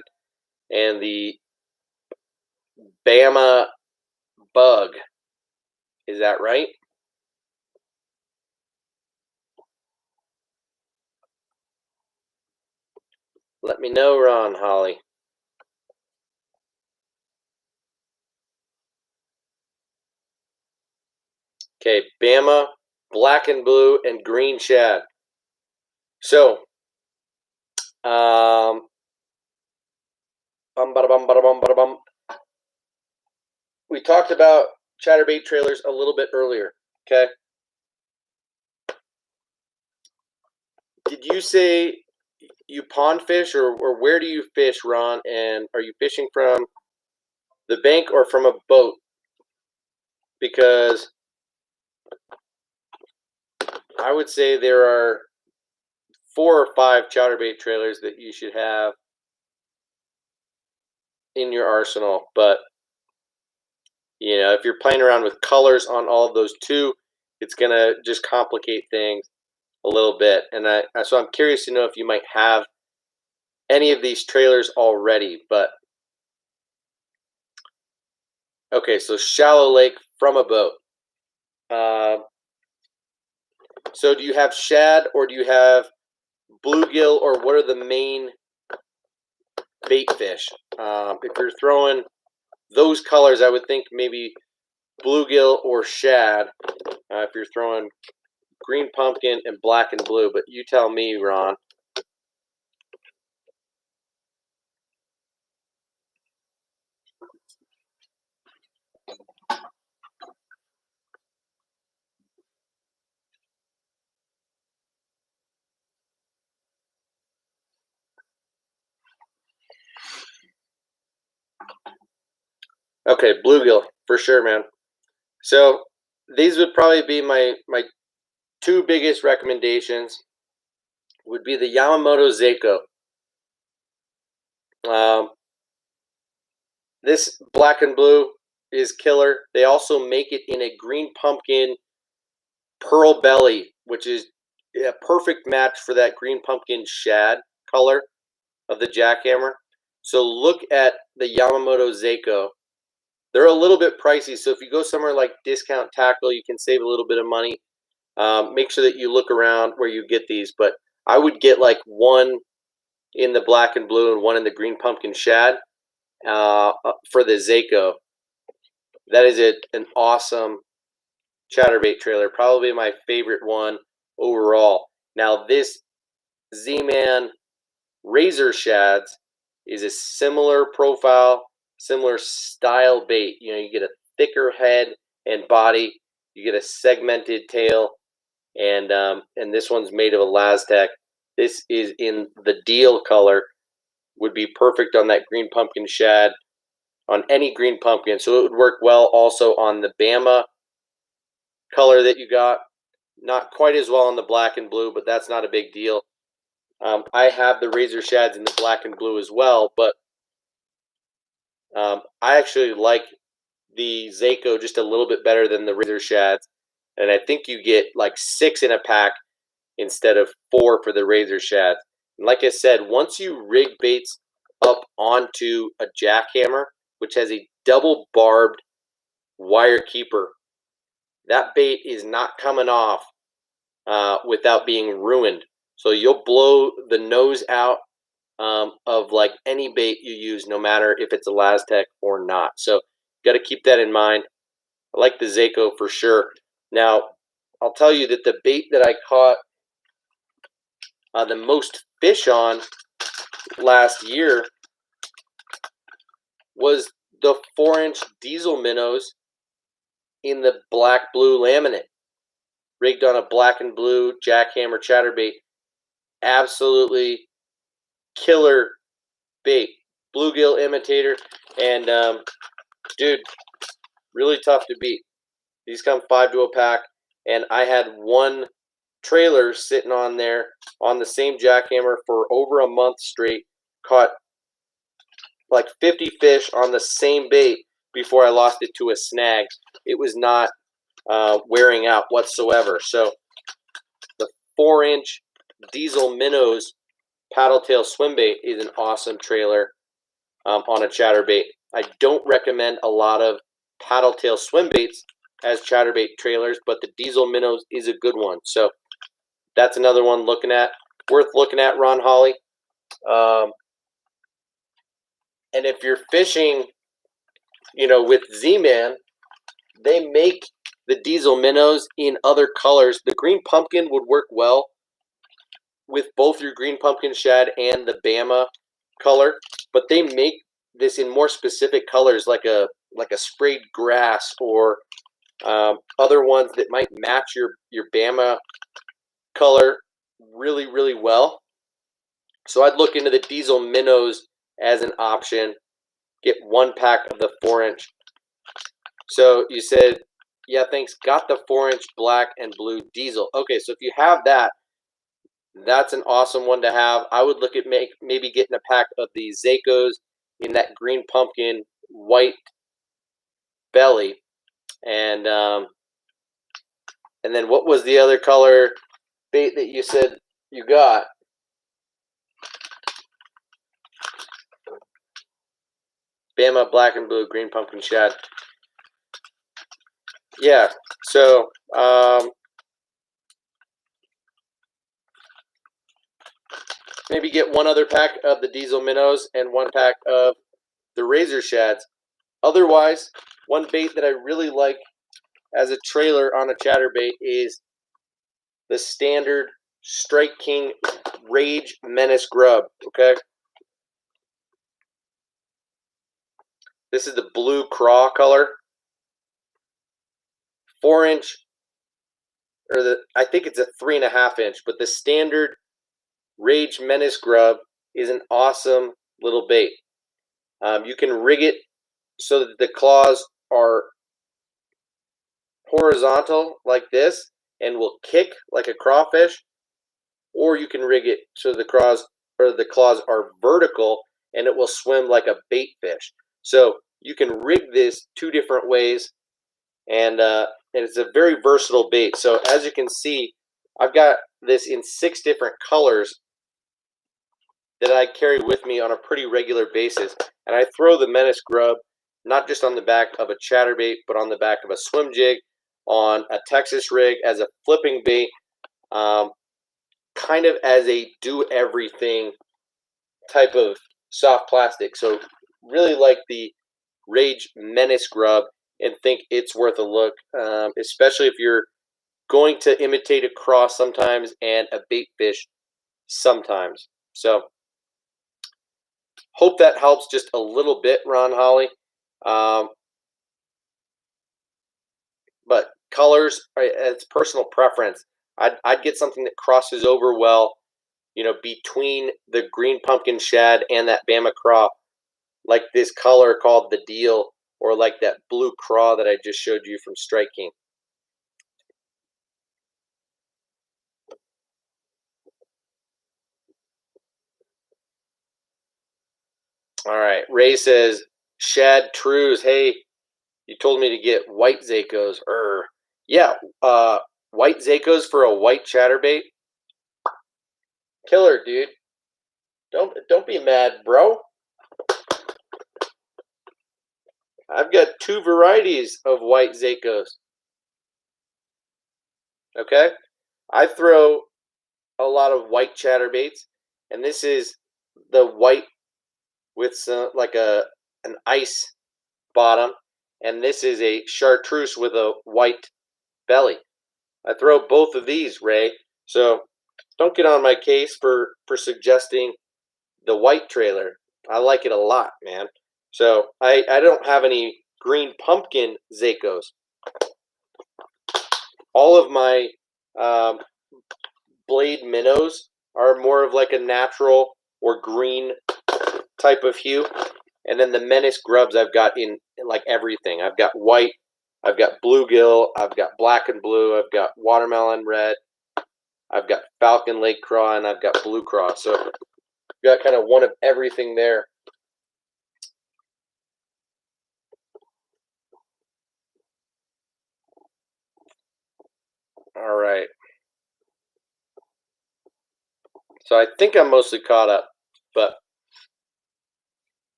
and the Bama bug. Is that right? Let me know, Ron Holly. Okay, Bama, black and blue, and green shad. So, we talked about chatterbait trailers a little bit earlier, okay? Did you say you pond fish, or where do you fish, Ron? And are you fishing from the bank or from a boat? Because I would say there are 4 or 5 chatterbait trailers that you should have in your arsenal. But, if you're playing around with colors on all of those too, it's going to just complicate things a little bit. And so I'm curious to know if you might have any of these trailers already. But okay, so shallow lake from a boat. So do you have shad, or do you have bluegill, or what are the main bait fish? If you're throwing those colors, I would think maybe bluegill or shad. If you're throwing green pumpkin and black and blue, but you tell me, Ron. Okay, bluegill for sure, man. So these would probably be my 2 biggest recommendations. Would be the Yamamoto Seiko. This black and blue is killer. They also make it in a green pumpkin pearl belly, which is a perfect match for that green pumpkin shad color of the jackhammer. So look at the Yamamoto Seiko. They're a little bit pricey, so if you go somewhere like Discount Tackle, you can save a little bit of money. Make sure that you look around where you get these, but I would get like one in the black and blue and one in the green pumpkin shad for the Seiko. That is an awesome chatterbait trailer, probably my favorite one overall. Now this Z-Man Razor Shads is a similar profile, similar style bait. You know, you get a thicker head and body, you get a segmented tail, and this one's made of Elastec. This is in the deal color, would be perfect on that green pumpkin shad, on any green pumpkin. So it would work well also on the Bama color that you got. Not quite as well on the black and blue, but that's not a big deal. I have the Razor Shads in the black and blue as well, but I actually like the Seiko just a little bit better than the Razor Shads. And I think you get like 6 in a pack instead of 4 for the Razor Shads. And like I said, once you rig baits up onto a jackhammer, which has a double barbed wire keeper, that bait is not coming off without being ruined. So you'll blow the nose out of like any bait you use, no matter if it's Elastec or not. So you got to keep that in mind. I like the Seiko for sure. Now, I'll tell you that the bait that I caught the most fish on last year was the 4-inch diesel minnows in the black-blue laminate, rigged on a black and blue jackhammer chatterbait. Absolutely killer bait. Bluegill imitator, and dude, really tough to beat. These come 5 to a pack, and I had one trailer sitting on there on the same jackhammer for over a month straight. Caught like 50 fish on the same bait before I lost it to a snag. It was not wearing out whatsoever. So the 4-inch diesel minnows paddle tail swim bait is an awesome trailer on a chatterbait. I don't recommend a lot of paddle tail swim baits as chatterbait trailers, but the diesel minnows is a good one. So that's another one worth looking at, Ron Holly. And if you're fishing, you know, with Z-Man, they make the diesel minnows in other colors. The green pumpkin would work well with both your green pumpkin shad and the Bama color, but they make this in more specific colors, like a sprayed grass or other ones that might match your Bama color really, really well. So I'd look into the diesel minnows as an option. Get 1 pack of the 4-inch. So you said, yeah, thanks, got the 4-inch black and blue diesel. Okay, so if you have that, that's an awesome one to have. I would look at maybe getting a pack of the Seikos in that green pumpkin white belly. And then what was the other color bait that you said you got? Bama black and blue, green pumpkin shad. Yeah, so maybe get 1 other pack of the diesel minnows and 1 pack of the Razor Shads. Otherwise, one bait that I really like as a trailer on a chatterbait is the standard Strike King Rage Menace Grub. Okay, this is the blue craw color, 4-inch, or I think it's a 3.5-inch, but the standard Rage Menace Grub is an awesome little bait. You can rig it so that the claws are horizontal like this and will kick like a crawfish, or you can rig it so the claws are vertical and it will swim like a bait fish. So you can rig this 2 different ways, and it's a very versatile bait. So as you can see, I've got this in 6 different colors that I carry with me on a pretty regular basis. And I throw the menace grub not just on the back of a chatterbait, but on the back of a swim jig, on a Texas rig as a flipping bait, kind of as a do-everything type of soft plastic. So really like the Rage Menace grub and think it's worth a look, especially if you're going to imitate a cross sometimes and a bait fish sometimes. So hope that helps just a little bit, Ron Holly. But colors, it's personal preference. I'd get something that crosses over well, between the green pumpkin shad and that Bama craw, like this color called the Deal, or like that blue craw that I just showed you from Strike King. All right, Ray says, Shad Trues, hey, you told me to get white Zakos. Yeah, white Zakos for a white chatterbait. Killer, dude. Don't be mad, bro. I've got 2 varieties of white Zakos. Okay? I throw a lot of white chatterbaits, and this is the white with some like an ice bottom, and this is a chartreuse with a white belly. I throw both of these, Ray. So don't get on my case for suggesting the white trailer. I like it a lot, man. So I don't have any green pumpkin Zakos. All of my blade minnows are more of like a natural or green type of hue. And then the menace grubs I've got in like everything. I've got white, I've got bluegill, I've got black and blue, I've got watermelon red, I've got falcon lake craw, and I've got blue craw. So I've got kind of one of everything there. All right. So I think I'm mostly caught up, but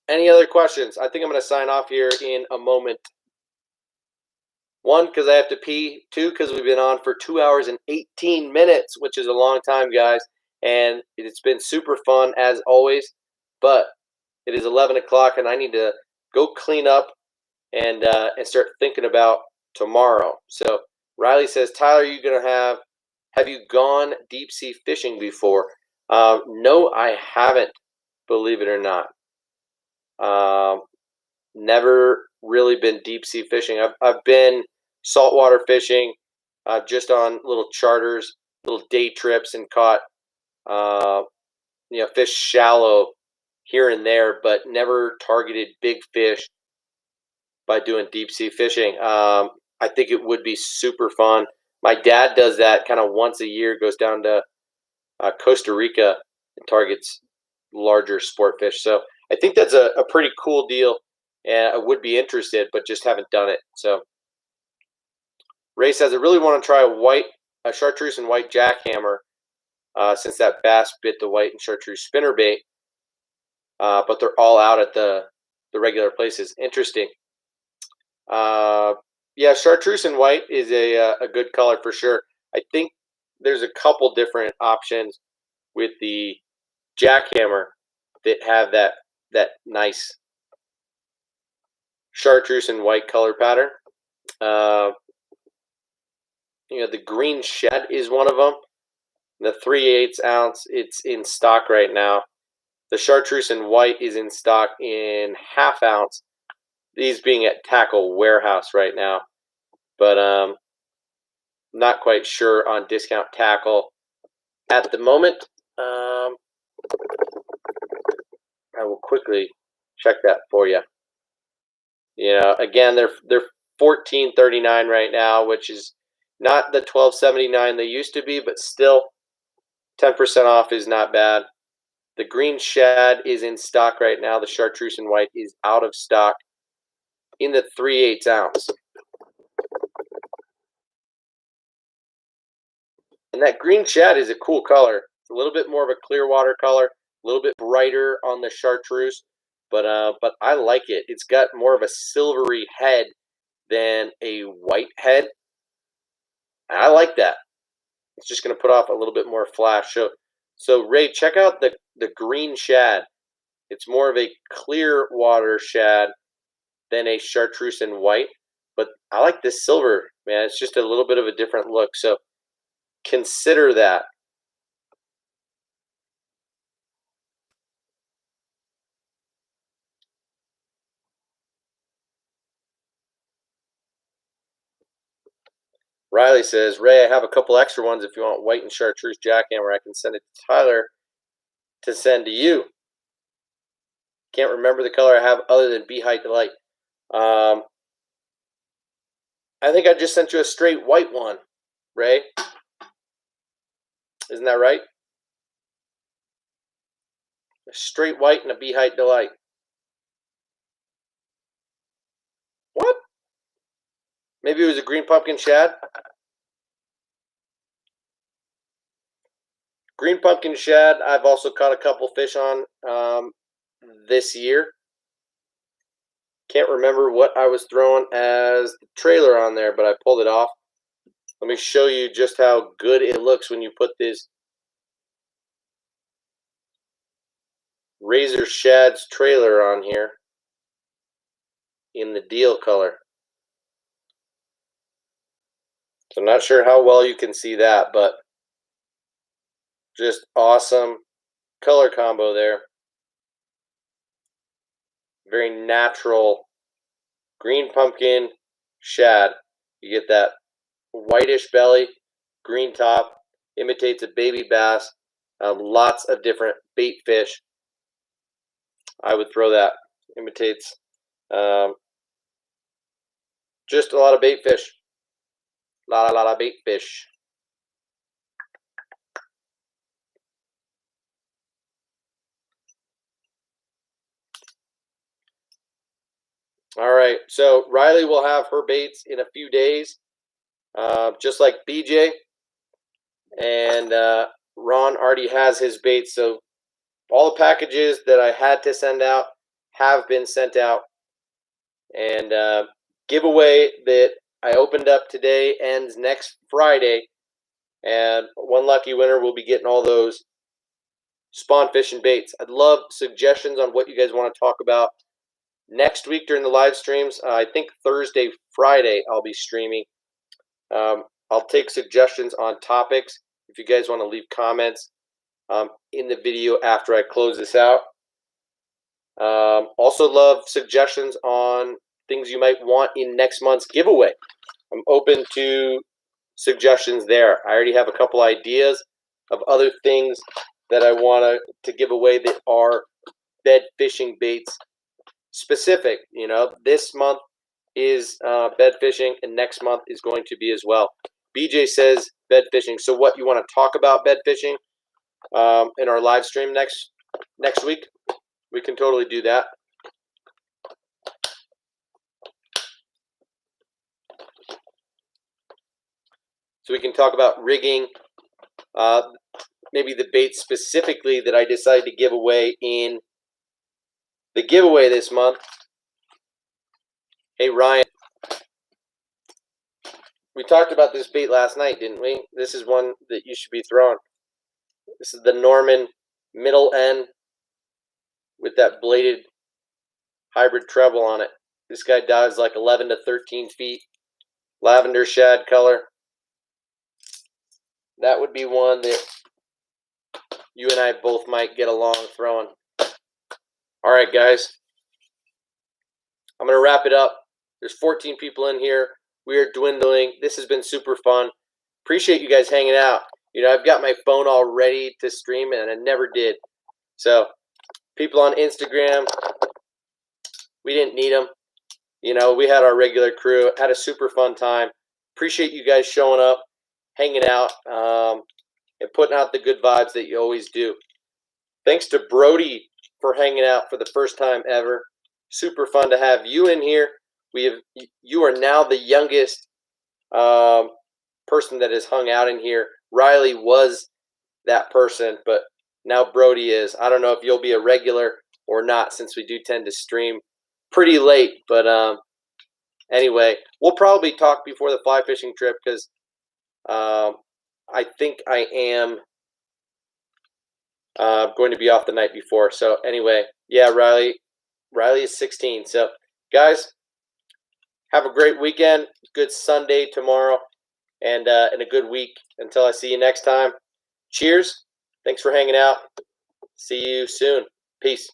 any other questions? I think I'm going to sign off here in a moment. 1, because I have to pee. 2, because we've been on for 2 hours and 18 minutes, which is a long time, guys. And it's been super fun, as always. But it is 11 o'clock, and I need to go clean up and start thinking about tomorrow. So Riley says, Tyler, have you gone deep sea fishing before? No, I haven't, believe it or not. Never really been deep sea fishing. I've been saltwater fishing, just on little charters, little day trips, and caught fish shallow here and there, but never targeted big fish by doing deep sea fishing. I think it would be super fun. My dad does that kind of once a year, goes down to Costa Rica and targets larger sport fish. So I think that's a pretty cool deal, and I would be interested, but just haven't done it. So Ray says, I really want to try a chartreuse and white jackhammer, since that bass bit the white and chartreuse spinnerbait, but they're all out at the regular places. Interesting. Yeah, chartreuse and white is a good color for sure. I think there's a couple different options with the jackhammer that have that nice chartreuse and white color pattern. The green shed is one of them. The 3/8 ounce, it's in stock right now. The chartreuse and white is in stock in ½ ounce. These being at Tackle Warehouse right now, but not quite sure on Discount Tackle at the moment. I will quickly check that for you. Again, they're $14.39 right now, which is not the $12.79 they used to be, but still 10% off is not bad. The green shad is in stock right now. The chartreuse and white is out of stock in the 3/8 ounce. And that green shad is a cool color. It's a little bit more of a clear water color, a little bit brighter on the chartreuse, but I like it. It's got more of a silvery head than a white head. And I like that. It's just going to put off a little bit more flash. So Ray, check out the green shad. It's more of a clear water shad than a chartreuse and white. But I like this silver, man. It's just a little bit of a different look. So consider that. Riley says, Ray, I have a couple extra ones if you want white and chartreuse jackhammer. I can send it to Tyler to send to you. Can't remember the color I have other than Bee Height Delight. I think I just sent you a straight white one, Ray. Isn't that right? A straight white and a Bee Height Delight. What? Maybe it was a green pumpkin shad? Green pumpkin shad, I've also caught a couple fish on this year. Can't remember what I was throwing as the trailer on there, but I pulled it off. Let me show you just how good it looks when you put this Razor Shad's trailer on here in the deal color. So I'm not sure how well you can see that, but just awesome color combo there. Very natural green pumpkin shad. You get that whitish belly, green top, imitates a baby bass, lots of different bait fish. I would throw that. Imitates just a lot of bait fish. Lot of bait fish. All right, so Riley will have her baits in a few days, just like BJ. And Ron already has his baits. So all the packages that I had to send out have been sent out. And giveaway that I opened up today ends next Friday. And one lucky winner will be getting all those spawn fishing baits. I'd love suggestions on what you guys want to talk about next week during the live streams. I think Thursday, Friday, I'll be streaming. I'll take suggestions on topics if you guys want to leave comments in the video after I close this out. Also love suggestions on things you might want in next month's giveaway. I'm open to suggestions there. I already have a couple ideas of other things that I want to give away that are bed fishing baits specific. You know, this month is bed fishing, and next month is going to be as well. BJ says bed fishing. So what, you want to talk about bed fishing in our live stream next week? We can totally do that. So we can talk about rigging, maybe the bait specifically that I decided to give away in the giveaway this month. Hey, Ryan. We talked about this bait last night, didn't we? This is one that you should be throwing. This is the Norman middle end with that bladed hybrid treble on it. This guy dives like 11 to 13 feet. Lavender shad color. That would be one that you and I both might get along throwing. All right, guys. I'm going to wrap it up. There's 14 people in here. We are dwindling. This has been super fun. Appreciate you guys hanging out. You know, I've got my phone all ready to stream, and I never did. So, people on Instagram, we didn't need them. You know, we had our regular crew. Had a super fun time. Appreciate you guys showing up, hanging out, and putting out the good vibes that you always do. Thanks to Brody for hanging out for the first time ever. Super fun to have you in here. You are now the youngest person that has hung out in here. Riley was that person, but now Brody is. I don't know if you'll be a regular or not, since we do tend to stream pretty late. But anyway, we'll probably talk before the fly fishing trip, because I think I am going to be off the night before. So anyway, yeah, Riley is 16. So guys, have a great weekend. Good Sunday tomorrow, and a good week. Until I see you next time. Cheers. Thanks for hanging out. See you soon. Peace.